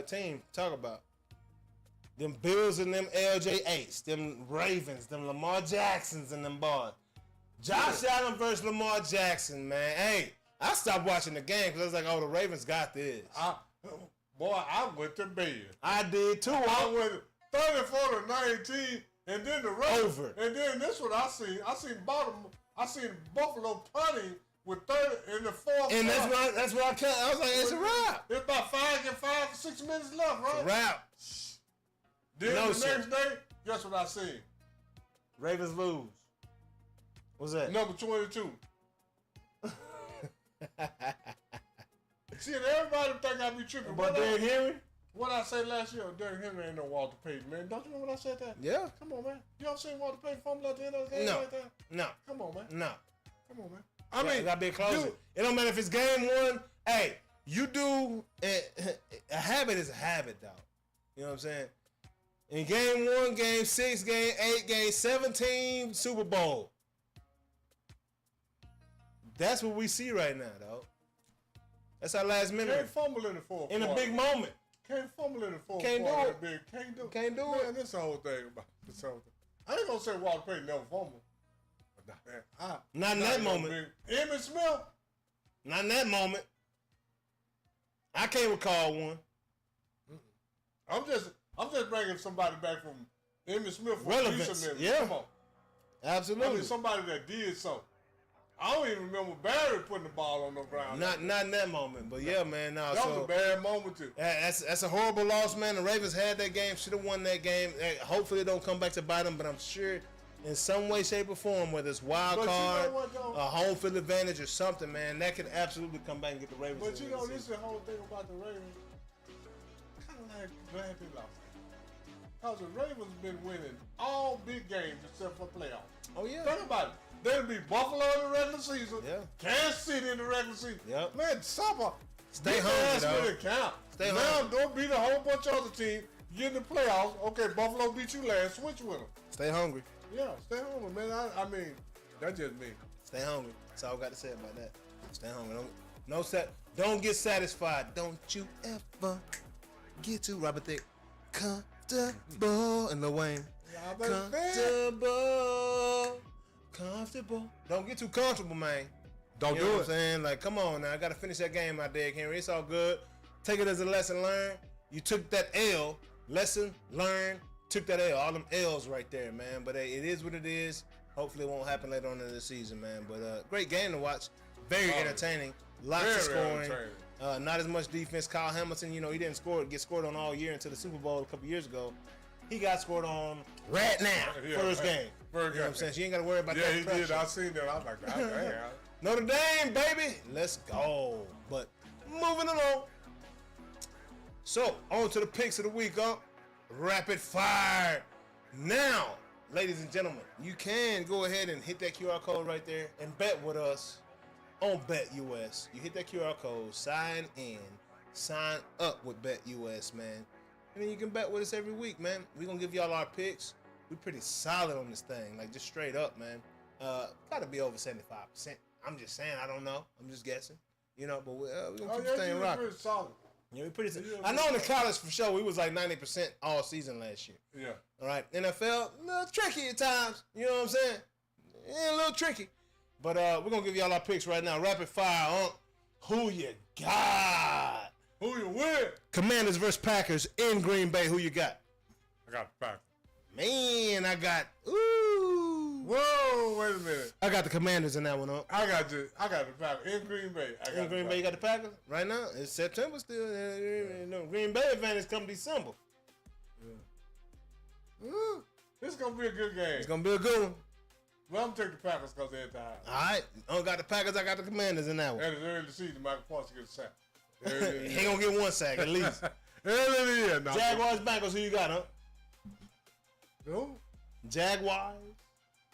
team to talk about. Them Bills and them LJ8s, them Ravens, them Lamar Jacksons and them boys. Josh Allen versus Lamar Jackson, man. Hey, I stopped watching the game because I was like, oh, the Ravens got this. I went to bed. I did too. I went 34-19, and then the Ravens. Over. And then this what I seen. I seen Buffalo punting with 30 in the fourth. And that's what I kept. I was like, it's a wrap. It's about 5 or 6 minutes left, right? It's a wrap. Then the next day, guess what I seen? Ravens lose. What's that? Number 22. See, everybody think I be tripping. But Derrick Henry? What I said last year, Derrick Henry ain't no Walter Payton, man. Don't you remember when I said that? Yeah. Come on, man. You ever seen Walter Payton fumble at the end of the game like that? No. Come on, man. No. Come on, man. I mean, it gotta be closer. It don't matter if it's game 1. Hey, you do a habit is a habit, dog. You know what I'm saying? In game 1, game 6, game 8, game 17, Super Bowl. That's what we see right now, dog. That's our last memory. Can't fumble in the fourth In quarter. a big moment. Can't fumble in the fourth Can't do quarter. it. Can't do it. Can't do Man, it. this the whole thing about this whole thing. I ain't gonna say Walter Payton never fumbled. Not in that moment. Emmitt Smith. Not in that moment. I can't recall one. I'm just bringing somebody back from Emmitt Smith for Relevance, recently. yeah. Come on. Absolutely. I mean, somebody that did something. I don't even remember Barry putting the ball on the ground. Not in that moment, but yeah, man. No, That was a bad moment too. That's a horrible loss, man. The Ravens had that game, should have won that game. Hopefully, it don't come back to bite them, but I'm sure in some way, shape, or form, whether it's wild But you card, know what, though? a home field advantage, or something, man, that could absolutely come back and get the Ravens. But you in know, the this is season. the whole thing about the Ravens. Kind of like glad they lost. Because the Ravens been winning all big games except for playoffs. Oh yeah. Think about it. They'll be Buffalo in the regular season. Yeah. Kansas City in the regular season. Yep. Man, stop. Stay Get hungry, their ass dog. when it count. Stay now hungry. don't beat a whole bunch of other teams. Get in the playoffs. Okay, Buffalo beat you last. Switch with them. Stay hungry. Yeah, stay home, man. I mean, that's just me. Stay hungry. That's all I got to say about that. Stay hungry. Don't get satisfied. Don't you ever get too Robert Thicke comfortable and Lil Wayne. Comfortable. Don't get too comfortable, man. Don't You know what I'm saying? Like, come on now. I got to finish that game out there, Henry. It's all good. Take it as a lesson learned. You took that L. Lesson learned. Took that L. All them L's right there, man. But hey, it is what it is. Hopefully it won't happen later on in the season, man. But great game to watch. Very entertaining. Lots of scoring. Not as much defense. Kyle Hamilton, you know, he didn't get scored on all year until the Super Bowl a couple years ago. He got scored on right now. First game. You know what I'm saying? She ain't got to worry about that. Yeah, he did. I seen that. I was like, damn. Notre Dame, baby. Let's go. But moving along. So, on to the picks of the week, huh? Rapid fire. Now, ladies and gentlemen, you can go ahead and hit that QR code right there and bet with us on BetUS. You hit that QR code, sign in, sign up with BetUS, man. And then you can bet with us every week, man. We're going to give y'all our picks. We're pretty solid on this thing, like just straight up, man. Got to be over 75%. I'm just saying, I don't know. I'm just guessing. You know, but we're going to keep this thing rocking. Pretty solid. Yeah, we pretty. I know in the college for sure we was like 90% all season last year. Yeah. All right, NFL a little tricky at times. You know what I'm saying? Yeah, a little tricky. But we're gonna give y'all our picks right now. Rapid fire on who you got. Who you with? Commanders versus Packers in Green Bay. Who you got? I got the Packers. Man, I got. Whoa, wait a minute. I got the Commanders in that one. Up. I got the Packers in Green Bay. In Green Bay, you got the Packers right now. It's September still. Green Bay advantage come December. This is gonna be a good game. It's gonna be a good one. Well, I'm taking the Packers because they're at the high. All right, I don't got the Packers. I got the Commanders in that one. And it's early season. Micah Parsons gets a sack. He gonna get one sack at least. Early in the year. No. Jaguars, Bengals. Who you got, huh? Who? Jaguars.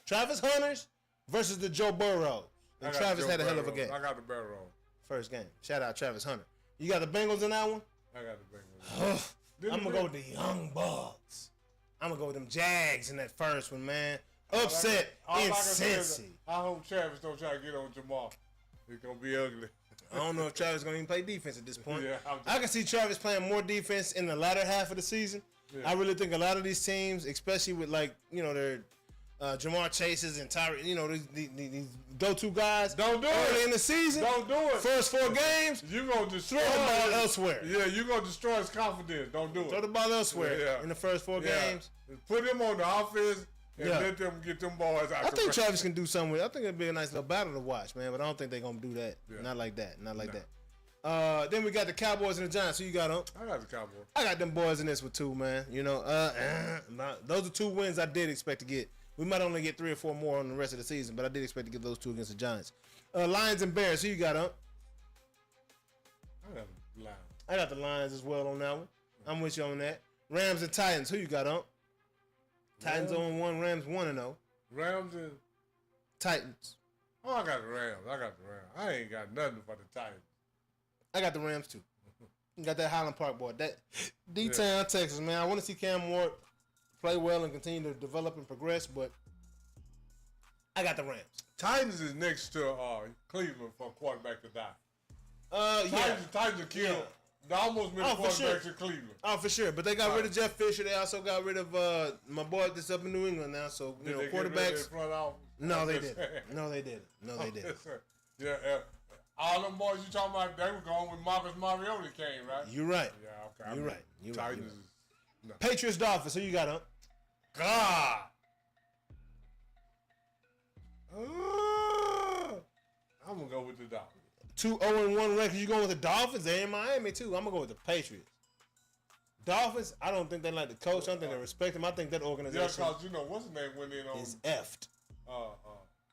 Travis Hunters versus the Joe Burrow. And Travis had a hell of a game. I got the Barrow. First game. Shout out Travis Hunter. You got the Bengals in that one? I got the Bengals. I'm going to go with the Young Bucks. I'm going to go with them Jags in that first one, man. Upset in Cincy. I hope Travis don't try to get on Jamal. It's going to be ugly. I don't know if Travis is going to even play defense at this point. Yeah, I can see Travis playing more defense in the latter half of the season. Yeah. I really think a lot of these teams, especially with their Jamar Chases and Tyree, these go-to guys. Don't do early it in the season. Don't do it. First 4 games. You're going to destroy the ball elsewhere. Yeah, you're going to destroy his confidence. Don't do it. Throw the ball elsewhere in the first 4 games. Put him on the offense and let them get them boys out. I think Travis can do something with it. I think it'd be a nice little battle to watch, man, but I don't think they're going to do that. Yeah. Not like that. Then we got the Cowboys and the Giants. Who you got on? I got the Cowboys. I got them boys in this one too, man. Those are 2 wins I did expect to get. We might only get 3 or 4 more on the rest of the season, but I did expect to get those 2 against the Giants. Lions and Bears. Who you got on? I got the Lions. I got the Lions as well on that one. I'm with you on that. Rams and Titans. Who you got on? Titans 0-1, Rams 1-0. Rams and Titans. Oh, I got the Rams. I ain't got nothing for the Titans. I got the Rams too. You got that Highland Park boy. That D-Town, Texas, man. I want to see Cam Ward play well and continue to develop and progress, but I got the Rams. Titans is next to Cleveland for a quarterback to die. Titans are killed. They almost been quarterbacks in Cleveland. Oh, for sure. But they got rid of Jeff Fisher. They also got rid of my boy that's up in New England now. So, quarterbacks. No, they didn't. No, they didn't. Yeah, all them boys you talking about, they were going when Marcus Mariota came, right? You're right. Yeah, okay. You're right. Titans is... No. Patriots, Dolphins. Who you got, huh? God. I'm going to go with the Dolphins. 2-0-1 record. You going with the Dolphins? They're in Miami, too. I'm going to go with the Patriots. Dolphins, I don't think they like the coach. I don't think they respect him. I think that organization because, what's his name went in on... is effed.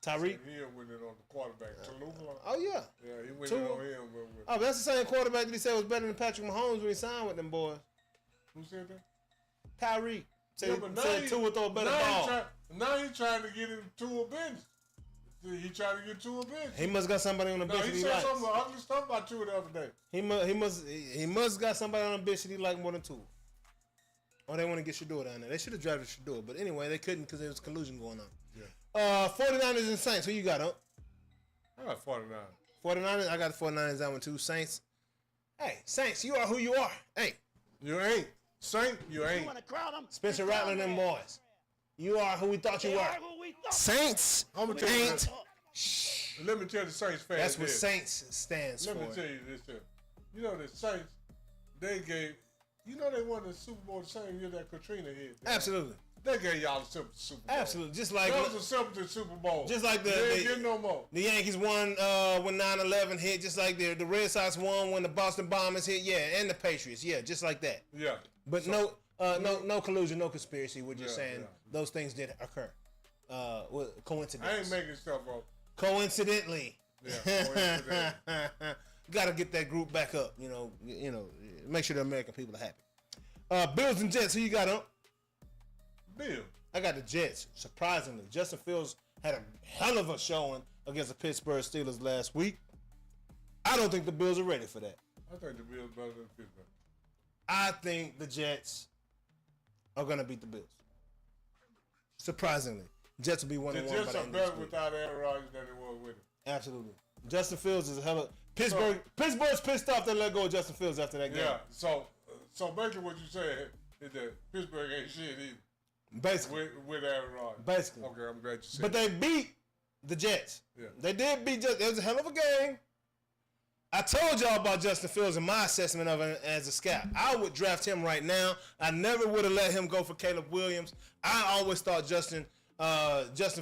Tyreek? He went in on the quarterback. Tallulah. Oh, yeah. Yeah, he went in on him. Oh, that's the same quarterback that he said was better than Patrick Mahomes when he signed with them boys. Who said that? Tyreek. Said Tua throw a better ball. Now he's trying to get him to a bench. He tried to get to a bench. He must got somebody on the bench that he likes. He said something ugly stuff about Tua the other day. He must got somebody on the bench that he like more than Tua. Or they want to get Shador down there. They should have drafted Shador, but anyway, they couldn't because there was collusion going on. Yeah. 49ers and Saints. Who you got, huh? I got 49. 49ers. I got the 49ers down with 2. Saints. Hey, Saints, you are who you are. Hey. You ain't. Saint, you ain't. Spencer Rattler and them boys. You are who we thought you were. Saints ain't. Let me tell the Saints fans. That's what Saints stands for. Let me tell you this here. The Saints, they gave, they won the Super Bowl the same year that Katrina hit. Absolutely. They gave y'all the Super Bowl. Absolutely. Just like that was a simple Super Bowl. Just like they didn't get no more. The Yankees won when 9/11 hit. Just like the Red Sox won when the Boston Bombers hit. Yeah, and the Patriots. Yeah, just like that. Yeah. But no collusion, no conspiracy. We're just saying those things did occur. Coincidence. I ain't making stuff up. Coincidentally. Yeah. Got to get that group back up. Make sure the American people are happy. Bills and Jets. Who you got, huh? Bill. I got the Jets. Surprisingly, Justin Fields had a hell of a showing against the Pittsburgh Steelers last week. I don't think the Bills are ready for that. I think the Bills better than Pittsburgh. I think the Jets are going to beat the Bills. Surprisingly. Jets will be 1-1 by the end of this week. The Jets are better without Aaron Rodgers than it was with him. Absolutely. Justin Fields is a hell of... Pittsburgh's pissed off they let go of Justin Fields after that game. Yeah, so basically what you said is that Pittsburgh ain't shit either. Basically. With Aaron Rodgers. Basically. Okay, I'm glad you said But they beat the Jets. Yeah. They did beat Jets. It was a hell of a game. I told y'all about Justin Fields and my assessment of him as a scout. I would draft him right now. I never would have let him go for Caleb Williams. I always thought Justin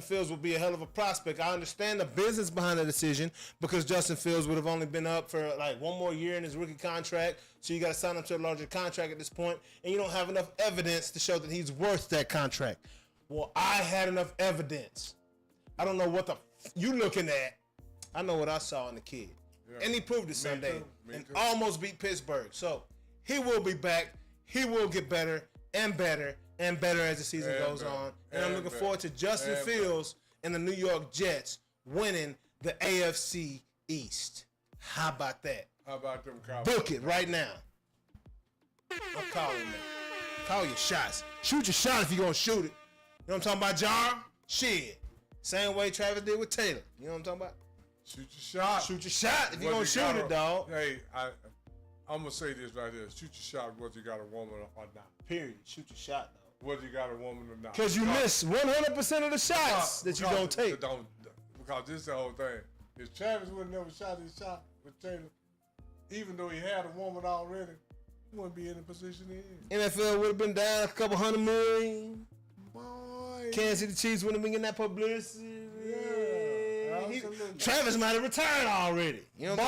Fields would be a hell of a prospect. I understand the business behind the decision because Justin Fields would have only been up for like one more year in his rookie contract. So you got to sign him to a larger contract at this point, and you don't have enough evidence to show that he's worth that contract. Well, I had enough evidence. I don't know what you looking at. I know what I saw in the kid. Yeah. And he proved it Sunday and almost beat Pittsburgh. So he will be back. He will get better and better and better as the season goes on. And I'm looking forward to Justin Fields and the New York Jets winning the AFC East. How about that? How about them Cowboys? Book it right now. I'm calling it. Call your shots. Shoot your shot if you're going to shoot it. You know what I'm talking about, Jar? Shit. Same way Travis did with Taylor. You know what I'm talking about? Shoot your shot. Shoot your shot if you're going to shoot it, dog. Hey, I'm going to say this right here. Shoot your shot whether you got a woman or not. Period. Shoot your shot, dog. Whether you got a woman or not. Because you miss 100% of the shots that you don't take. Because this is the whole thing. If Travis would have never shot his shot with Taylor, even though he had a woman already, he wouldn't be in the position he is. NFL would have been down a couple $100 million. Boy. Kansas City Chiefs wouldn't have been getting that publicity. Yeah, absolutely. Travis might have retired already. You know what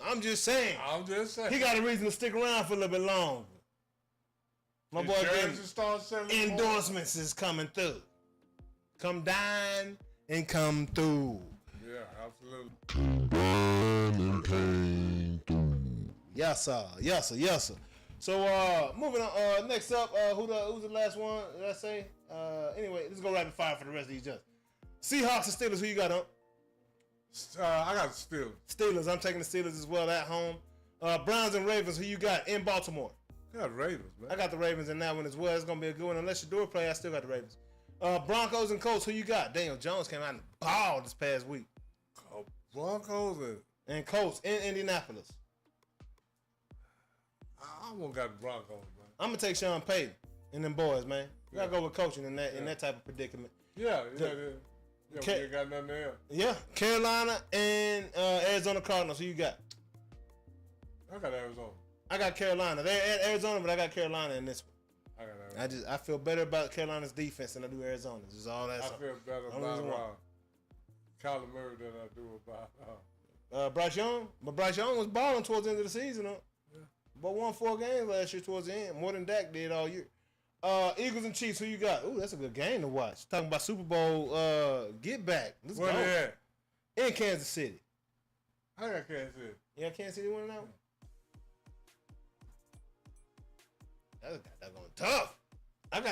I'm saying? I'm just saying. He got a reason to stick around for a little bit longer. My boy endorsements is coming through. Come dine and come through. Yeah, absolutely. Come dine and came through. Yes, sir. Yes, sir. Yes, sir. So, moving on. Next up, who's the last one? Did I say? Anyway, let's go rapid fire for the rest of these judges. Seahawks and Steelers. Who you got, huh? I got Steelers. Steelers. I'm taking the Steelers as well at home. Browns and Ravens, who you got in Baltimore? I got Ravens, man. I got the Ravens in that one as well. It's going to be a good one. Unless Shador play, I still got the Ravens. Broncos and Colts, who you got? Daniel Jones came out and balled this past week. Broncos and Colts in Indianapolis. I won't got the Broncos, man. I'm going to take Sean Payton and them boys, man. You got to go with coaching in that type of predicament. Yeah. We ain't got nothing else. Yeah, Carolina and Arizona Cardinals. Who you got? I got Arizona. I got Carolina. They're at Arizona, but I got Carolina in this one. I got Arizona. I feel better about Carolina's defense than I do Arizona's. Is all that. I feel better about Kyler Murray than I do about Bryce Young. But Bryce Young was balling towards the end of the season, huh? Yeah. But won 4 games last year towards the end, more than Dak did all year. Eagles and Chiefs, who you got? Ooh, that's a good game to watch. Talking about Super Bowl get back. Let's go. Where they at? In Kansas City. I got Kansas City. Yeah, Kansas City winning that one? That's going tough. I'm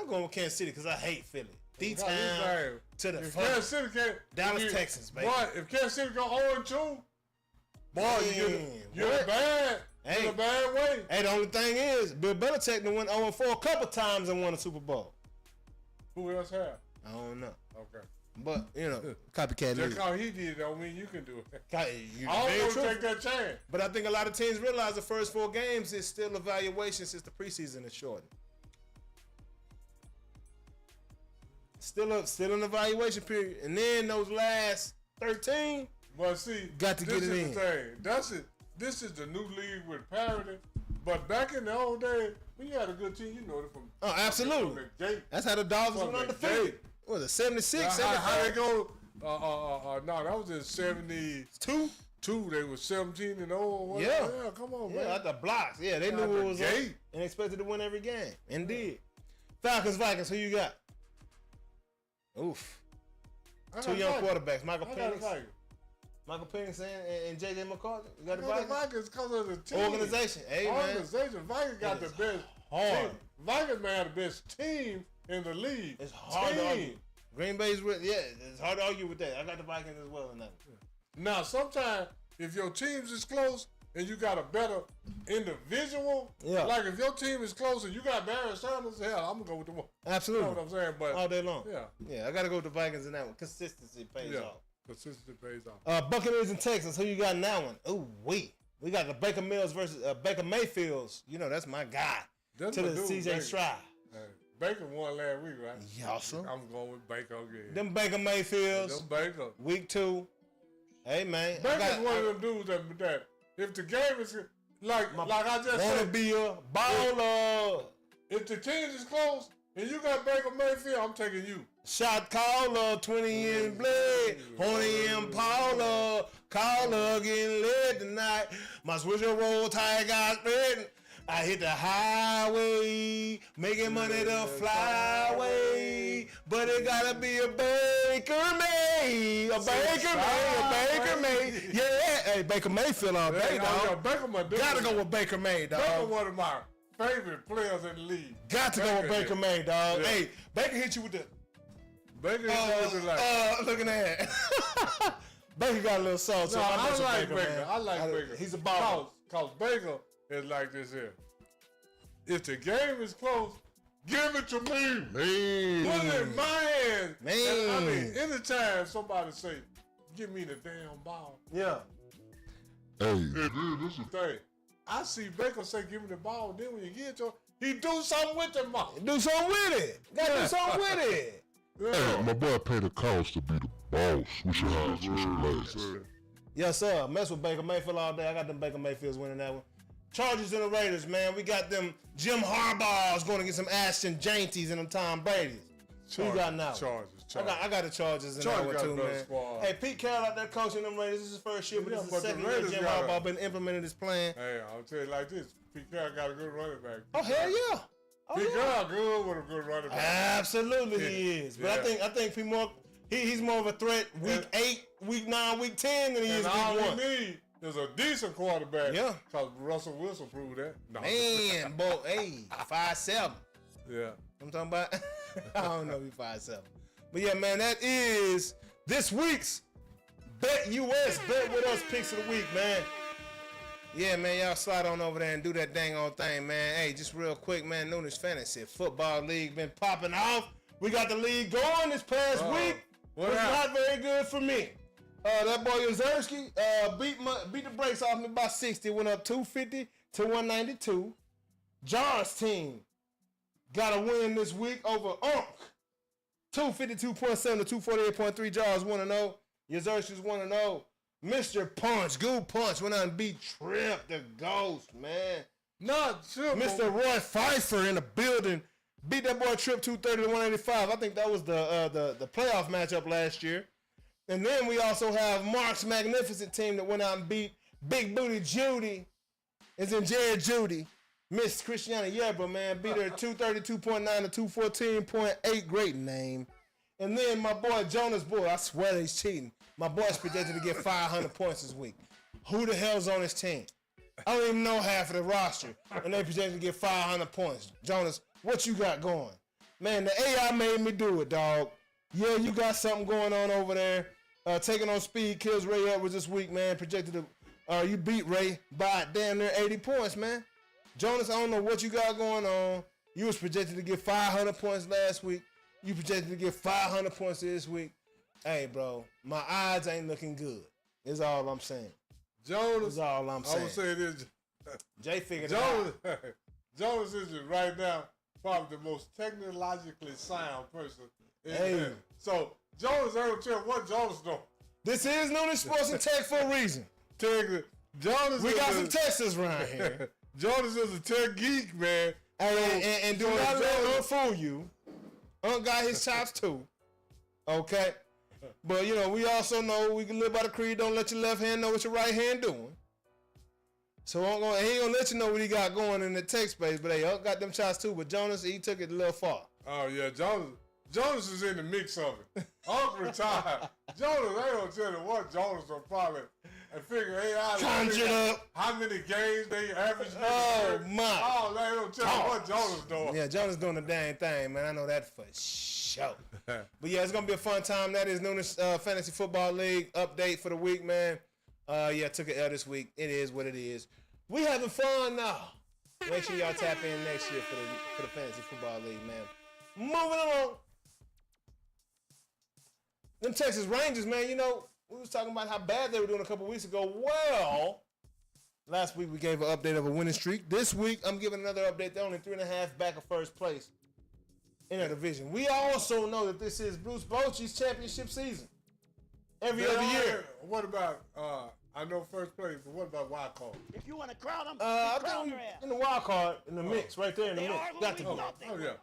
going with Kansas City because I hate Philly. D-Town to the front. Kansas City can't. Dallas, Texas, baby. Boy, if Kansas City go 0-2, boy, you're in a bad way. Hey, the only thing is, Bill Belichick done went 0-4 a couple times and won a Super Bowl. Who else have? I don't know. Okay. But, copycat just because he did it don't mean you can do it. I don't take that chance. But I think a lot of teams realize the first 4 games is still evaluation since the preseason is shortened. Still an evaluation period. And then those last 13, but see, got to get it in. That's it. This is the new league with parity. But back in the old days, when you had a good team, you know it from. Oh, absolutely. From the gate. That's how the Dolphins went undefeated. What was it, 76, 75? How they go? No, that was in 72. They were 17-0. Yeah, come on, man. Yeah, at the blocks. Yeah, they knew what was up and expected to win every game. And did. Falcons, Vikings, who you got? Oof. 2 young quarterbacks. Michael Penix and J.J. McCarthy. You got the Vikings because of the team. Organization. Hey, Organization. Vikings got the best hard. team. Vikings, man, the best team in the league. It's hard to argue. Green Bay's it's hard to argue with that. I got the Vikings as well in that. Now, sometimes if your teams is close and you got a better individual, like if your team is close and you got Barry Sanders, hell, I'm gonna go with the one. Absolutely. You know what I'm saying? But all day long. Yeah, I gotta go with the Vikings in that one. Consistency pays off. Consistency pays off. Buccaneers and Texans. Who you got in that one? Ooh, we got the Baker Mills versus Baker Mayfields. Das my guy. That's to the CJ Stroud. Baker won last week, right? Yeah, sir. I'm going with Baker again. Them Baker Mayfields. Them Baker. Week 2. Hey, man. Baker's one of them dudes that if the game is like I just said, wanna be a baller. If the team is close and you got Baker Mayfield, I'm taking you. Shot caller, 20 in blade, Horny and Paula, caller getting lit tonight. My swisher roll tire got spreading. I hit the highway, making money the flyway, but it gotta be a Baker May, a Baker May. Yeah, hey, Baker Mayfield all day, dog. Gotta go with Baker May, dog. Baker one of my favorite players in the league. Got to go with Baker May, dog. Yeah. Hey, Baker hit you with the. Baker hit you with the looking at that. Baker got a little sauce. No, I like Baker. I like Baker. He's a baller. Cause Baker is like this here. If the game is close, give it to me. Man. Put it in my hands. Man. I mean, anytime somebody say, give me the damn ball. Yeah. Hey, this is thing. I see Baker say, give me the ball. Then when you get it to him, he do something with the ball. Do something with it. Gotta do something with it. Yeah. Hey, my boy paid the cost to be the boss. We should last. Yes, sir. Mess with Baker Mayfield all day. I got them Baker Mayfields winning that one. Chargers and the Raiders, man. We got them Jim Harbaugh's going to get some Ashton Janties and them Tom Brady's. Who you got now? Chargers. I got the Chargers in that one too, man. Squad. Hey, Pete Carroll out there coaching them Raiders. This is his first year, but this is the second year Jim Harbaugh been implementing his plan. Hey, I'll tell you like this. Pete Carroll got a good running back. Oh, hell yeah. Pete Carroll good with a good running back. Absolutely he is. But I think he's more of a threat week 8, week 9, week 10 than he is week 1. All he need is a decent quarterback. Yeah. Because Russell Wilson proved that. No. Man, boy, hey, 5'7". Yeah. I'm talking about, I don't know if he's 5'7". But yeah, man, that is this week's Bet US, Bet With Us picks of the week, man. Yeah, man, y'all slide on over there and do that dang old thing, man. Hey, just real quick, man, Noonish Fantasy Football League been popping off. We got the league going this past week. It was not very good for me. That boy Yuzerski beat the brakes off me by 60. Went up 250 to 192. John's team got a win this week over Unk. 252.7 to 248.3. Jaws 1-0. Yuzerski's 1-0. Mr. Punch, Goo Punch, went out and beat Trip the Ghost, man. Not Trip. Mr. Roy Pfeiffer in the building. Beat that boy Trip 230 to 185. I think that was the playoff matchup last year. And then we also have Mark's magnificent team that went out and beat Big Booty Judy. It's in Jared Judy. Miss Christiana Yerba, man. Beat her 232.9 to 214.8. Great name. And then my boy Jonas Bull. I swear he's cheating. My boy's projected to get 500 points this week. Who the hell's on his team? I don't even know half of the roster. And they projected to get 500 points. Jonas, what you got going? Man, the AI made me do it, dog. Yeah, you got something going on over there. Taking on speed kills Ray Edwards this week, man. Projected to, you beat Ray by damn near 80 points, man. Jonas, I don't know what you got going on. You was projected to get 500 points last week. You projected to get 500 points this week. Hey, bro, my odds ain't looking good. Is all I'm saying. Jonas, is all I'm saying. I would say this. Jay figured it out. Jonas is right now probably the most technologically sound person. Hey. So, Jonas, I don't tell what Jonas doing. This is Noonish Sports and Tech for a reason. Jonas, we got some Texas around here. Jonas is a tech geek, man. And do not let him fool you. Got his chops too. Okay? But, you know, we also know we can live by the creed, don't let your left hand know what your right hand doing. So he ain't going to let you know what he got going in the tech space. But, hey, got them chops too. But Jonas, he took it a little far. Oh, yeah. Jonas is in the mix of it. Uncle retired. Jonas, they don't tell you what Jonas will probably and figure, hey, how many games they average. Oh, my. Oh, they don't tell you what Jonas doing. Yeah, Jonas doing the dang thing, man. I know that for sure. But, yeah, it's going to be a fun time. That is Noonish Fantasy Football League update for the week, man. Yeah, took an L this week. It is what it is. We having fun now. Make sure y'all tap in next year for the Fantasy Football League, man. Moving along. Them Texas Rangers, man, you know, we was talking about how bad they were doing a couple weeks ago. Well, last week we gave an update of a winning streak. This week, I'm giving another update. They're only 3.5 back of first place in their division. We also know that this is Bruce Bochy's championship season. Every other year. What about, I know first place, but what about wild card? If you want to crown them, I think in the wild card, in the mix, right there in the mix. Got to be. Oh, yeah.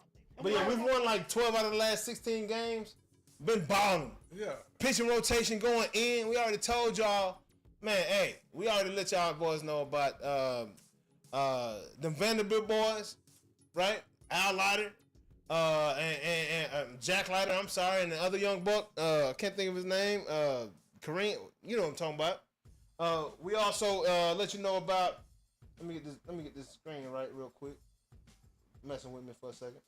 But yeah, we've won like 12 out of the last 16 games. Been balling. Yeah. Pitching rotation going in. We already told y'all, man, hey, we already let y'all boys know about them Vanderbilt boys, right? Al Leiter, and Jack Leiter, I'm sorry, and the other young buck, I can't think of his name, Kareem, you know what I'm talking about. We also let you know about, let me get this screen right real quick. Messing with me for a second.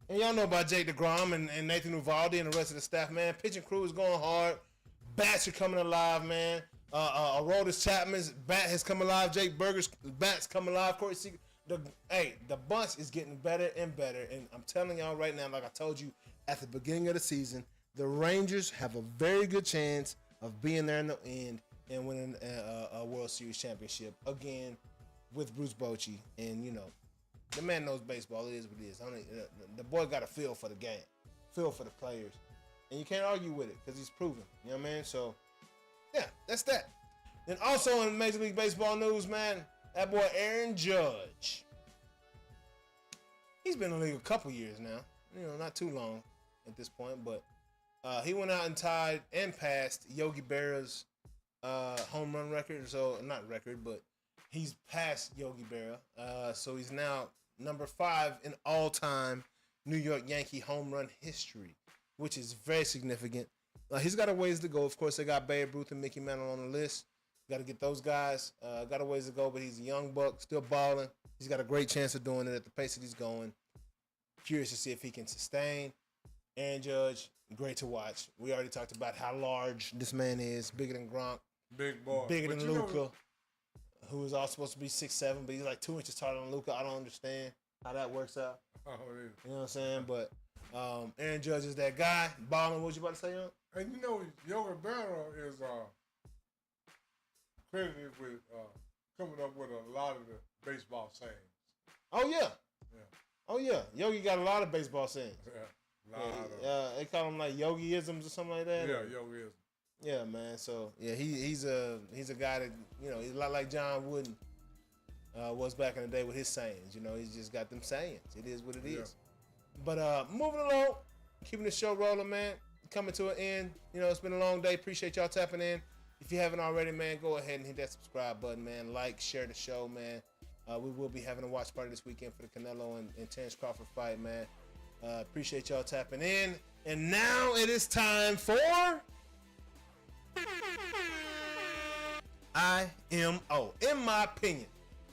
And y'all know about Jake DeGrom and Nathan Uvalde and the rest of the staff, man. Pitching crew is going hard. Bats are coming alive, man. Aroldis Chapman's bat has come alive. Jake Berger's bat's coming alive. Corey Seager. The bunch is getting better and better. And I'm telling y'all right now, like I told you at the beginning of the season, the Rangers have a very good chance of being there in the end and winning a World Series championship again with Bruce Bochy. And, you know, the man knows baseball. It is what it is. The boy got a feel for the game, feel for the players. And you can't argue with it because he's proven. You know what I mean? So, yeah, that's that. Then also in Major League Baseball news, man, that boy Aaron Judge. He's been in the league a couple years now. You know, not too long at this point. But he went out and tied and passed Yogi Berra's home run record. So, not record, but he's passed Yogi Berra. So he's now number 5 in all-time New York Yankee home run history, which is very significant. He's got a ways to go. Of course, they got Babe Ruth and Mickey Mantle on the list. Got to get those guys. Got a ways to go, but he's a young buck, still balling. He's got a great chance of doing it at the pace that he's going. Curious to see if he can sustain. Aaron Judge, great to watch. We already talked about how large this man is, bigger than Gronk, big boy, bigger than Luka. who is all supposed to be 6'7", but he's like 2 inches taller than Luka. I don't understand how that works out. Oh, yeah. You know what I'm saying? But Aaron Judge is that guy. Ballin', what you about to say, Young? And you know, Yogi Berra is credited with coming up with a lot of the baseball sayings. Oh, yeah. Yeah. Oh, yeah. Yogi got a lot of baseball sayings. Yeah. A lot of They call them like Yogi-isms or something like that. Yeah, Yogi is. Yeah, man. So, yeah, he's a guy that, you know, he's a lot like John Wooden was back in the day with his sayings. You know, he's just got them sayings. It is what it is. But moving along, keeping the show rolling, man. Coming to an end. You know, it's been a long day. Appreciate y'all tapping in. If you haven't already, man, go ahead and hit that subscribe button, man. Like, share the show, man. We will be having a watch party this weekend for the Canelo and Terence Crawford fight, man. Appreciate y'all tapping in. And now it is time for IMO. In my opinion,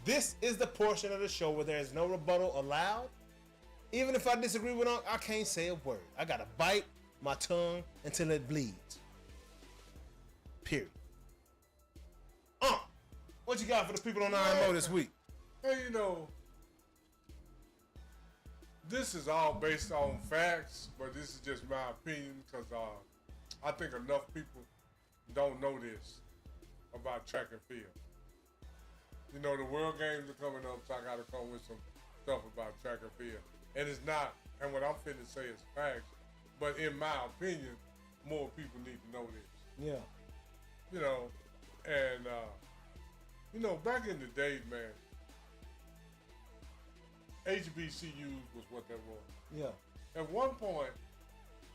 this is the portion of the show where there is no rebuttal allowed. Even if I disagree with Unc, I can't say a word. I gotta bite my tongue until it bleeds. Period. What you got for the people on IMO this week? Hey, you know, this is all based on facts, but this is just my opinion because I think enough people don't know this about track and field. You know, the World Games are coming up, so I got to come with some stuff about track and field. And it's not, and what I'm finna say is facts, but in my opinion, more people need to know this. Yeah. You know, and, you know, back in the day, man, HBCUs was what that was. Yeah. At one point,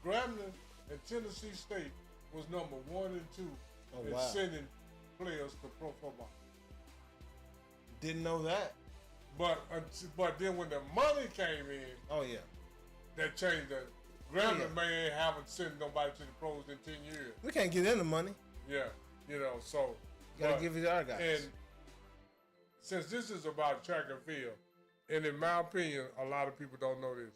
Grambling and Tennessee State was number 1 and 2 in sending players to pro football. Didn't know that. But then when the money came in, oh yeah, that changed that. Grambling man haven't sent nobody to the pros in 10 years. We can't get in the money. Yeah, you know, so gotta give it to our guys. And since this is about track and field, and in my opinion, a lot of people don't know this.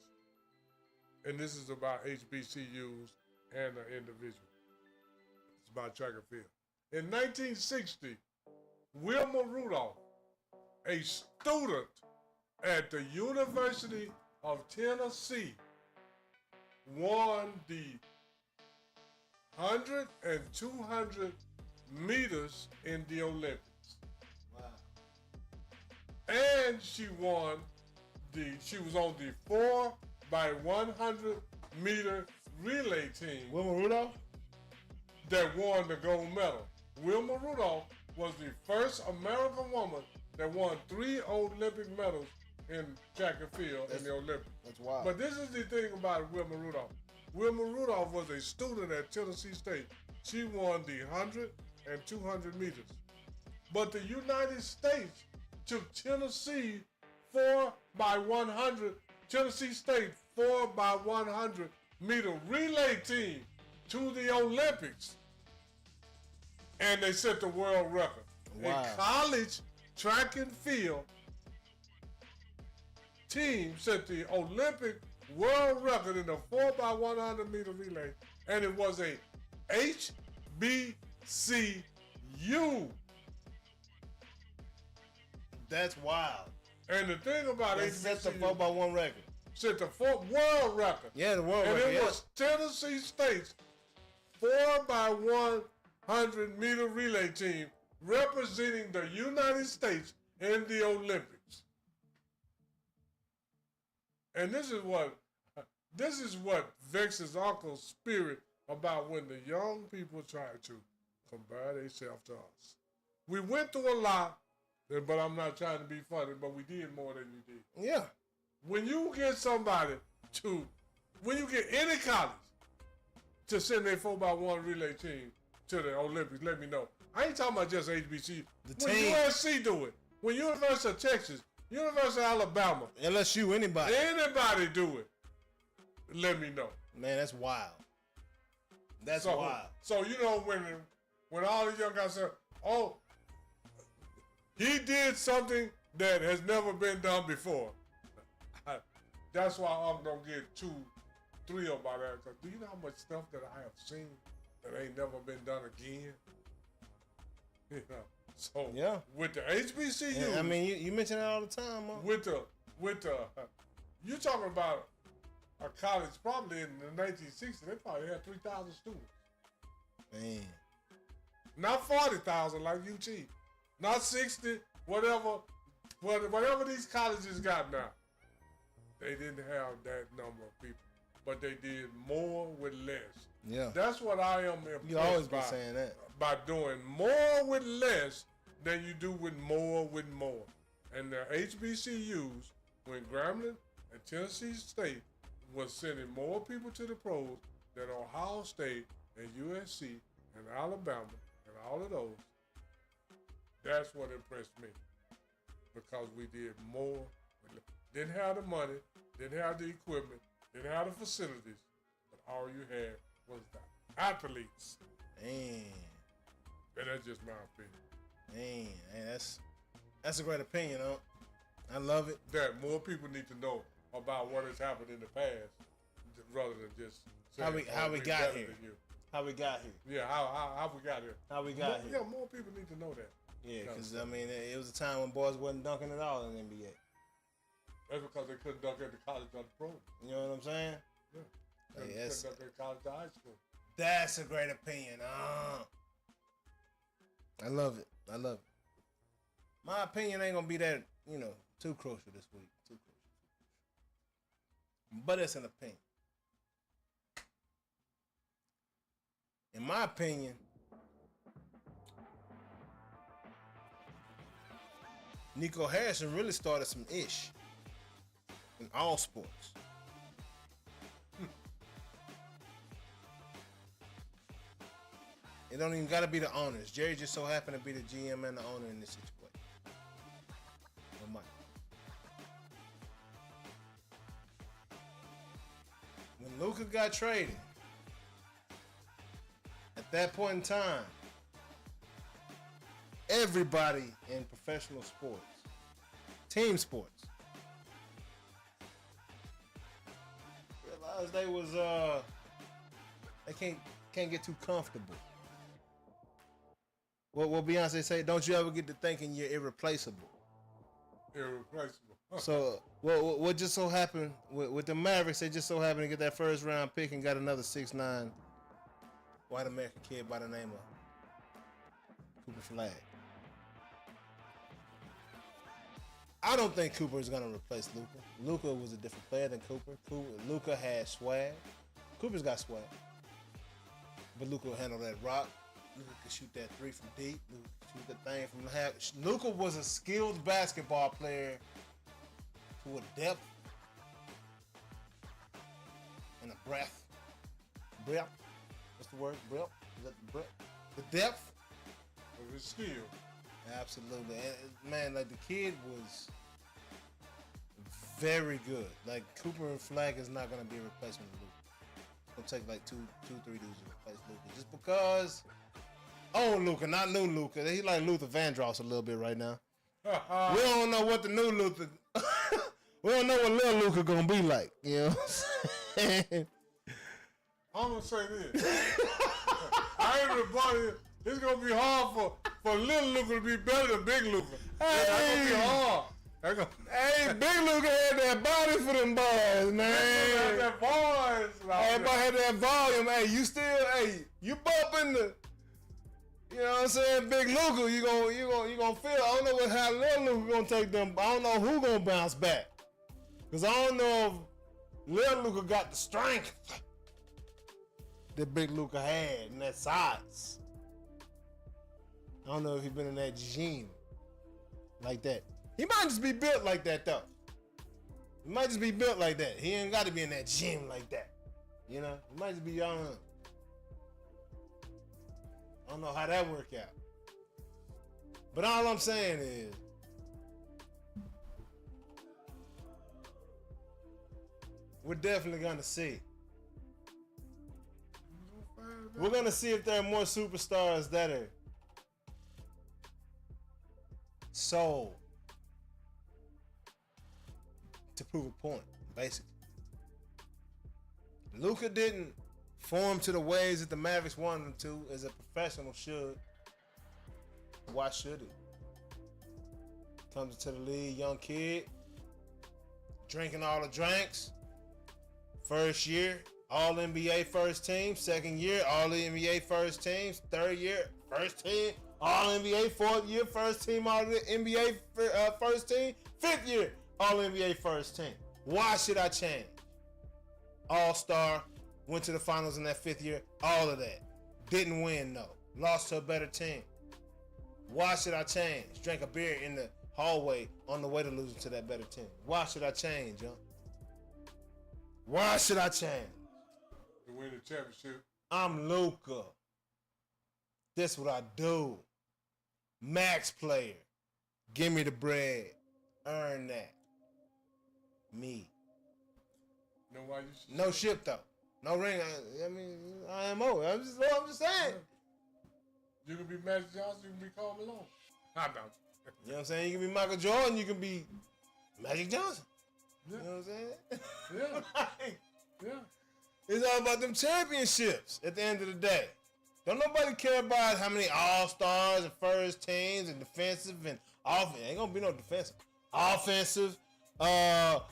And this is about HBCUs and the individual. It's about track and field. In 1960, Wilma Rudolph, a student at the University of Tennessee, won the 100 and 200 meters in the Olympics. And she was on the 4x100 meter relay team. Wilma Rudolph? That won the gold medal. Wilma Rudolph was the first American woman that won 3 Olympic medals in track and field in the Olympics. That's wild. But this is the thing about Wilma Rudolph. Wilma Rudolph was a student at Tennessee State. She won the 100 and 200 meters. But the United States took Tennessee 4x100, Tennessee State 4x100 meter relay team to the Olympics. And they set the world record. Wow. A college track and field team set the Olympic world record in the 4x100 meter relay, and it was a HBCU. That's wild. And the thing about it, set the 4x1 record. Set the world record. Yeah, the world record. And it was Tennessee State's 4x100 meter relay team representing the United States in the Olympics. And this is what vexes Uncle's spirit about when the young people try to compare themselves to us. We went through a lot, but I'm not trying to be funny, but we did more than you did. Yeah. When you get any college to send their 4x1 relay team to the Olympics, let me know. I ain't talking about just HBCU. When USC do it, when University of Texas, University of Alabama, LSU, anybody do it, let me know. Man, that's wild. That's wild. So you know when all the young guys say, "Oh, he did something that has never been done before," that's why I'm gonna get 2 thrilled by that. Cause do you know how much stuff that I have seen that ain't never been done again? You know. So Yeah. with the HBCUs, I mean, you mention it all the time, huh? with the you talking about a college probably in the 1960s, they probably had 3,000 students. Man. Not 40,000 like UT. Not 60, whatever these colleges got now. They didn't have that number of people. But they did more with less. Yeah. That's what I am impressed You always been saying that. By doing more with less than you do with more. And the HBCUs, when Grambling and Tennessee State was sending more people to the pros than Ohio State and USC and Alabama and all of those, that's what impressed me. Because we did more. Didn't have the money, didn't have the equipment, didn't have the facilities, but all you had was the athletes. Man. And that's just my opinion. Man, that's a great opinion, huh? I love it. That more people need to know about what has happened in the past, rather than just saying, how we got here. How we got here. Yeah, how we got here. How we got here. Yeah, more people need to know that. Yeah, because, I mean, it was a time when boys wasn't dunking at all in the NBA. That's because they couldn't dunk at the college or the pro. You know what I'm saying? Yeah. Hey, They couldn't dunk at college or high school. That's a great opinion. I love it. My opinion ain't going to be that, too crucial this week. Too crucial. But it's an opinion. In my opinion, Nico Harrison really started some ish in all sports. It don't even got to be the owners. Jerry just so happened to be the GM and the owner in this situation. Or Mike. When Luka got traded, at that point in time, everybody in professional sports, team sports, realized they was they can't get too comfortable. What Beyonce say? Don't you ever get to thinking you're irreplaceable? Irreplaceable. So what just so happened with the Mavericks? They just so happened to get that first round pick and got another 6'9" white American kid by the name of Cooper Flag. I don't think Cooper is gonna replace Luka. Luka was a different player than Cooper. Luka had swag. Cooper's got swag, but Luka will handle that rock. Luka could shoot that three from deep. Luka could shoot that thing from half. Luka was a skilled basketball player to a depth and a breadth. Breadth? What's the word? Breadth? Is that the breadth? The depth? Of his skill. Absolutely. And, man, like the kid was very good. Like Cooper and Flag is not going to be a replacement of Luka. It's going to take like two, 3 dudes to replace Luka. Just because old Luka, not new Luka. He like Luther Vandross a little bit right now. We don't know what the new Luther, we don't know what little Luka going to be like. You know what I'm saying? I'm going to say this. I ain't rebutting. It's going to be hard for little Luka to be better than big Luka. Hey. That's going to be hard. Hey, big Luka had that body for them boys, man. That voice. Everybody had that volume. Hey, you bumping the, you know what I'm saying, big Luka, you gonna feel. I don't know how little Luka gonna take them. I don't know who gonna bounce back. Cause I don't know if little Luka got the strength that big Luka had and that size. I don't know if he been in that gym like that. He might just be built like that though. He might just be built like that. He ain't got to be in that gym like that. You know, he might just be young. I don't know how that work out. But all I'm saying is, we're definitely gonna see. We're gonna see if there are more superstars that are sold to prove a point, basically. Luka didn't form to the ways that the Mavericks wanted him to, as a professional should. Why should it? Comes into the league, young kid, drinking all the drinks. First year, all NBA first team. Second year, all NBA first teams. Third year, first team, all NBA. Fourth year, first team, all the NBA first team. Fifth year, all NBA first team. Why should I change? All-star, went to the finals in that fifth year. All of that. Didn't win, no. Lost to a better team. Why should I change? Drank a beer in the hallway on the way to losing to that better team. Why should I change, young? Why should I change? To win the championship. I'm Luka. This what I do. Max player. Give me the bread. Earn that. Me. You know why you should No ship though. No ring. I mean, IMO. I'm just saying. You can be Magic Johnson, you can be Karl Malone. I don't. You know what I'm saying? You can be Michael Jordan, you can be Magic Johnson. Yeah. You know what I'm saying? Yeah. Like, Yeah. it's all about them championships at the end of the day. Don't nobody care about how many all-stars and first teams and defensive and offensive. Ain't gonna be no defensive. Offensive. Don't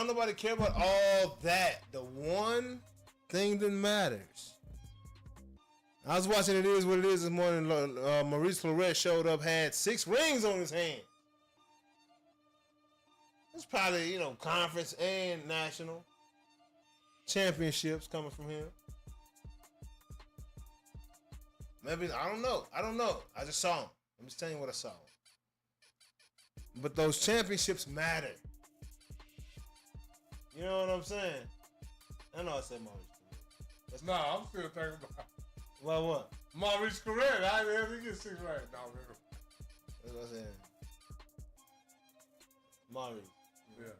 nobody care about all that. The one thing that matters. I was watching It Is What It Is this morning. Maurice Clarett showed up, had 6 rings on his hand. It's probably, conference and national championships coming from him. Maybe, I don't know. I just saw him. I'm just telling you what I saw. But those championships matter. You know what I'm saying? I know I said Maurice Clarett. No, I'm still thinking about Well, what? Maurice Clarett. I didn't get 6 right. No, man. That's what I'm saying. Maurice. Yeah.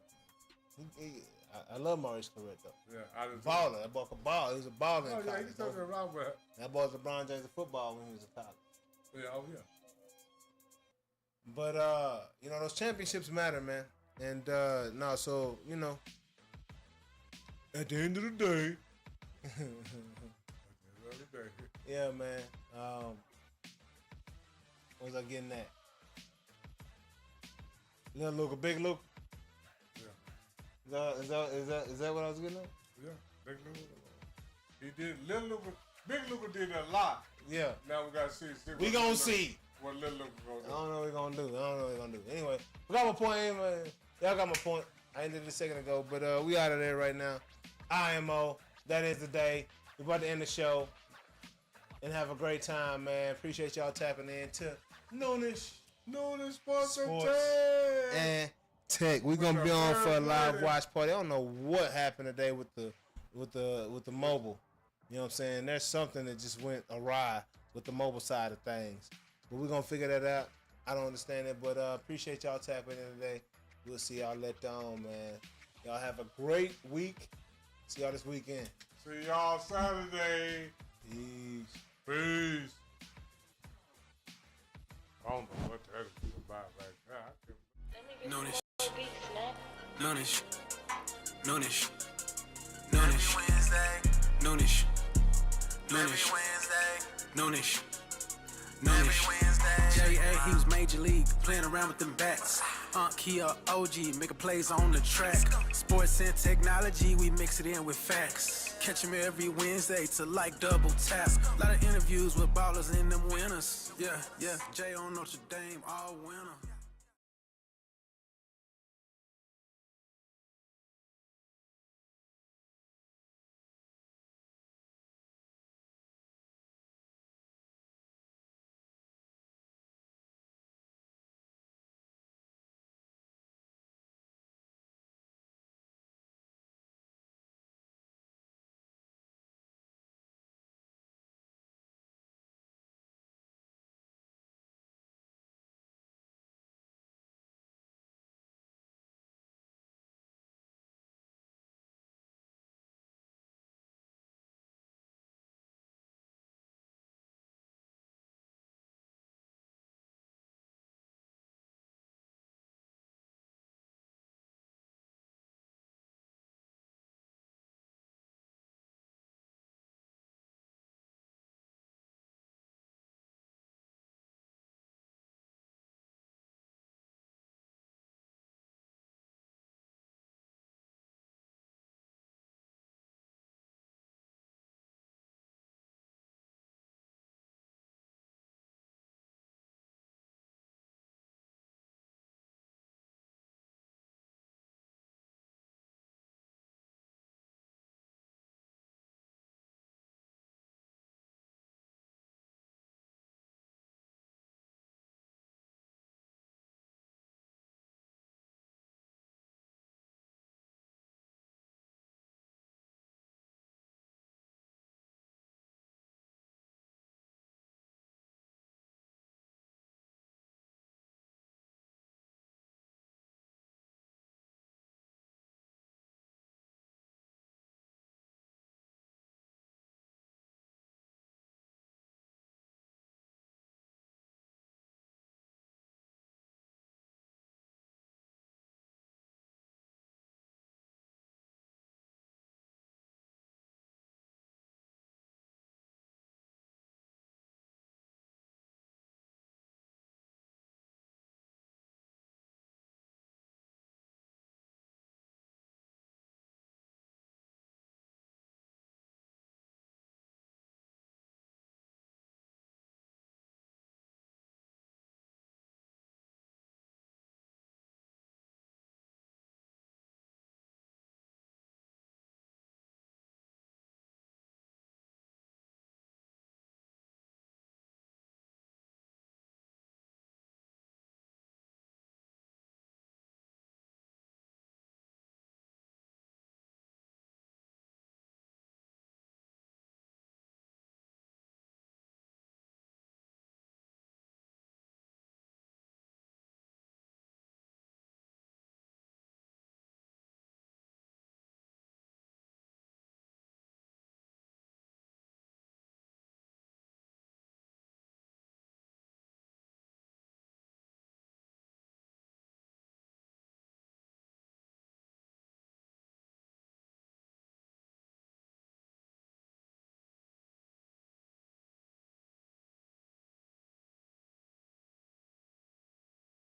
I love Maurice Clarett though. Yeah. I just Baller. That boy could ball. He was a baller in Oh, yeah, college. he's talking around with That boy was LeBron James of football when he was in college. Yeah, oh, yeah. But those championships matter, man. And at the end of the day, yeah, man. What was I getting at? Little Luka, Big Luka. Yeah. Is that what I was getting at? Yeah. Big Luka. He did. Little Luka. Big Luka did a lot. Yeah. Now we got to see. We gonna see. What Little Luka gonna I do. don't know what we're gonna do. Anyway, we got my point. Anyway. Y'all got my point. I ended it a second ago, but we out of there right now. IMO. That is the day. We're about to end the show. And have a great time, man. Appreciate y'all tapping in to Noonish. Noonish Sports And Tech. We're gonna be on for a live watch party. I don't know what happened today with the mobile. You know what I'm saying? There's something that just went awry with the mobile side of things. But we're gonna figure that out. I don't understand it, but appreciate y'all tapping in today. We'll see y'all later on, man. Y'all have a great week. See y'all this weekend. See y'all Saturday. Peace. Peace. I don't know what that is about right now. Noonish. Noonish. Noonish. Noonish. Noonish. Noonish. Noonish. Noonish. J.A. he was major league, playing around with them bats. Kia OG, making plays on the track. Sports and technology, we mix it in with facts. Catch him every Wednesday to like double tap. A lot of interviews with ballers and them winners. Yeah, Jay on Notre Dame, all winner.